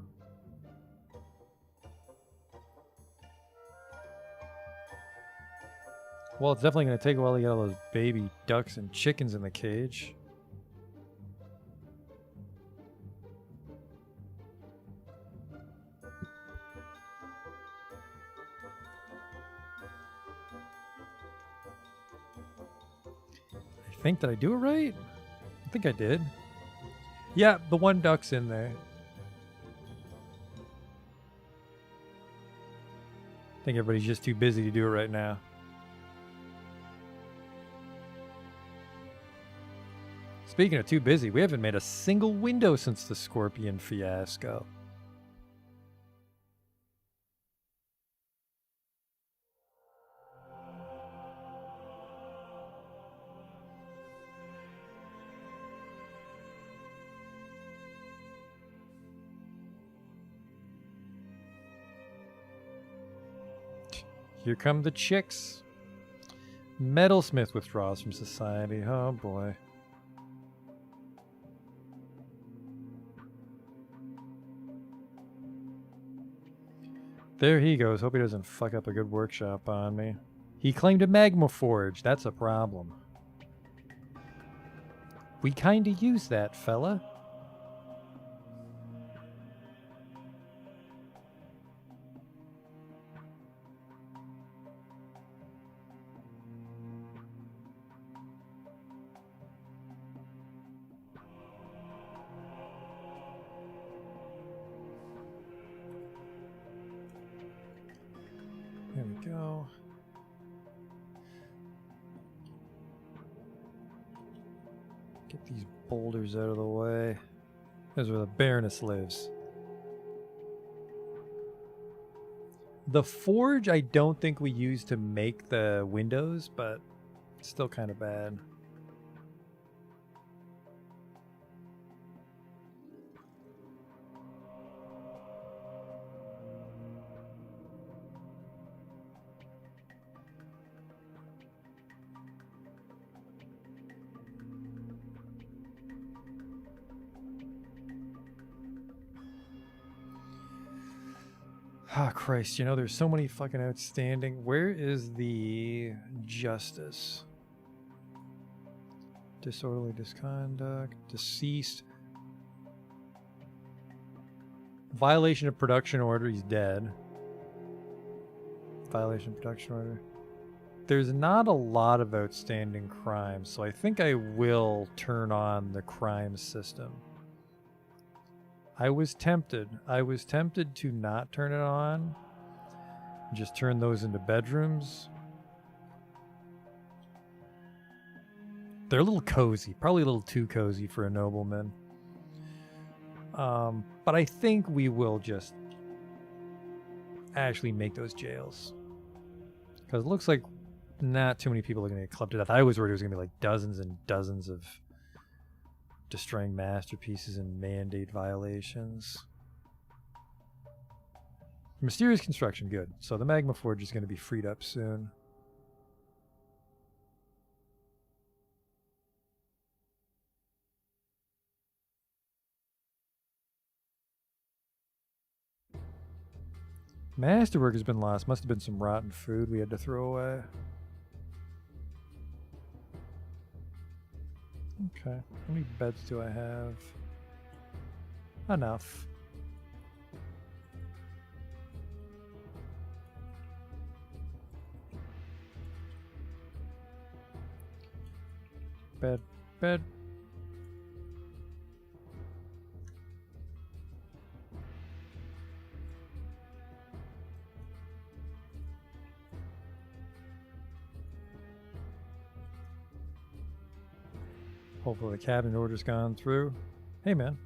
Well, it's definitely going to take a while to get all those baby ducks and chickens in the cage. I think, did I do it right? I think I did. Yeah, the one duck's in there. I think everybody's just too busy to do it right now. Speaking of too busy, we haven't made a single window since the Scorpion fiasco. Here come the chicks. Metalsmith withdraws from society. Oh boy. There he goes. Hope he doesn't fuck up a good workshop on me. He claimed a magma forge. That's a problem. We kinda use that, fella. There we go. Get these boulders out of the way. This is where the Baroness lives. The forge I don't think we used to make the windows, but it's still kind of bad. Ah, Christ, you know, there's so many fucking outstanding. Where is the justice? Disorderly misconduct, deceased. Violation of production order, he's dead. Violation of production order. There's not a lot of outstanding crimes, so I think I will turn on the crime system. I was tempted. I was tempted to not turn it on. Just turn those into bedrooms. They're a little cozy. Probably a little too cozy for a nobleman. But I think we will just actually make those jails. Because it looks like not too many people are going to get clubbed to death. I was worried it was going to be like dozens and dozens of destroying masterpieces and mandate violations. Mysterious construction, good. So the magma forge is going to be freed up soon. Masterwork has been lost. Must have been some rotten food we had to throw away. Okay, how many beds do I have? Enough. Bed. Hopefully the cabinet order's gone through. Hey, man.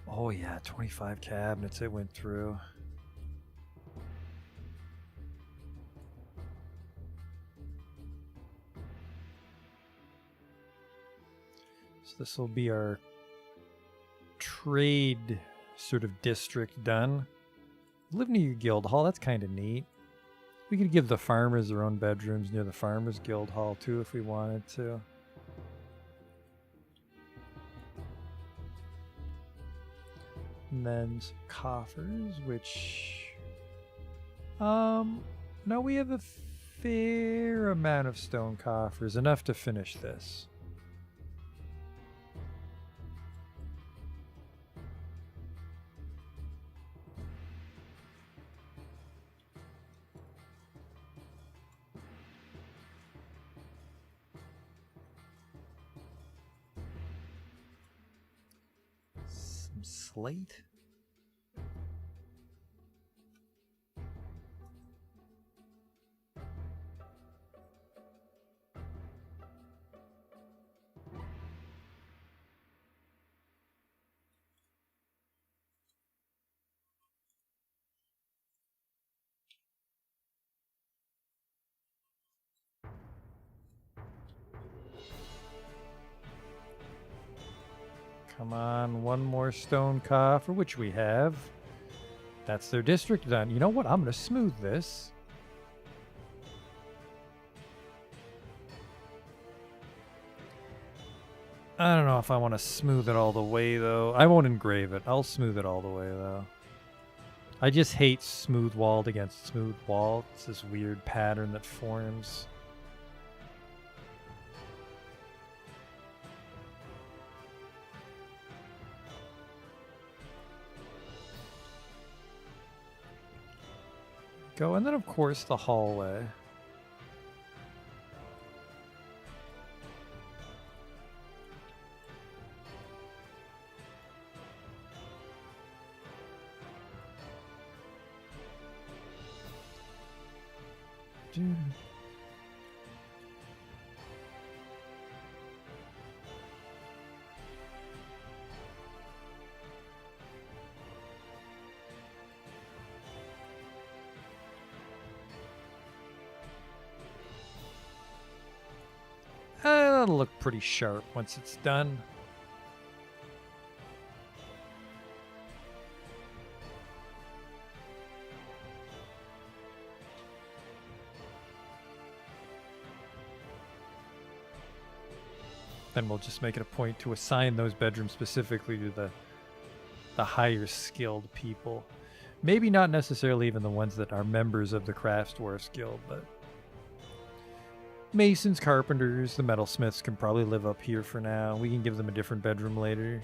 Oh, yeah, 25 cabinets it went through. So this will be our trade sort of district done. Live near your guild hall. That's kind of neat. We could give the farmers their own bedrooms near the farmers guild hall too if we wanted to. Men's coffers, which no, we have a fair amount of stone coffers, enough to finish this. Some slate. Come on, one more stone coffer, which we have. That's their district done. You know what? I'm going to smooth this. I don't know if I want to smooth it all the way, though. I won't engrave it. I'll smooth it all the way, though. I just hate smooth walled against smooth wall. It's this weird pattern that forms. Go, and then of course the hallway. Dude. That'll look pretty sharp once it's done. Then we'll just make it a point to assign those bedrooms specifically to the higher skilled people. Maybe not necessarily even the ones that are members of the Crafts Dwarfs Guild, but masons, carpenters, the metalsmiths can probably live up here for now. We can give them a different bedroom later.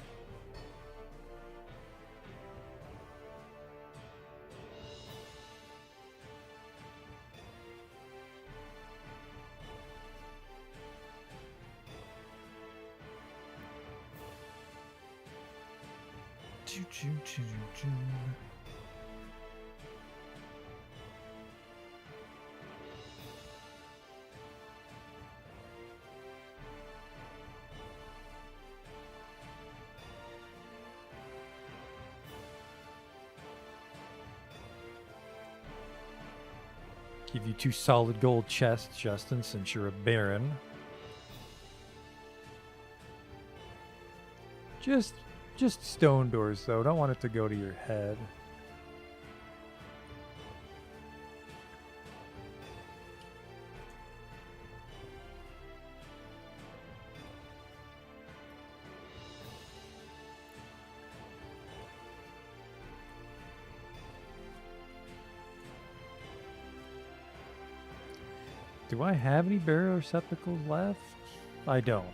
Give you 2 solid gold chests, Justin, since you're a baron. Just stone doors, though. Don't want it to go to your head. Do I have any burial receptacles left? I don't.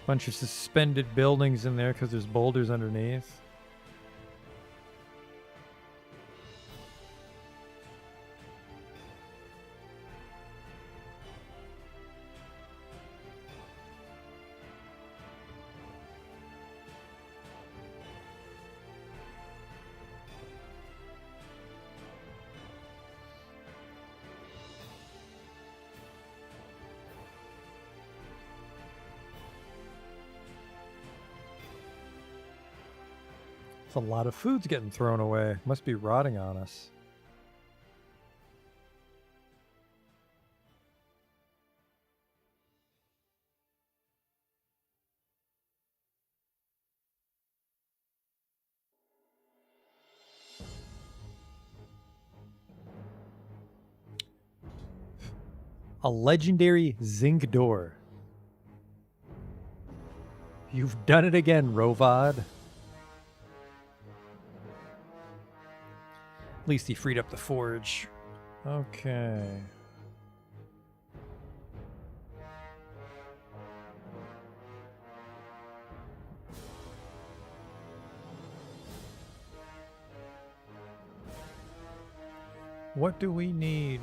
Bunch of suspended buildings in there because there's boulders underneath. a lot of food's getting thrown away. Must be rotting on us. A legendary zinc door. You've done it again, Rovad. At least he freed up the forge. Okay. What do we need?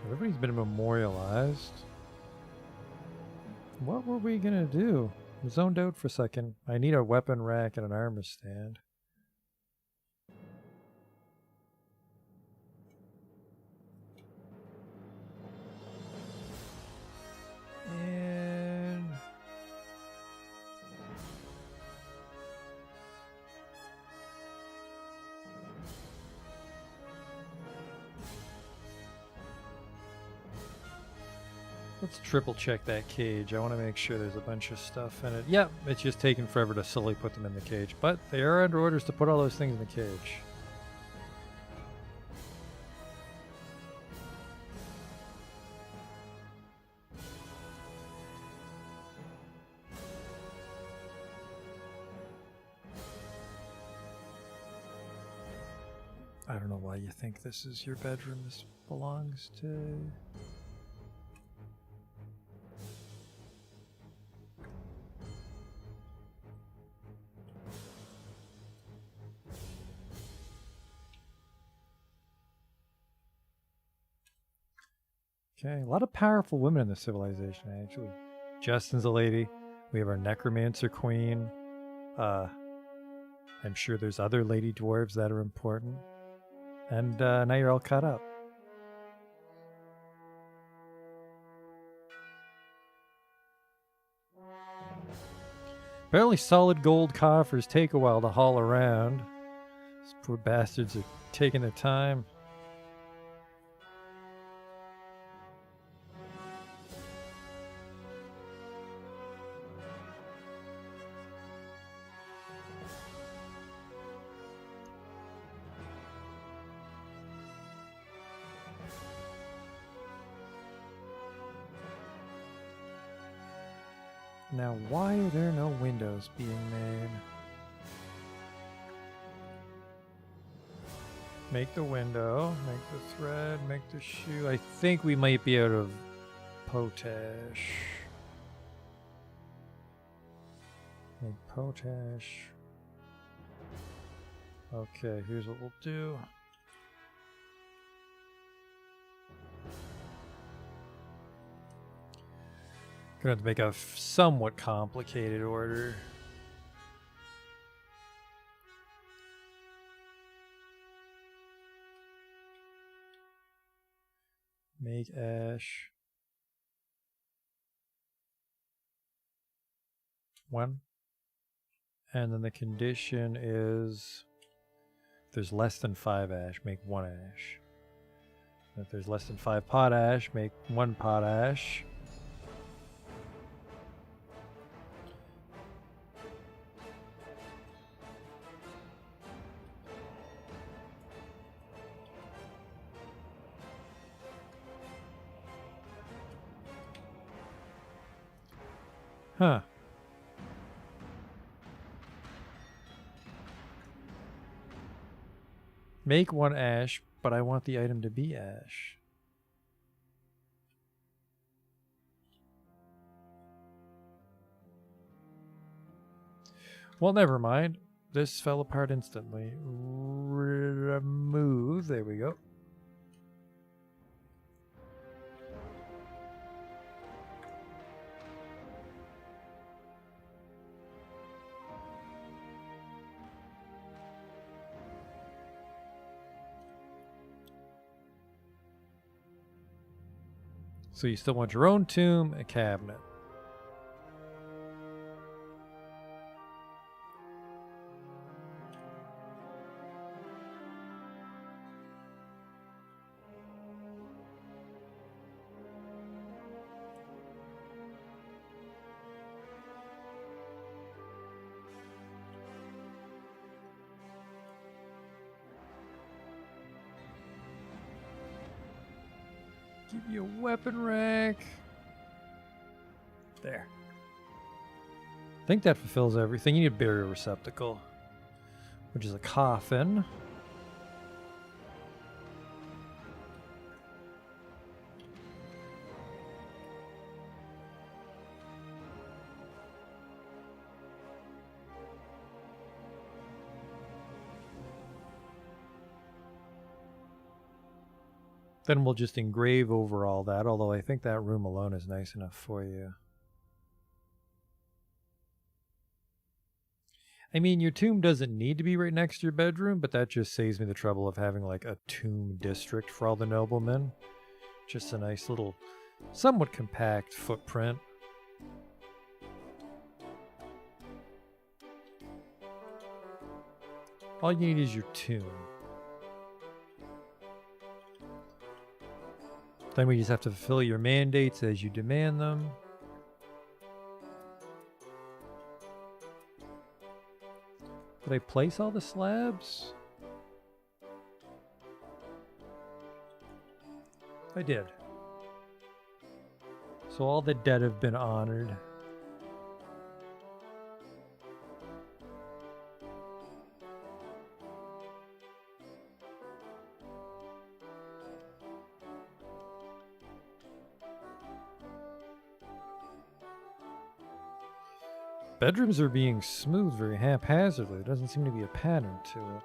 Everybody's been memorialized. What were we gonna do? I zoned out for a second. I need a weapon rack and an armor stand. And let's triple check that cage. I want to make sure there's a bunch of stuff in it. Yep, it's just taking forever to slowly put them in the cage, but they are under orders to put all those things in the cage. I don't know why you think this is your bedroom. This belongs to... Okay, a lot of powerful women in this civilization, actually. Justin's a lady. We have our necromancer queen. I'm sure there's other lady dwarves that are important. And now you're all caught up. Apparently solid gold coffers take a while to haul around. These poor bastards are taking their time. Now, why are there no windows being made? Make the window, make the thread, make the shoe. I think we might be out of potash. Make potash. Okay, here's what we'll do. Gonna have to make a somewhat complicated order. Make ash. 1. And then the condition is if there's less than 5 ash, make 1 ash. If there's less than 5 potash, make 1 potash. Huh. Make 1 ash, but I want the item to be ash. Well, never mind. This fell apart instantly. Remove. There we go. So you still want your own tomb, a cabinet. Give you a weapon rack. There. I think that fulfills everything. You need a burial receptacle, which is a coffin. Then we'll just engrave over all that, although I think that room alone is nice enough for you. I mean, your tomb doesn't need to be right next to your bedroom, but that just saves me the trouble of having like a tomb district for all the noblemen. Just a nice little, somewhat compact footprint. All you need is your tomb. Then we just have to fulfill your mandates as you demand them. Did I place all the slabs? I did. So all the dead have been honored. Bedrooms are being smoothed very haphazardly. There doesn't seem to be a pattern to it.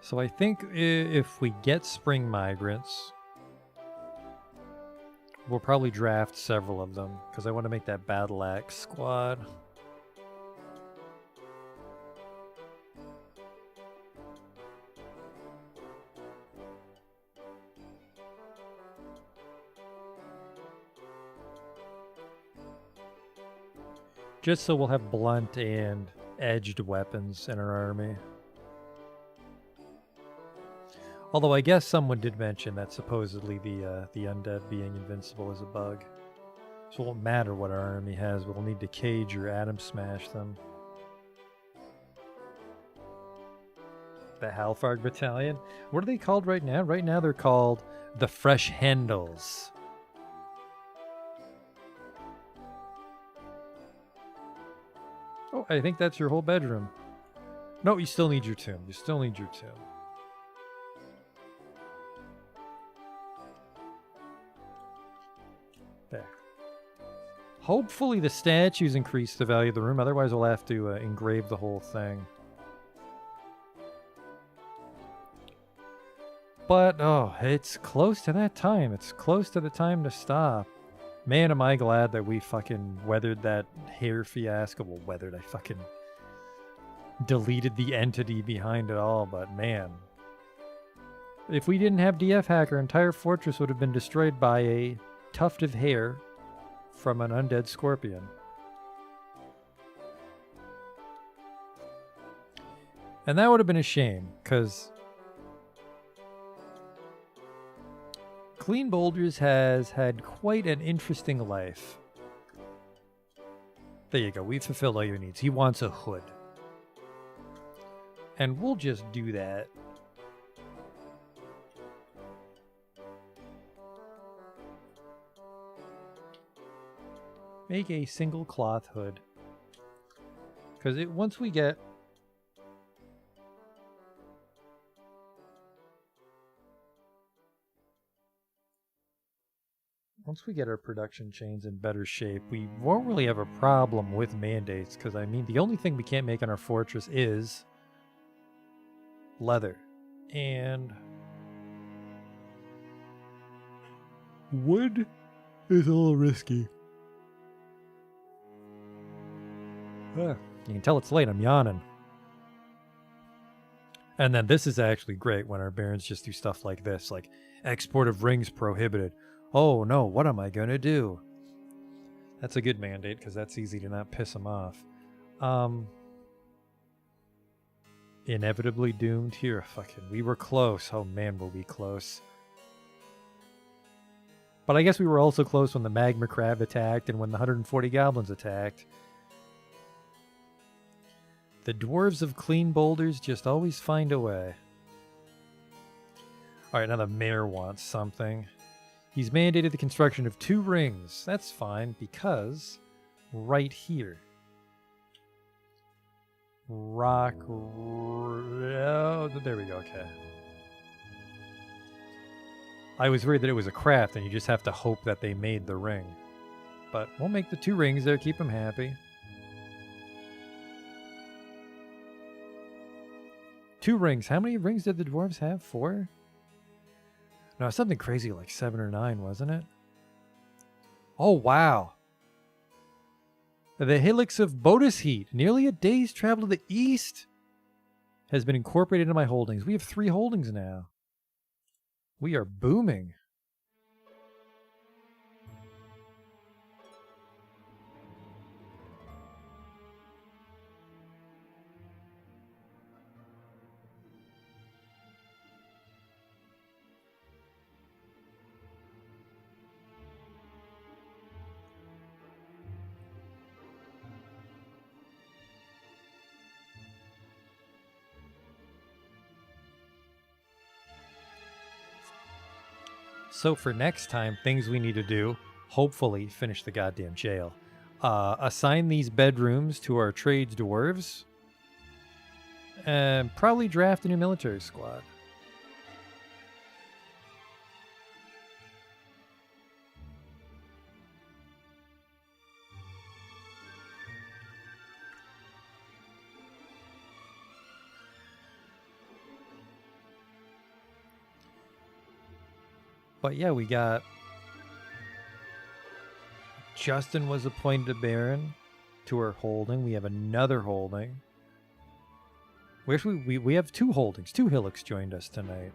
So I think if we get spring migrants, we'll probably draft several of them because I want to make that battle axe squad. Just so we'll have blunt and edged weapons in our army. Although I guess someone did mention that supposedly the undead being invincible is a bug. So it won't matter what our army has, we'll need to cage or atom smash them. The Halfard Battalion? What are they called right now? Right now they're called the Fresh Handles. Oh, I think that's your whole bedroom. No, you still need your tomb. You still need your tomb. There. Hopefully the statues increase the value of the room. Otherwise we'll have to engrave the whole thing. But, oh, it's close to that time. It's close to the time to stop. Man, am I glad that we fucking weathered that hair fiasco. Well, weathered. I fucking deleted the entity behind it all, but man. If we didn't have DF Hack, our entire fortress would have been destroyed by a tuft of hair from an undead scorpion. And that would have been a shame, because Clean Boulders has had quite an interesting life. There you go, we fulfilled all your needs. He wants a hood. And we'll just do that. Make a single cloth hood. Because once we get... Once we get our production chains in better shape, we won't really have a problem with mandates. Because, I mean, the only thing we can't make on our fortress is leather. And wood is a little risky. You can tell it's late. I'm yawning. And then this is actually great when our barons just do stuff like this. Like, export of rings prohibited. Oh no, what am I going to do? That's a good mandate because that's easy to not piss them off. Inevitably doomed here. Fucking, we were close. Oh man, were we close. But I guess we were also close when the magma crab attacked and when the 140 goblins attacked. The dwarves of clean boulders just always find a way. Alright, now the mayor wants something. He's mandated the construction of 2 rings. That's fine because right here. Rock. Oh, there we go. Okay. I was worried that it was a craft and you just have to hope that they made the ring. But we'll make the 2 rings there, keep them happy. 2 rings. How many rings did the dwarves have? 4? No, something crazy like 7 or 9, wasn't it? Oh, wow. The Helix of Bodis Heat, nearly a day's travel to the east, has been incorporated into my holdings. We have 3 holdings now. We are booming. So for next time, things we need to do, hopefully finish the goddamn jail. Assign these bedrooms to our trades dwarves. And probably draft a new military squad. But yeah, we got... Justin was appointed a baron to our holding. We have another holding. We have 2 holdings. 2 Hillocks joined us tonight.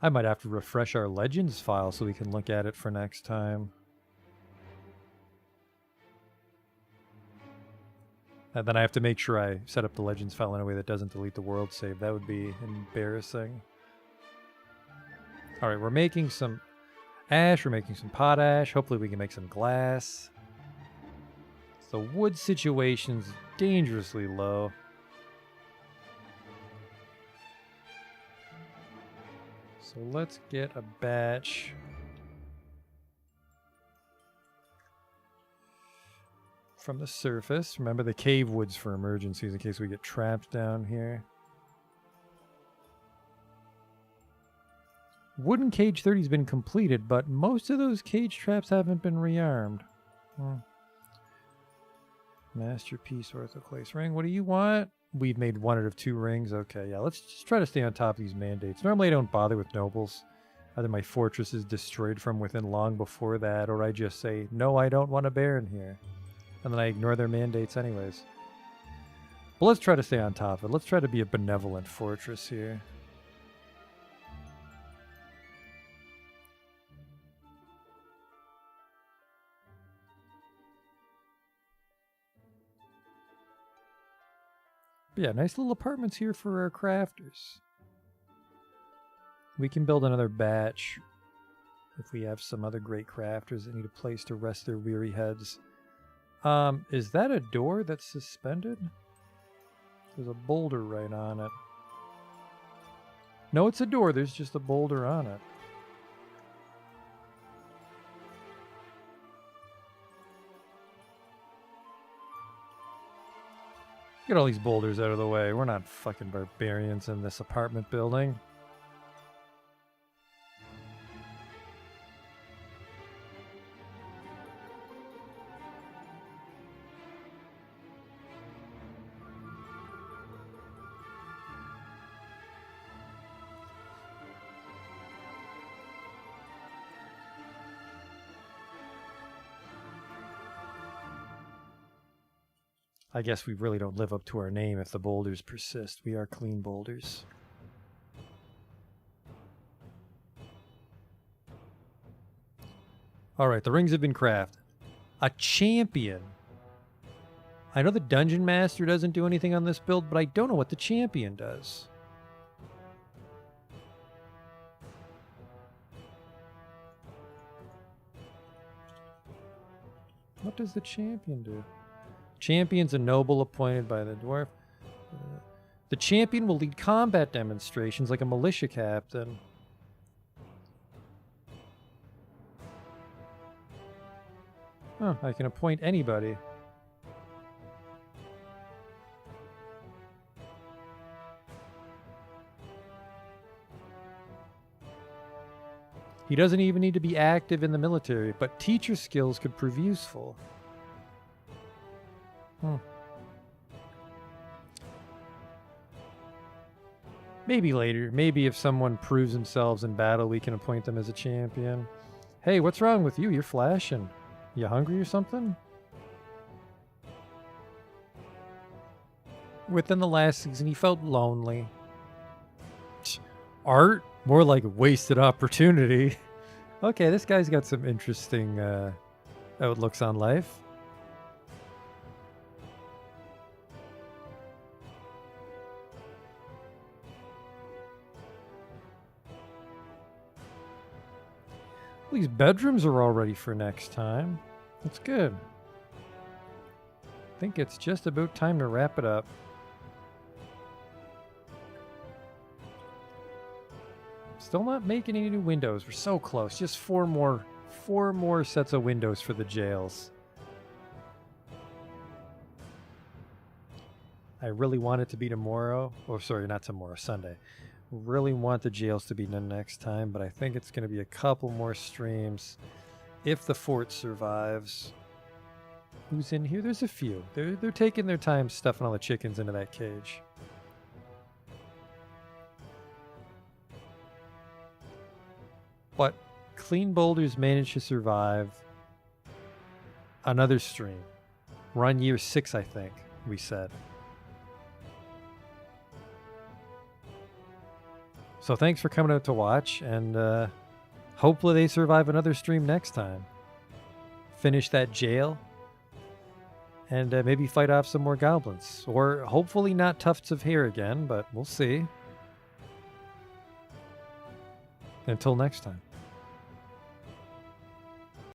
I might have to refresh our Legends file so we can look at it for next time. And then I have to make sure I set up the Legends file in a way that doesn't delete the world save. That would be embarrassing. Alright, we're making some ash. We're making some potash. Hopefully we can make some glass. The wood situation's dangerously low. So let's get a batch. From the surface. Remember the cave woods for emergencies in case we get trapped down here. Wooden cage 30 has been completed, but most of those cage traps haven't been rearmed. Masterpiece orthoclase ring. What do you want? We've made 1 out of 2 rings. Okay, yeah, let's just try to stay on top of these mandates. Normally I don't bother with nobles. Either my fortress is destroyed from within long before that, or I just say, no, I don't want a baron here. And then I ignore their mandates anyways. But let's try to stay on top of it. Let's try to be a benevolent fortress here. But yeah, nice little apartments here for our crafters. We can build another batch if we have some other great crafters that need a place to rest their weary heads. Is that a door that's suspended? There's a boulder right on it. No, it's a door. There's just a boulder on it. Get all these boulders out of the way. We're not fucking barbarians in this apartment building. I guess we really don't live up to our name if the boulders persist. We are clean boulders. Alright, the rings have been crafted. A champion. I know the Dungeon Master doesn't do anything on this build, but I don't know what the champion does. What does the champion do? Champion's a noble appointed by the Dwarf. The champion will lead combat demonstrations like a militia captain. Oh, I can appoint anybody. He doesn't even need to be active in the military, but teacher skills could prove useful. Maybe later. Maybe if someone proves themselves in battle, we can appoint them as a champion. Hey, what's wrong with you? You're flashing. You hungry or something? Within the last season, he felt lonely. Art? More like a wasted opportunity. Okay, this guy's got some interesting outlooks on life. These bedrooms are all ready for next time. That's good. I think it's just about time to wrap it up. Still not making any new windows. We're so close. Just four more sets of windows for the jails. I really want it to be tomorrow. Oh, sorry, not tomorrow, Sunday. Really want the jails to be done next time, but I think it's going to be a couple more streams if the fort survives. Who's in here? There's a few. They're taking their time stuffing all the chickens into that cage. But Clean Boulders managed to survive another stream. We're on year 6, I think, we said. So thanks for coming out to watch, and hopefully they survive another stream next time. Finish that jail, and maybe fight off some more goblins. Or hopefully not tufts of hair again, but we'll see. Until next time.